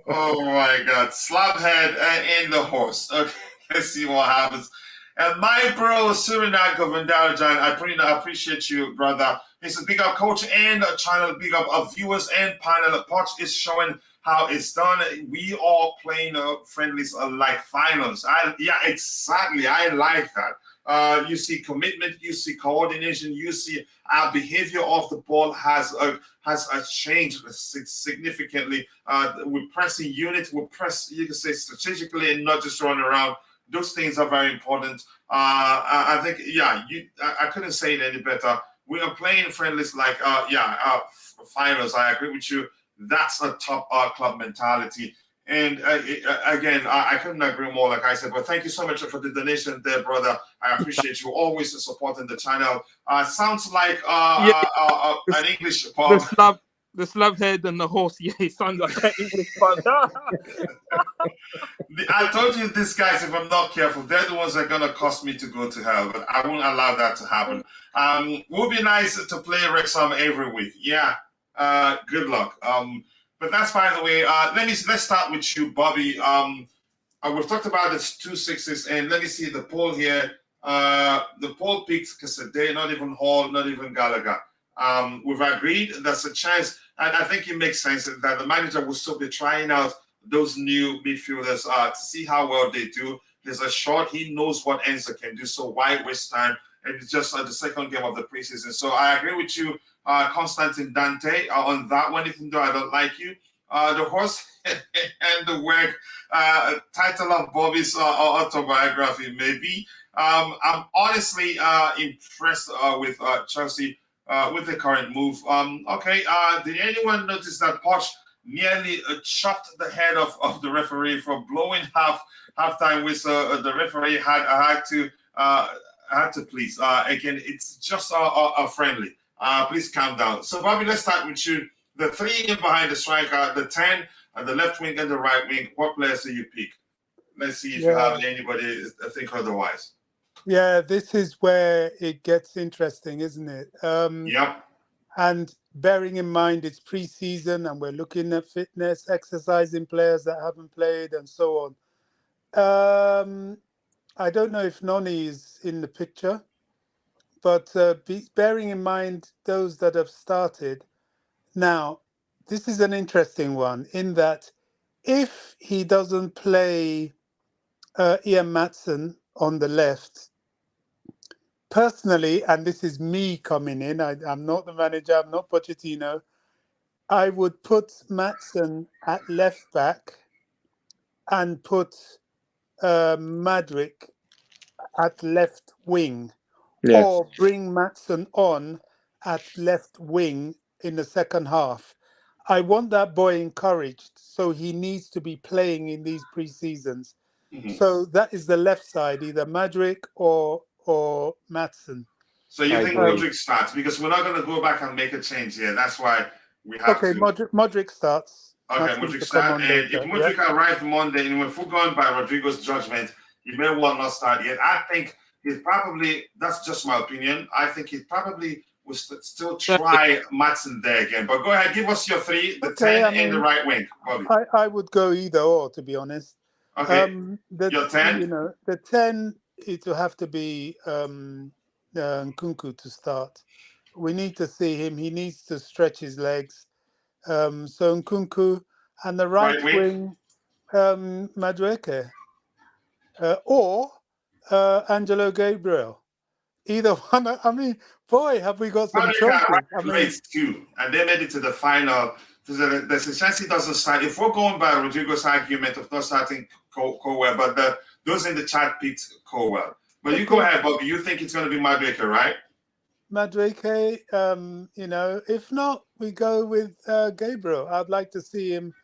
Oh my God, Slabhead and the horse. Okay, let's see what happens. And my bro Surinag Govindarajan, I appreciate you, brother. It's a big up coach and a channel, big up of viewers and panel. Poch is showing how it's done. We are playing friendlies like finals. Exactly. I like that. You see commitment, you see coordination, you see our behavior off the ball has changed significantly. We're pressing unit, we press, you can say strategically and not just run around. Those things are very important. I think, I couldn't say it any better. We are playing friendlies like, finals. I agree with you. That's a top club mentality. And again, I couldn't agree more, like I said. But thank you so much for the donation there, brother. I appreciate you always supporting the channel. Sounds like an English pub. The slab head and the horse. Yeah, it sounds like an English pun. I told you these guys, if I'm not careful, they're the ones that are going to cost me to go to hell, but I won't allow that to happen. Would be nice to play Wrexham every week. Yeah, good luck. But that's by the way. Let's start with you, Bobby. We've talked about this 2-6s, and let me see the poll here. The poll picked Casadei, not even Hall, not even Gallagher. We've agreed there's a chance, and I think it makes sense that the manager will still be trying out those new midfielders to see how well they do. There's a shot. He knows what Enzo can do, so why waste time? And it's just the second game of the preseason. So I agree with you, Constantine Dante, on that one, even though I don't like you. The horse and the work, title of Bobby's autobiography, maybe. I'm honestly impressed with Chelsea with the current move. Okay, did anyone notice that Poch nearly chopped the head of the referee for blowing halftime whistle? The referee had to please. Again, it's just a friendly. Please calm down. So, Bobby, let's start with you. The three in behind the striker, the 10, the left wing and the right wing. What players do you pick? Let's see if you have anybody think otherwise. Yeah, this is where it gets interesting, isn't it? Yep. And bearing in mind it's pre-season and we're looking at fitness, exercising players that haven't played and so on. I don't know if Noni is in the picture, but bearing in mind those that have started. Now, this is an interesting one in that if he doesn't play Ian Maatsen on the left, personally, and this is me coming in, I'm not the manager, I'm not Pochettino, I would put Maatsen at left back and put Madrick at left wing, or bring Maatsen on at left wing in the second half. I want that boy encouraged, so he needs to be playing in these pre-seasons. Mm-hmm. So that is the left side, either Madrick or Maatsen. So you think Modric starts? Because we're not going to go back and make a change here. That's why we have to. Okay, Modric starts. Okay, Modric starts. And if Modric arrived Monday, and if we're going by Rodrigo's judgment, he may well not start yet. I think he's probably, that's just my opinion, I think he probably will still try Maatsen there again. But go ahead, give us your three, the 10 and the right wing, Bobby. I would go either or, to be honest. Okay, your 10? You know, the 10, it will have to be Nkunku to start. We need to see him. He needs to stretch his legs. So Nkunku, and the right wing, Madueke, or Angelo Gabriel. Either one. I mean, boy, have we got some choices. Too, and they made it to the final. There's a chance he doesn't start. If we're going by Rodrigo's argument of not starting Colwell, but those in the chat picked Colwell. But you go ahead, Bobby. You think it's going to be Madueke, right? Madueke, you know, if not, we go with Gabriel. I'd like to see him.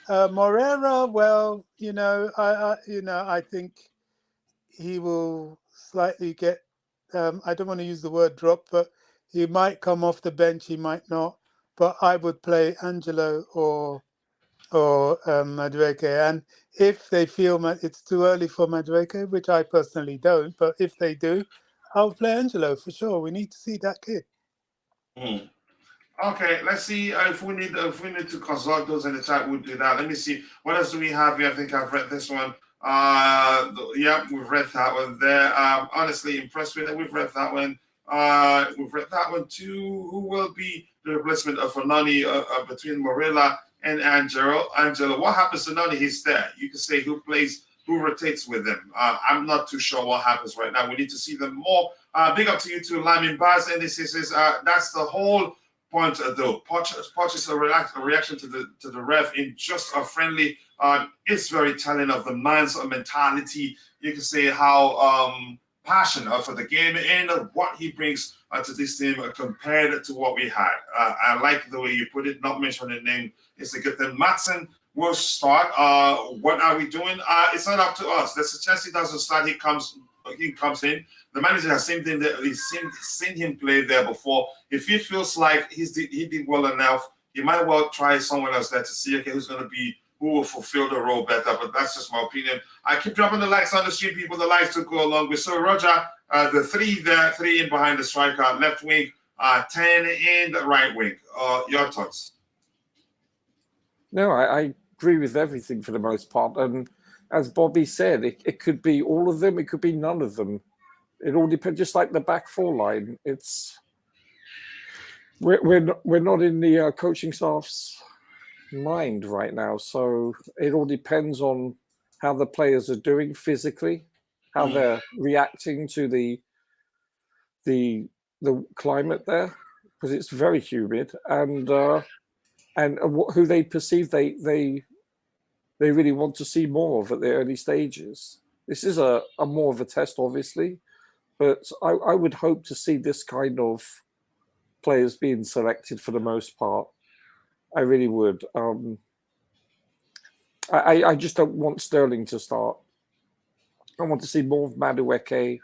Moreira, well, you know, I think he will slightly get. I don't want to use the word drop, but he might come off the bench. He might not. But I would play Angelo or Madueke. And if they feel it's too early for Madueke, which I personally don't, but if they do, I'll play Angelo for sure. We need to see that kid. Okay, let's see if we need to consult those in the chat. We'll do that. Let me see. What else do we have here? I think I've read this one. Yeah, we've read that one there. Honestly impressed with it. We've read that one. We've read that one too. Who will be the replacement of Nani between Morella and Angelo? What happens to Nani? He's there. You can say who rotates with them. I'm not too sure what happens right now. We need to see them more. Big up to you too, Lamin Baz. And this is that's the whole point though. Poch is a reaction to the ref in just a friendly. It's very telling of the man's mentality. You can say how passionate for the game and what he brings to this team compared to what we had. I like the way you put it. Not mentioning the name is a good thing. Maatsen will start. What are we doing? It's not up to us. There's a chance he doesn't start. He comes in. The manager has seen him there. He's seen him play there before. If he feels like he did well enough, he might well try someone else there to see, okay, who will fulfill the role better. But that's just my opinion. I keep dropping the likes on the stream, people. The likes to go along with. So, Roger, the three in behind the striker, left wing, 10 in the right wing. Your thoughts? No, I agree with everything for the most part. And as Bobby said, it could be all of them. It could be none of them. It all depends. Just like the back four line, we're not in the coaching staff's mind right now. So it all depends on how the players are doing physically, how they're reacting to the climate there, because it's very humid, and who they perceive they really want to see more of at the early stages. This is a more of a test, obviously, but I would hope to see this kind of players being selected for the most part. I really would. I just don't want Sterling to start. I want to see more of Madueke.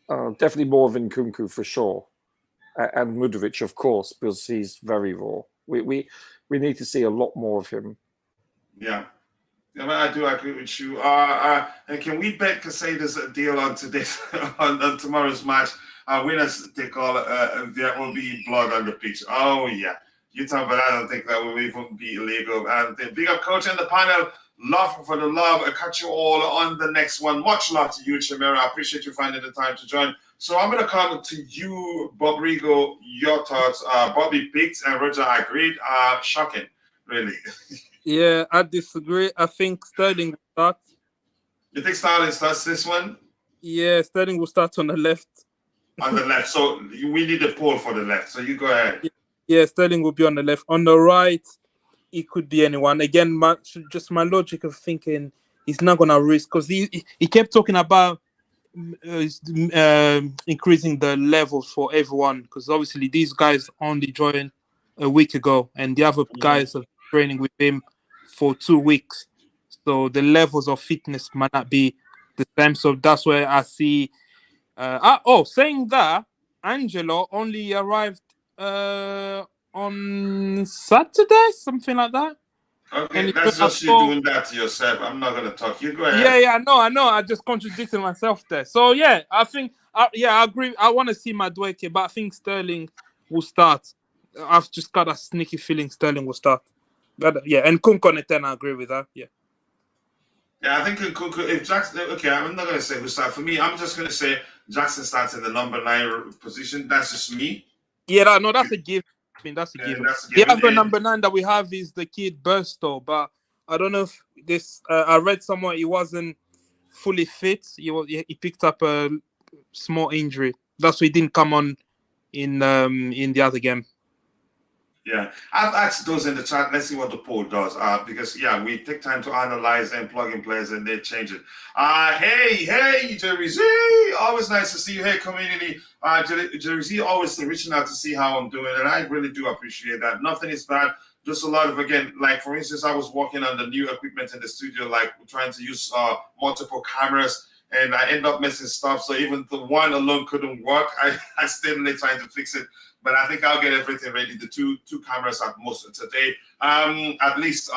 Definitely more of Nkunku for sure. And Mudryk, of course, because he's very raw. We need to see a lot more of him. Yeah. I do agree with you. And can we bet Casade's deal on today's on tomorrow's match? Winners take all. There will be blood on the pitch. Oh yeah, you talk about. I don't think that will even be illegal. And big up, coach and the panel. Love for the love. I catch you all on the next one. Much love to you, Chimera. I appreciate you finding the time to join. So I'm going to come to you, Bob Rigo. Your thoughts. Bobby picked and Roger agreed. Shocking, really. Yeah, I disagree. I think Sterling will start. You think Sterling starts this one? Yeah, Sterling will start on the left. On the left. So we need a pole for the left. So you go ahead. Yeah, Sterling will be on the left. On the right, it could be anyone. Again, my logic of thinking he's not going to risk, because he kept talking about increasing the levels for everyone, because obviously these guys only joined a week ago and the other guys have been training with him for 2 weeks, so the levels of fitness might not be the same. So that's where I see saying that, Angelo only arrived on Saturday, something like that. Okay, that's just you doing that to yourself. I'm not going to talk. You go ahead. Yeah, I know. I just contradicted myself there. So, yeah, I think, I agree. I want to see Madueke, but I think Sterling will start. I've just got a sneaky feeling Sterling will start. But, yeah, and Nkunku on the 10, I agree with that. Yeah. Yeah, I think Nkunku, if Jackson, okay, I'm not going to say who starts. For me, I'm just going to say Jackson starts in the number 9 position. That's just me. Yeah, no, that's a given. I mean, that's a given. The other number 9 that we have is the kid Burstow, but I don't know if this. I read somewhere he wasn't fully fit. He picked up a small injury. That's why he didn't come on in the other game. Yeah, I've asked those in the chat. Let's see what the poll does. Because we take time to analyze and plug in players and they change it. Hey, Jerry Z. Always nice to see you. Hey, community. Jerry Z always reaching out to see how I'm doing, and I really do appreciate that. Nothing is bad. Just a lot of, again, like for instance, I was working on the new equipment in the studio, like trying to use multiple cameras, and I end up messing stuff. So even the one alone couldn't work. I still trying to fix it. But I think I'll get everything ready. The two cameras at most today. At least,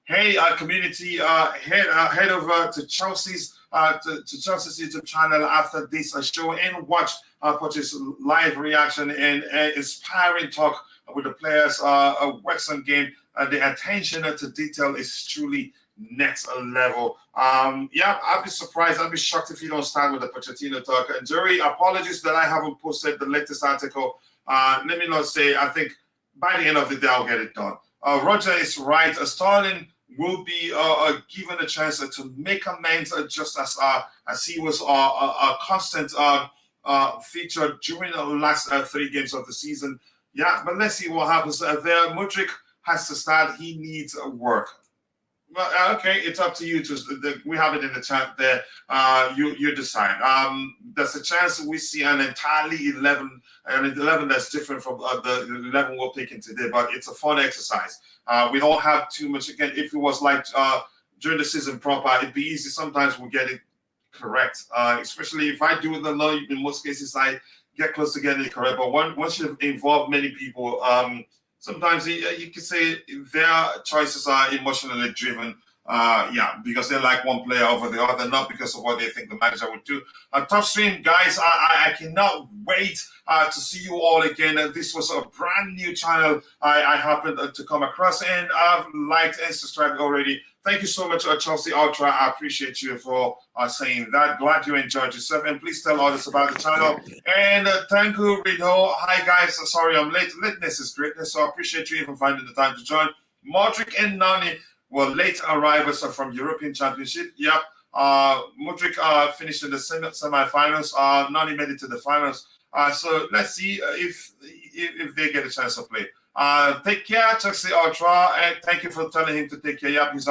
hey, community, head over to Chelsea's YouTube channel after this show and watch Poch's live reaction and inspiring talk with the players. A Wexham game. The attention to detail is truly next level. I'll be surprised. I'll be shocked if you don't start with the Pochettino talk. And Jerry, apologies that I haven't posted the latest article. Let me not say, I think by the end of the day, I'll get it done. Roger is right. Sterling will be given a chance to make amends, just as he was a constant feature during the last 3 games of the season. Yeah, but let's see what happens there. Mudryk has to start. He needs work. Well, okay, it's up to you. We have it in the chat there. You decide. There's a chance we see an entirely 11 that's different from the 11 we're picking today, but it's a fun exercise. We don't have too much. Again, if it was like during the season proper, it'd be easy. Sometimes we'll get it correct, especially if I do it in most cases, I get close to getting it correct. But once you involve many people, sometimes you can say their choices are emotionally driven. Because they like one player over the other, not because of what they think the manager would do. Top stream, guys, I cannot wait to see you all again. This was a brand new channel I happened to come across, and I've liked and subscribed already. Thank you so much, Chelsea Ultra. I appreciate you for saying that. Glad you enjoyed yourself, and please tell others about the channel. And thank you, Rido. Hi, guys. Sorry I'm late. Lateness is greatness, so I appreciate you even finding the time to join. Modric and Nani were late arrivals from European Championship. Yep. Modric finished in the semi-finals. Nani made it to the finals. So let's see if they get a chance to play. Take care, Chelsea Ultra, and thank you for telling him to take care. Yep, he's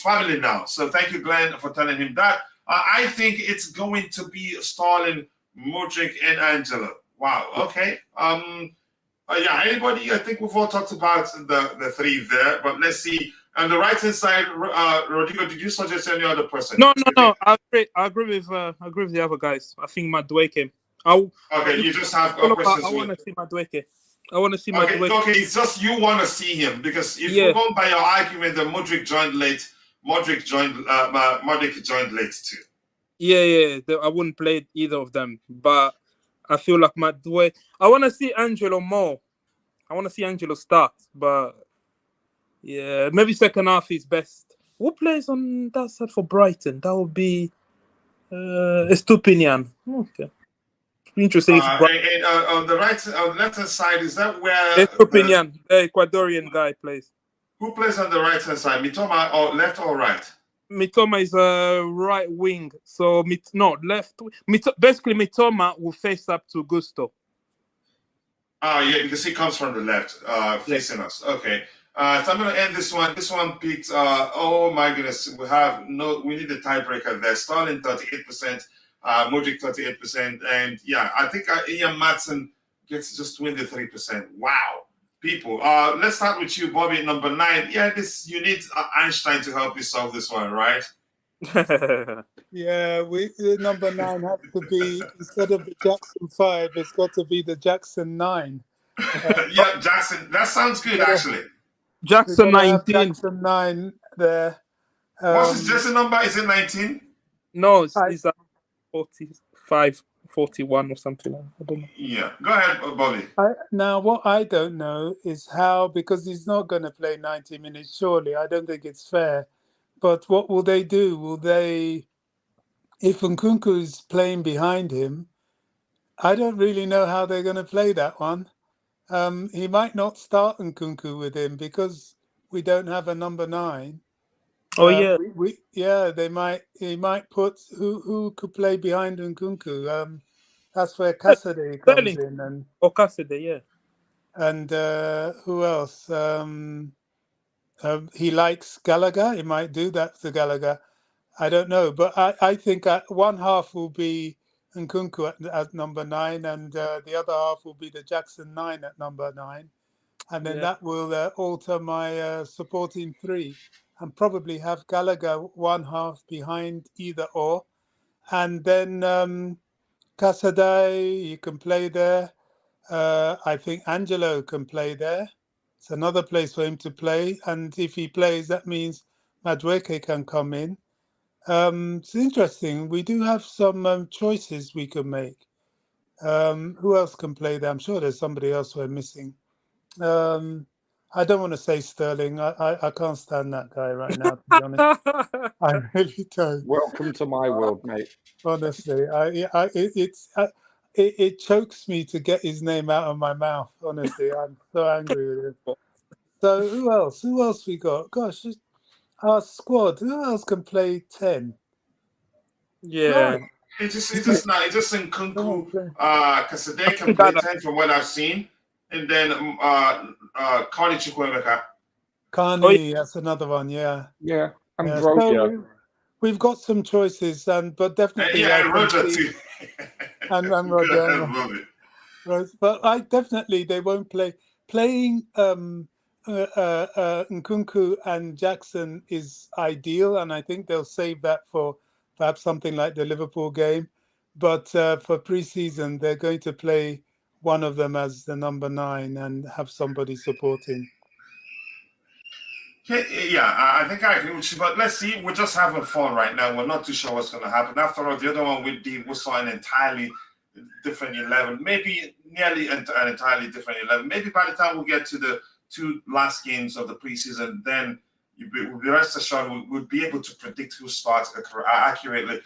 family now. So thank you, Glenn, for telling him that. I think it's going to be Sterling, Modric, and Angelo. Wow. Okay. Anybody? I think we've all talked about the three there, but let's see. On the right hand side, Rodrigo, did you suggest any other person? No. I agree with the other guys. I think Madueke. You just have questions. I want to see Madueke. Madueke. Okay, it's just you want to see him because if you're going by your argument that Modric joined late, Modric joined late too. Yeah. I wouldn't play either of them, but I feel like Madueke. I want to see Angelo more. I want to see Angelo start, but yeah, maybe second half is best. Who plays on that side for Brighton? That would be Estupinian. Okay, interesting. And on the left hand side, is that where Estupinian, the Ecuadorian guy, plays? Who plays on the right hand side? Mitoma or left or right? Mitoma is a right wing, so left. Basically, Mitoma will face up to Gusto. Because he comes from the left, facing us. Okay. So I'm going to end this one. This one picked. Oh my goodness, we need a tiebreaker there. Sterling 38%, Modric 38%, and I think Ian Maatsen gets just 23%. Wow. People, let's start with you, Bobby, number 9. Yeah, you need Einstein to help you solve this one, right? Yeah, number 9 has to be, instead of the Jackson 5, it's got to be the Jackson 9. Jackson. That sounds good, actually. Jackson 19. Jackson 9 there. What's his Jackson number? Is it 19? No, it's 45, 41 or something. I don't know. Yeah, go ahead, Bobby. Now, what I don't know is how, because he's not going to play 90 minutes, surely. I don't think it's fair. But what will they do? If Nkunku is playing behind him, I don't really know how they're going to play that one. He might not start Nkunku with him because we don't have a number 9. Oh yeah, He might put who could play behind Nkunku. That's where Casadei comes in, and Casadei, yeah. And who else? He likes Gallagher. He might do that to Gallagher. I don't know, but I think one half will be Nkunku at number 9, and the other half will be the Jackson 9 at number 9, and then that will alter my supporting 3, and probably have Gallagher one half behind either or, and then Casadei, you can play there. I think Angelo can play there. It's another place for him to play, and if he plays, that means Madueke can come in. It's interesting. We do have some choices we can make. Who else can play there? I'm sure there's somebody else we're missing. I don't want to say Sterling. I can't stand that guy right now, to be honest. I really don't. Welcome to my world, mate. Honestly, it chokes me to get his name out of my mouth. Honestly, I'm so angry with him. So who else? Who else we got? Gosh, our squad. Who else can play 10? Yeah. It's just Nkunku. Casadei can play 10 from what I've seen. And then Carney Chukwuemeka. Carney, that's another one, yeah. Yeah. And so we've got some choices, but definitely. And Roger too. and Roger. But they won't play. Playing Nkunku and Jackson is ideal, and I think they'll save that for perhaps something like the Liverpool game. But for pre-season, they're going to play one of them as the number 9 and have somebody supporting. Yeah, I think I agree with you. But let's see. We're just having fun right now. We're not too sure what's going to happen. After all, the other one we saw an entirely different 11, maybe nearly an entirely different 11. Maybe by the time we get to the 2 last games of the preseason, then you'll be rest assured we'll be able to predict who starts accurately.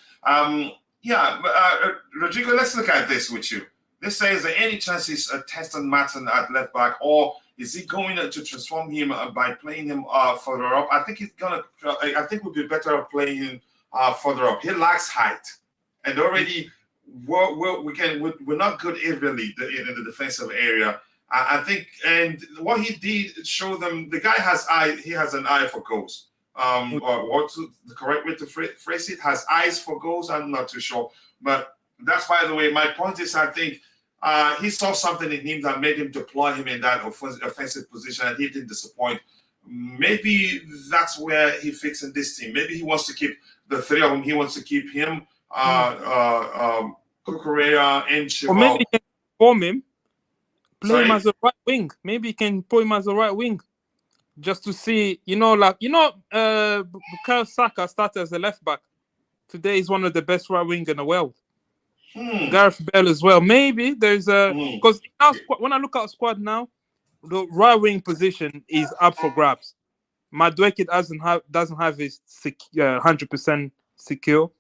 Rodrigo, let's look at this with you. This says, is there any chance he's testing Maatsen at left back, or is he going to transform him by playing him further up? I think we'll be better at playing him further up. He lacks height, and already we're not good evenly in the defensive area. I think, and what he did show them, the guy has he has an eye for goals. Or what's the correct way to phrase it? Has eyes for goals. I'm not too sure, but that's, by the way, my point is, I think he saw something in him that made him deploy him in that offensive position, and he didn't disappoint. Maybe that's where he fits in this team. Maybe he wants to keep the 3 of them. He wants to keep him, Cucurella, and Chilwell. Or maybe he can form him, play him as a right wing. Maybe he can put him as a right wing, just to see, Bukayo Saka started as a left back. Today he's one of the best right wing in the world. Gareth Bale as well. Maybe there's because when I look at our squad now, the right wing position is up for grabs. Madueke doesn't have his 100% secure.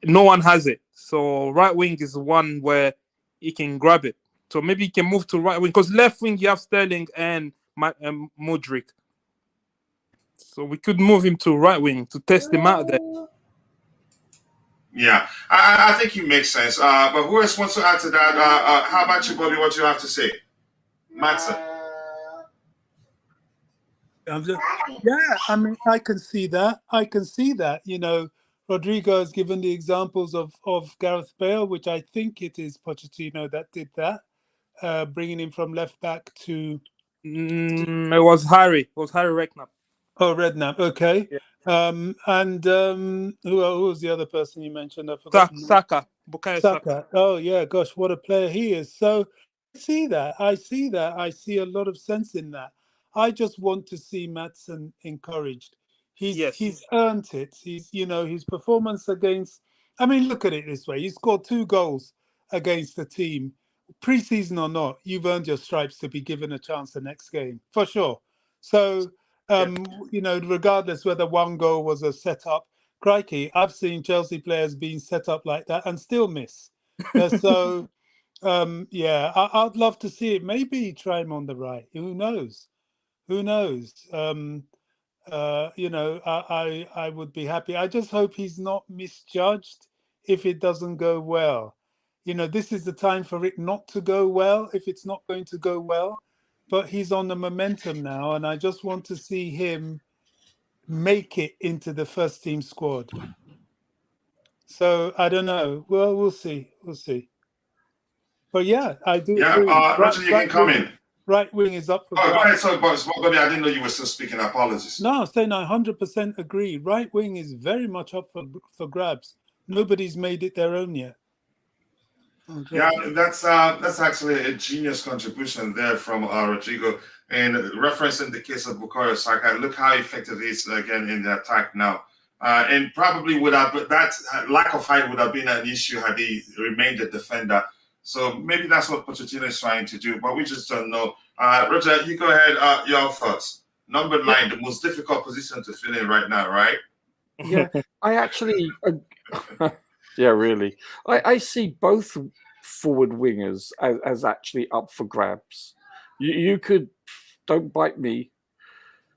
No one has it. So right wing is one where he can grab it. So maybe he can move to right wing, because left wing you have Sterling and Modric. So we could move him to right wing to test him out there. Yeah, I think he makes sense. But who else wants to add to that? How about you, Bobby? What do you have to say? Maatsen. Yeah, I mean, I can see that. Rodrigo has given the examples of Gareth Bale, which I think it is Pochettino that did that, bringing him from left back to... It was Harry. It was Harry Redknapp. Oh, Redknapp. Okay. Yeah. And who was the other person you mentioned? I forgot. Saka. Bukayo Saka. Oh, yeah. Gosh, what a player he is. So I see that. I see a lot of sense in that. I just want to see Maatsen encouraged. He's earned it. His performance against... I mean, look at it this way. He scored 2 goals against the team. Pre-season or not, you've earned your stripes to be given a chance the next game, for sure. So... regardless whether 1 goal was a setup, crikey, I've seen Chelsea players being set up like that and still miss. I'd love to see it. Maybe try him on the right. Who knows? I would be happy. I just hope he's not misjudged if it doesn't go well. This is the time for it not to go well if it's not going to go well. But he's on the momentum now, and I just want to see him make it into the first team squad. So I don't know. Well, we'll see. But yeah, I do. Yeah, Roger, you can come in. Right wing is up for grabs. grabs. Go ahead, sorry, Bobby. I didn't know you were still speaking. Apologies. No, I'm saying I 100% agree. Right wing is very much up for grabs. Nobody's made it their own yet. Okay. Yeah, that's actually a genius contribution there from Rodrigo. And referencing the case of Bukayo Saka, look how effective he is again in the attack now. And probably that lack of height would have been an issue had he remained a defender. So maybe that's what Pochettino is trying to do, but we just don't know. Roger, you go ahead. Your thoughts. Number 9, the most difficult position to fill in right now, right? Yeah, I actually... Yeah, really. I see both forward wingers as actually up for grabs. You could, don't bite me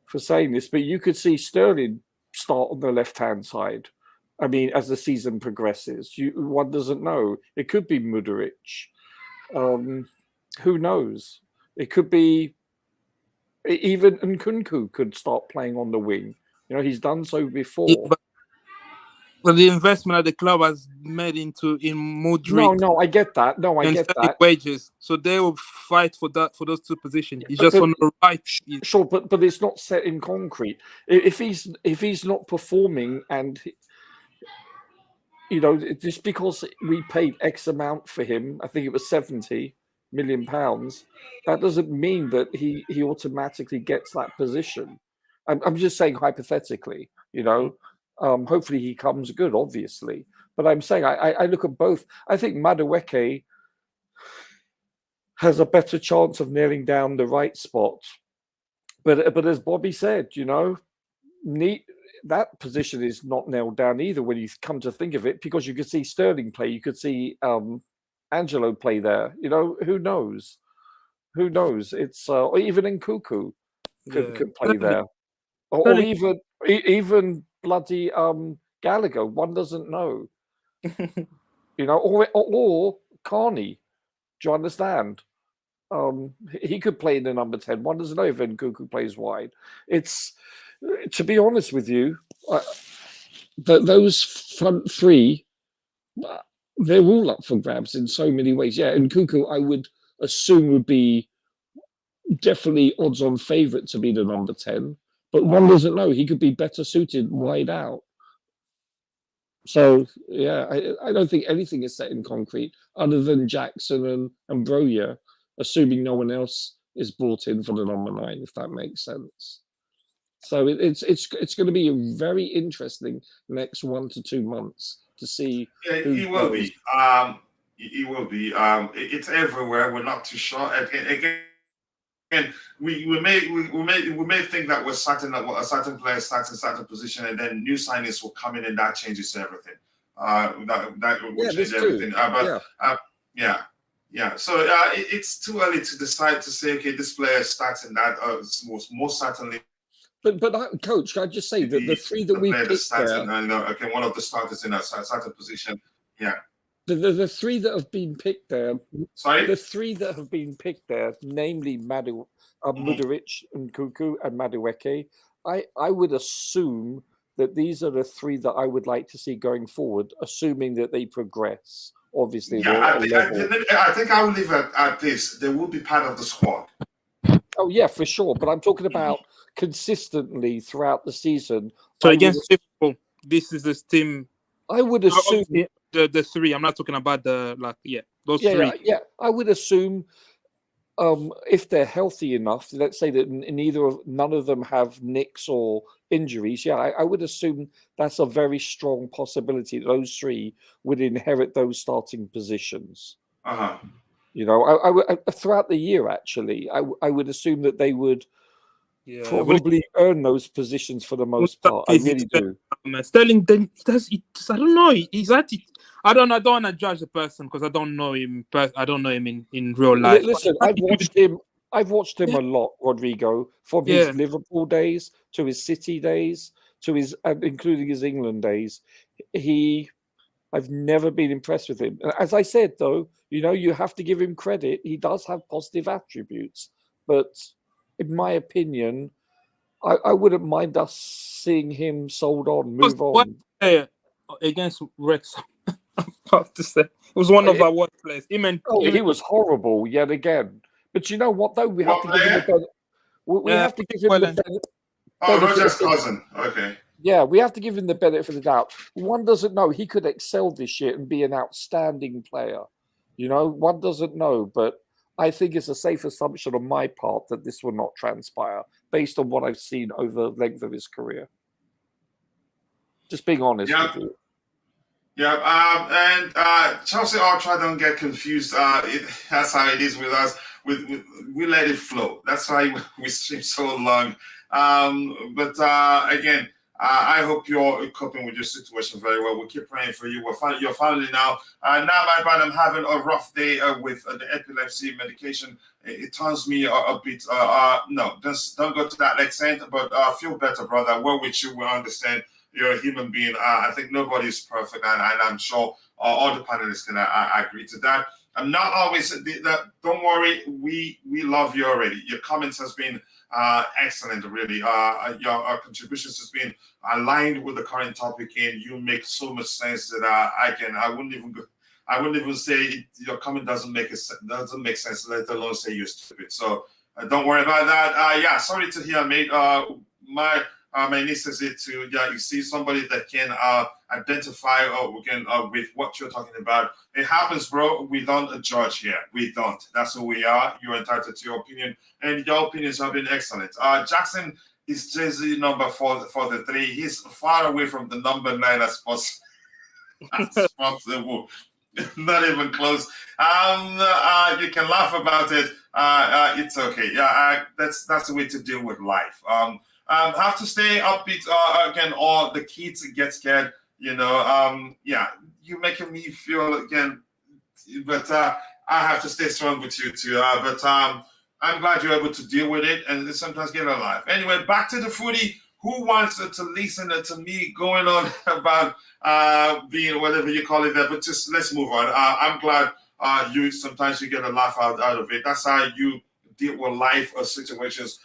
for saying this, but you could see Sterling start on the left-hand side. I mean, as the season progresses, one doesn't know. It could be Modric. Who knows? It could be even Nkunku could start playing on the wing. He's done so before. Yeah, but the investment that the club has made in Modric. No, I get that. I get that. Wages, so they will fight for those 2 positions. He's just on the right. Sure, but it's not set in concrete. If he's not performing, and just because we paid X amount for him, I think it was 70. million, that doesn't mean that he automatically gets that position. I'm just saying hypothetically, hopefully he comes good, obviously. But I'm saying I look at both. I think Madueke has a better chance of nailing down the right spot. But as Bobby said, that position is not nailed down either when you come to think of it, because you could see Sterling play, you could see Angelo play there. Who knows? Who knows? It's or even Nkunku could play there, or even bloody Gallagher. One doesn't know, or Carney. Do you understand? He could play in the number 10. One doesn't know if Nkunku plays wide. It's, to be honest with you, those front three, they're all up for grabs in so many ways. Yeah, Nkunku, I would assume, would be definitely odds-on favourite to be the number 10. But one doesn't know. He could be better suited wide out. So, yeah, I don't think anything is set in concrete other than Jackson and Broja, assuming no one else is brought in for the number 9, if that makes sense. So it's going to be very interesting next 1 to 2 months to see. Yeah, he will be. He will be. It's everywhere. We're not too sure. Again, we may think that we're certain that a certain player starts in a certain position, and then new signings will come in, and that changes everything. That will change everything. Yeah. So it's too early to decide to say, okay, this player starts in that. Most certainly. But Coach, can I just say that the three that we picked there, one of the starters in a certain position. Yeah. The three that have been picked there. Sorry? The three that have been picked there, namely Mudryk, Nkunku, and Madueke, I would assume that these are the three that I would like to see going forward, assuming that they progress. Obviously, yeah, I think I will leave it at this. They will be part of the squad. Oh yeah, for sure. But I'm talking about consistently throughout the season. So against Liverpool, this is the team. I would assume the three. I'm not talking about those three. Yeah, I would assume if they're healthy enough, let's say that none of them have nicks or injuries. Yeah, I would assume that's a very strong possibility that those three would inherit those starting positions. Uh-huh. I throughout the year, actually, I would assume that they would probably earn those positions for the most part. I really do. Sterling, then I don't know. He's actually. I don't want to judge the person because I don't know him. I don't know him in real life. Listen, I've watched him a lot, Rodrigo, from his Liverpool days to his City days to his, including his England days. I've never been impressed with him. As I said, though, you have to give him credit. He does have positive attributes, but in my opinion, I wouldn't mind us seeing him sold on, move on. Against Rex, I have to say, it was one of our worst players. He was horrible yet again. But you know what, though? We have to give him the benefit. Roger's cousin. Okay. Yeah, we have to give him the benefit of the doubt. One doesn't know. He could excel this year and be an outstanding player. One doesn't know. But I think it's a safe assumption on my part that this will not transpire based on what I've seen over the length of his career. Just being honest with you. Yeah, and Chelsea Ultra don't get confused. That's how it is with us. We let it flow. That's why we stream so long. But again, I hope you're coping with your situation very well. We keep praying for you. Your family now. Now, my bad, I'm having a rough day with the epilepsy medication. It turns me a bit. No, just don't go to that extent. But feel better, brother. We're with you. We understand. You're a human being. I think nobody's perfect, and I'm sure all the panelists can agree to that. I'm not always. Don't worry. We love you already. Your comments has been excellent, really. Your contributions has been aligned with the current topic, and you make so much sense that I wouldn't even say your comment doesn't make sense, let alone say you're stupid. So don't worry about that. Sorry to hear, mate. and this is it too. Yeah, you see somebody that can identify with what you're talking about. It happens, bro. We don't judge here. We don't. That's who we are. You're entitled to your opinion, and your opinions have been excellent. Jackson is jersey number 4 for the 3. He's far away from the number 9 as possible. Not even close. You can laugh about it. It's okay. Yeah, that's the way to deal with life. Have to stay upbeat again, or the kids get scared. Yeah, you're making me feel again, but I have to stay strong with you too. But I'm glad you're able to deal with it and sometimes get alive. Anyway, back to the footy. Who wants to listen to me going on about being whatever you call it there? But just let's move on. I'm glad sometimes you get a laugh out of it. That's how you deal with life or situations.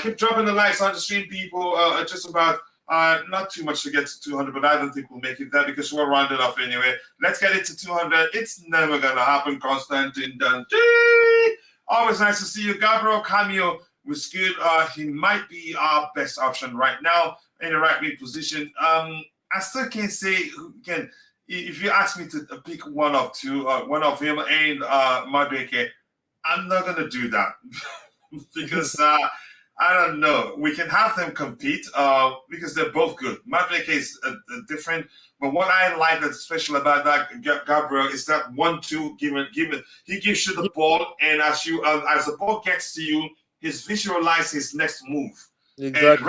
Keep dropping the likes on the stream, people. Just about not too much to get to 200, but I don't think we'll make it there because we're rounding off anyway. Let's get it to 200. It's never going to happen, Constantine Dante. Always nice to see you. Gabriel Cameo was good. He might be our best option right now in the right wing position. I still can't say who can. If you ask me to pick one of two, one of him and Madueke, I'm not gonna do that because I don't know. We can have them compete because they're both good. Madueke is different, but what I like that's special about that Gabriel is that 1-2 given. He gives you the ball, and as the ball gets to you, he's visualized his next move. Exactly. And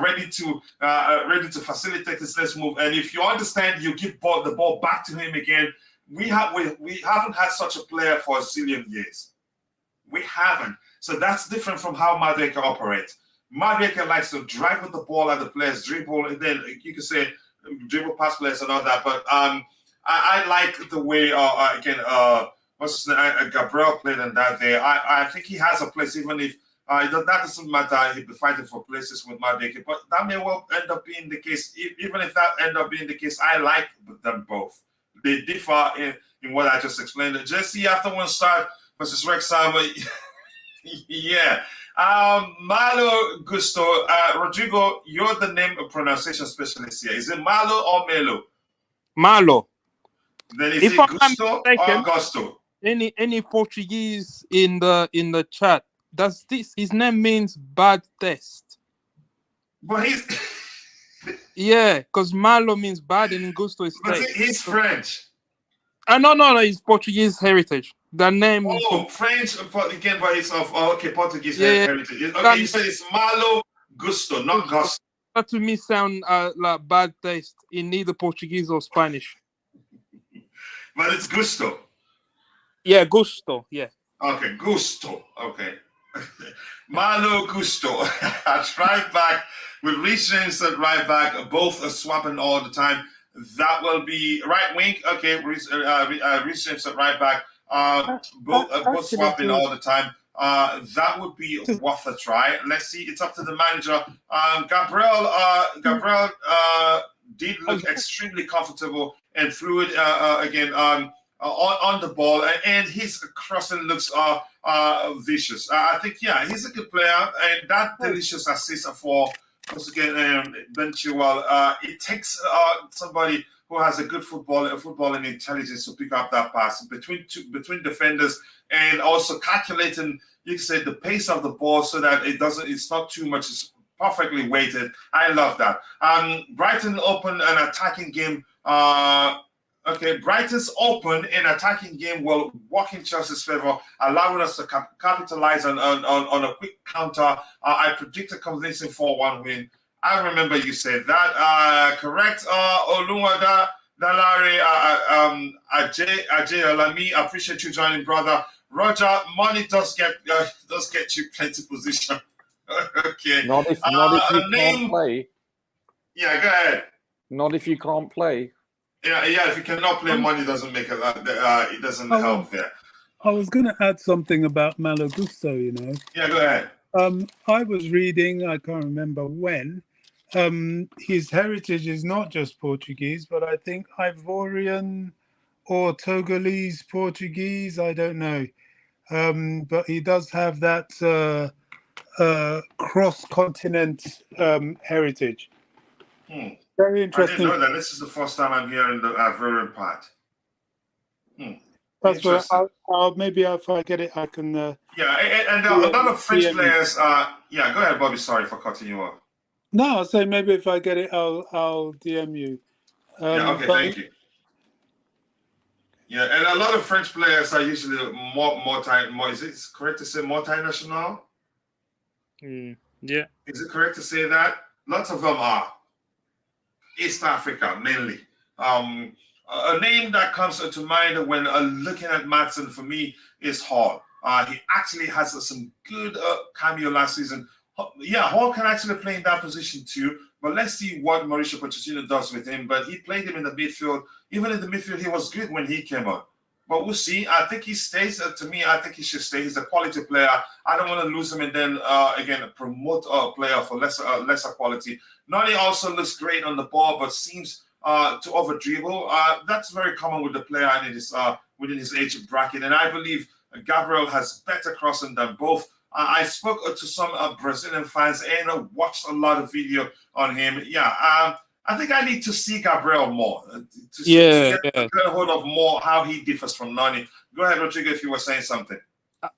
ready to facilitate his next move. And if you understand, you give the ball back to him again. We haven't had such a player for a zillion years. We haven't. So that's different from how Madueke operates. Madueke likes to drive with the ball at the players, dribble, and then you can say dribble past players and all that. But I like the way what's his name? Gabriel played in that there. I think he has a place, even if that doesn't matter. He'll be fighting for places with Madueke, but that may well end up being the case. Even if that end up being the case, I like them both. They differ in what I just explained. Jesse, after one start versus Wrexham, yeah. Malo Gusto, Rodrigo, you're the name pronunciation specialist here. Is it Malo or Melo? Malo. Then is it Gusto or Gusto? Any Portuguese in the chat? Does his name means bad taste? But he's yeah, because Malo means bad and Gusto is taste. He's French. No, he's Portuguese heritage. The name French again, but it's of Portuguese heritage. Okay, you said it's Malo Gusto, not Gusto. That to me sound like bad taste in either Portuguese or Spanish. But it's Gusto. Yeah, Gusto. Yeah. Okay, Gusto. Okay. Malo Gusto at right back with Reece James at right back, both are swapping all the time. That will be right wing. Okay, Reece James at right back, both swapping all the time. That would be worth a try. Let's see. It's up to the manager. Gabriel did look extremely comfortable and fluid again on the ball, and his crossing looks vicious. I think he's a good player, and that delicious assist for once again Ben Chilwell. It takes somebody who has a good footballing intelligence to pick up that pass between defenders, and also calculating, you can say, the pace of the ball so that it's not too much. It's perfectly weighted. I love that. Brighton opened an attacking game. Brighton's open in attacking game will work in Chelsea's favor, allowing us to capitalize on a quick counter. I predict a convincing 4-1 win. I remember you said that. Correct. Oluwada Dalari, Ajay Olami, I appreciate you joining, brother. Roger, money does get you plenty position. Okay. Not if you can't play. Yeah, go ahead. Not if you can't play. Yeah. If you cannot play, money doesn't make it. It doesn't help there. I was going to add something about Malo Gusto. Yeah, go ahead. I was reading. I can't remember when. His heritage is not just Portuguese, but I think Ivorian or Togolese Portuguese. I don't know. But he does have that cross-continent heritage. Hmm. Very I interesting. didn't know that. This is the first time I'm hearing the Ivorian part. That's why Interesting. maybe if I get it, I can. And a lot of French players. Yeah, go ahead, Bobby. Sorry for cutting you off. No, I'll say maybe if I get it, I'll DM you. Okay, thank you. Yeah, and a lot of French players are usually more. Is it correct to say multinational? Yeah. Is it correct to say that? Lots of them are East Africa mainly. A name that comes to mind when looking at Maatsen for me is Hall. He actually has some good cameo last season. Yeah, Hall can actually play in that position too. But let's see what Mauricio Pochettino does with him. But he played him in the midfield. Even in the midfield, he was good when he came on. But we'll see. I think he stays. To me, I think he should stay. He's a quality player. I don't want to lose him and then again promote a player for lesser quality. Nani also looks great on the ball, but seems to over dribble. That's very common with the player within his age bracket. And I believe Gabriel has better crossing than both. I spoke to some Brazilian fans and watched a lot of video on him. Yeah, I think I need to see Gabriel more to get a hold of more how he differs from Nani. Go ahead, Rodrigo, if you were saying something.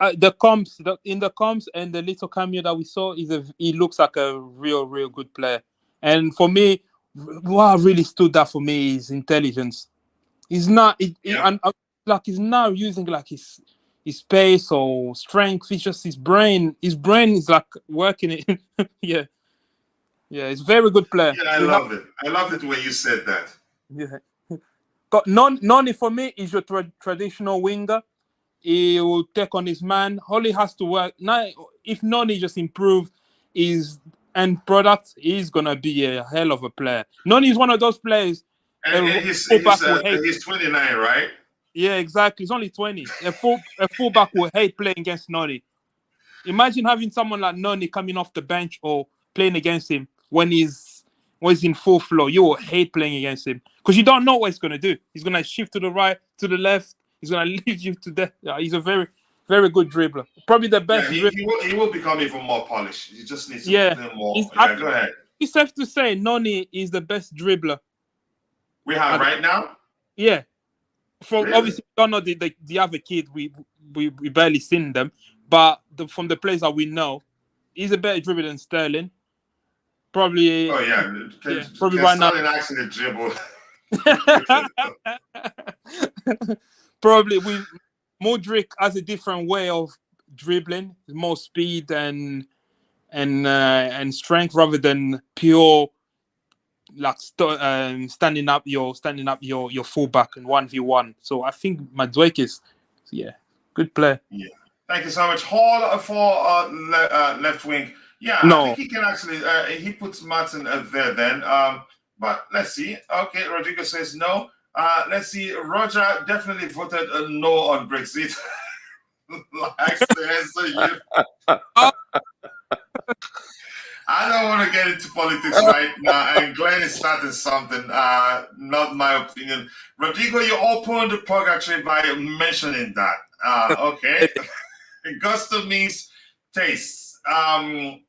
In the comms and the little cameo that we saw, he looks like a real good player. And for me, what really stood out for me is intelligence. He's not he's not using like his pace or strength. It's just his brain. His brain is like working it. Yeah, he's a very good player. Yeah, I loved it. I loved it when you said that. Yeah, Noni for me is your traditional winger. He will take on his man. All he has to work now. If Noni just improve his end product, he's gonna be a hell of a player. Noni is one of those players. And he's 29, right? Yeah, exactly. He's only 20. A fullback will hate playing against Noni. Imagine having someone like Noni coming off the bench or playing against him when he's in full flow. You will hate playing against him because you don't know what he's gonna do. He's gonna shift to the right, to the left. He's gonna lead you to death. Yeah, he's a very, very good dribbler. Probably the best. Yeah, he will become even more polished. He just needs to play more. Go ahead. It's safe to say Noni is the best dribbler we have right now. Yeah. Obviously, we don't know the other kid. We barely seen them, but from the players that we know, he's a better dribbler than Sterling. Probably. Oh yeah, probably right now. Sterling actually dribble. Probably Modric has a different way of dribbling, more speed and strength rather than pure like standing up your fullback and 1v1. So I think Madueke is good player. Yeah, thank you so much. Hall for left wing. Yeah, no. I think he can actually he puts Maatsen there then. But let's see. Okay, Rodrigo says no. Let's see. Roger definitely voted a no on Brexit. Likes to answer you. I don't want to get into politics right now, and Glenn is starting something. Not my opinion. Rodrigo, you opened the purgatory by mentioning that. Okay. Gusto means taste. But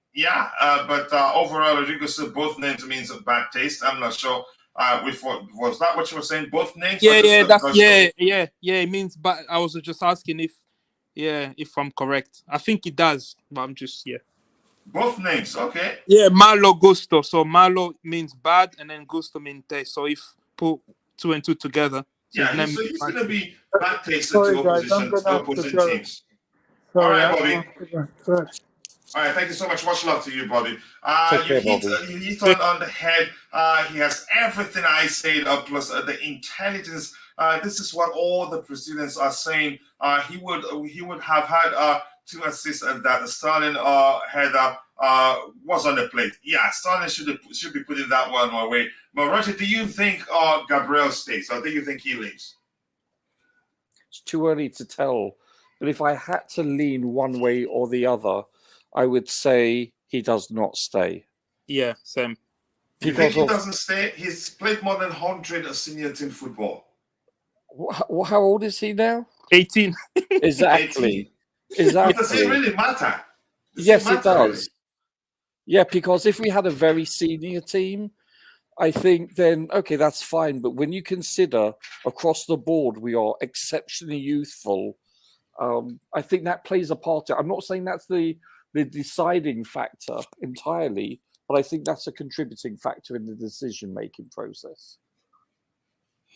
overall, Rodrigo said both names means a bad taste. I'm not sure. Was that what you were saying? Both names? It means. But I was just asking if I'm correct. I think it does, but I'm just Both names, okay. Yeah, malo gusto. So malo means bad, and then gusto means taste. So if put 2 and 2 together, so he's going to be bad taste to opposing teams. Sorry, all right, Bobby. All right, thank you so much. Much love to you, Bobby. You hit on the head. He has everything I said, plus the intelligence. This is what all the Brazilians are saying. He would have had 2 assists that Sterling header was on the plate. Yeah, Sterling should be putting that one away. But Roger, do you think Gabriel stays, or do you think he leaves? It's too early to tell. But if I had to lean one way or the other, I would say he does not stay. Yeah, same. You think he doesn't stay? He's played more than 100 senior team football. How old is he now? 18. Exactly. 18. Exactly. Does it really matter? Yes, it does. Yeah, because if we had a very senior team, I think then, okay, that's fine. But when you consider across the board, we are exceptionally youthful, I think that plays a part. I'm not saying that's the deciding factor entirely, but I think that's a contributing factor in the decision-making process.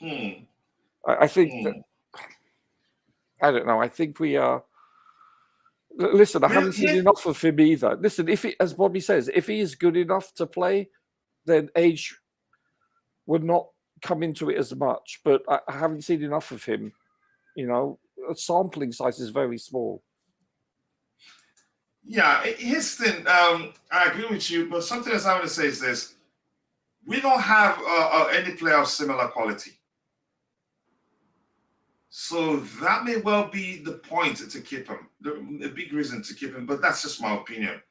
I think that, I don't know. I think we are. Listen, I haven't seen enough of him either. Listen, if he, as Bobby says, if he is good enough to play, then age would not come into it as much. But I haven't seen enough of him. You know, a sampling size is very small. Yeah, his thing. I agree with you, but something else I want to say is this: we don't have any player of similar quality. So that may well be the point to keep him, the big reason to keep him, but that's just my opinion.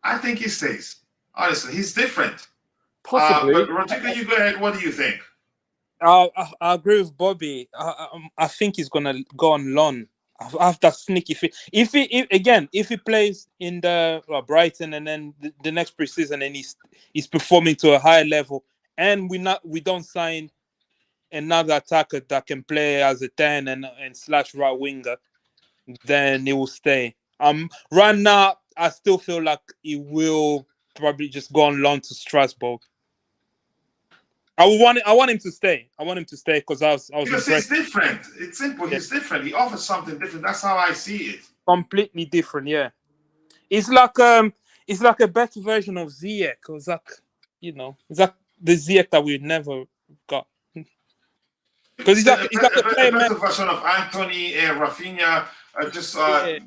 I think he stays. Honestly, he's different. Possibly. But Rodrigo, you go ahead. What do you think? I agree with Bobby. I think he's gonna go on loan. I have that sneaky feeling. If he plays in the Brighton and then the next preseason and he's performing to a higher level, and we don't sign another attacker that can play as a 10 and slash right winger, then he will stay. Right now I still feel like he will probably just go on loan to Strasbourg. I want him to stay. I want him to stay because I was because impressed. He's different. It's simple. He's different. He offers something different. That's how I see it. Completely different, yeah. It's like a better version of Ziyech. It's like, it's like the Ziyech that we never got. Because he's like a better version of Anthony, Rafinha.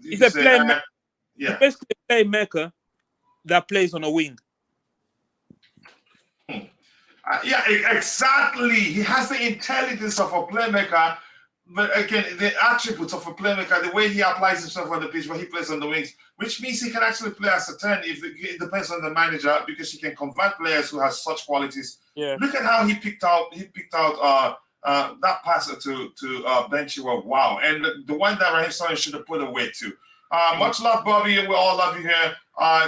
He's a playmaker. Yeah, basically a playmaker that plays on a wing. Yeah, exactly. He has the intelligence of a playmaker, but again, the attributes of a playmaker, the way he applies himself on the pitch, where he plays on the wings, which means he can actually play as a 10 if it depends on the manager, because he can convert players who have such qualities. Yeah. Look at how he picked out that passer to Ben Chilwell. Wow. And the one that Raheem Sterling should have put away too. Much love, Bobby. We all love you here.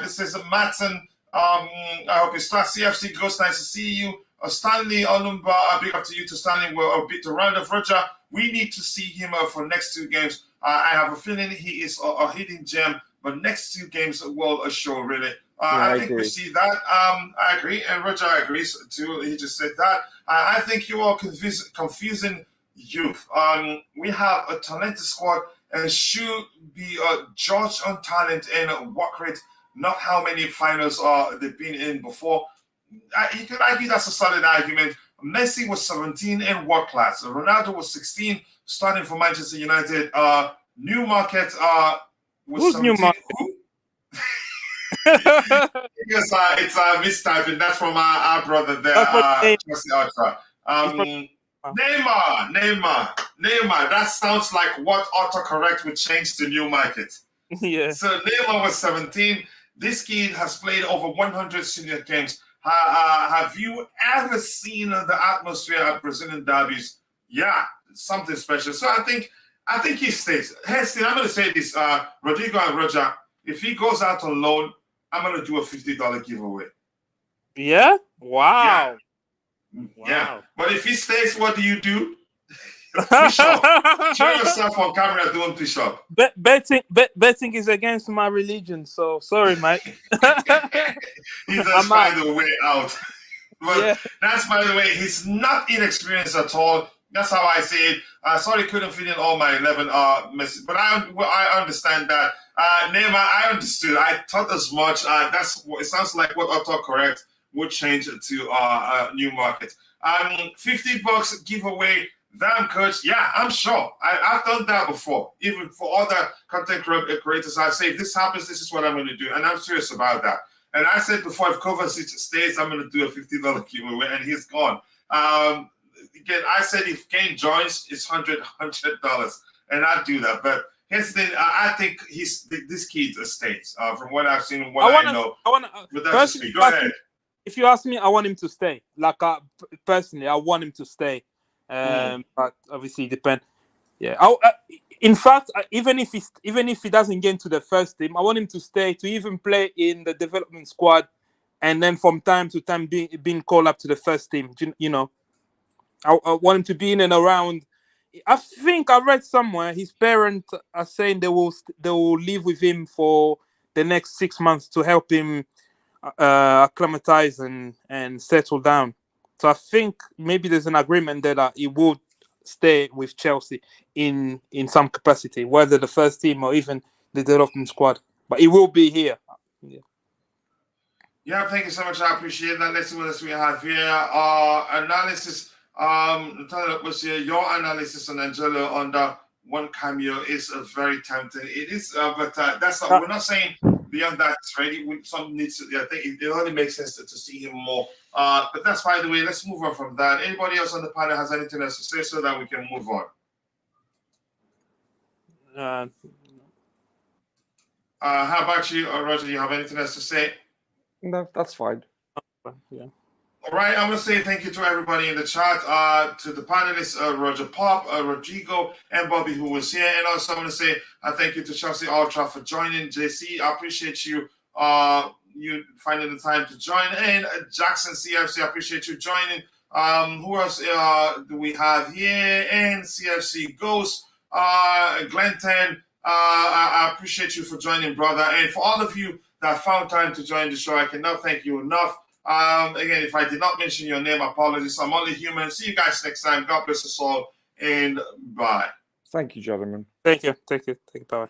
This is Maatsen. I hope it's start CFC. Ghost, nice to see you. Stanley Olumba, big up to you to Stanley. We're a bit to round of Roger. We need to see him for next 2 games. I have a feeling he is a hidden gem, but next 2 games will show, really. I think we see that. I agree, and Roger agrees too. He just said that. I think you are confusing youth. We have a talented squad and should be judged on talent and work rate, not how many finals they've been in before. You can argue that's a solid argument. Messi was 17 and world class. Ronaldo was 16, starting for Manchester United. Newmarket was 17. Newmarket? Yes, it's mistyping. That's from our brother there, Chelsea Ultra. Neymar. That sounds like what autocorrect would change to Newmarket. Yeah. So Neymar was 17. This kid has played over 100 senior games. Have you ever seen the atmosphere at Brazilian derbies? Yeah, something special. So I think he stays. Heston, I'm going to say this, Rodrigo and Roger, if he goes out on loan, I'm going to do a $50 giveaway. Yeah? Wow. Yeah. But if he stays, what do you do? Push-up. Show yourself on camera doing push-up. Betting is against my religion, so sorry, Mike. He just find a way out. But that's, by the way, he's not inexperienced at all. That's how I see it. Sorry, couldn't fit in all my 11 messages, but I understand that. Neymar, I understood. I thought as much. It sounds like what autocorrect would change to Newmarket. $50 giveaway. Damn, coach. Yeah, I'm sure. I've done that before. Even for other content creators, I say, if this happens, this is what I'm going to do. And I'm serious about that. And I said before, if Kovacic stays, I'm going to do a $50 giveaway, and he's gone. Again, I said if Kane joins, it's $100. And I'd do that. But here's the thing. I think this kid stays. From what I've seen and what I know. With that personally, go ahead. If you ask me, I want him to stay. Like, personally, I want him to stay. But obviously, Yeah. In fact, even if he doesn't get into the first team, I want him to stay to even play in the development squad, and then from time to time being called up to the first team. You know, I want him to be in and around. I think I read somewhere his parents are saying they will live with him for the next 6 months to help him acclimatize and settle down. So I think maybe there's an agreement that he will stay with Chelsea in some capacity, whether the first team or even the development squad. But he will be here. Yeah, thank you so much. I appreciate that. Let's see what else we have here. Analysis. Your analysis on Angelo on the one cameo is very tempting. It is, but that's not. We're not saying beyond that it's ready. Some needs to. I think it only makes sense to see him more. But that's by the way. Let's move on from that. Anybody else on the panel has anything else to say so that we can move on? How about you, Roger? Do you have anything else to say? No, that's fine. Yeah. All right, I want to say thank you to everybody in the chat, to the panelists, Roger Pop, Rodrigo, and Bobby, who was here. And also I want to say thank you to Chelsea Ultra for joining. JC, I appreciate you you finding the time to join. And Jackson CFC, I appreciate you joining. Who else do we have here? And CFC Ghost, Glenton, I appreciate you for joining, brother. And for all of you that found time to join the show, I cannot thank you enough. Again, if I did not mention your name, apologies. I'm only human. See you guys next time. God bless us all, and bye. Thank you, gentlemen. Thank you. Bye.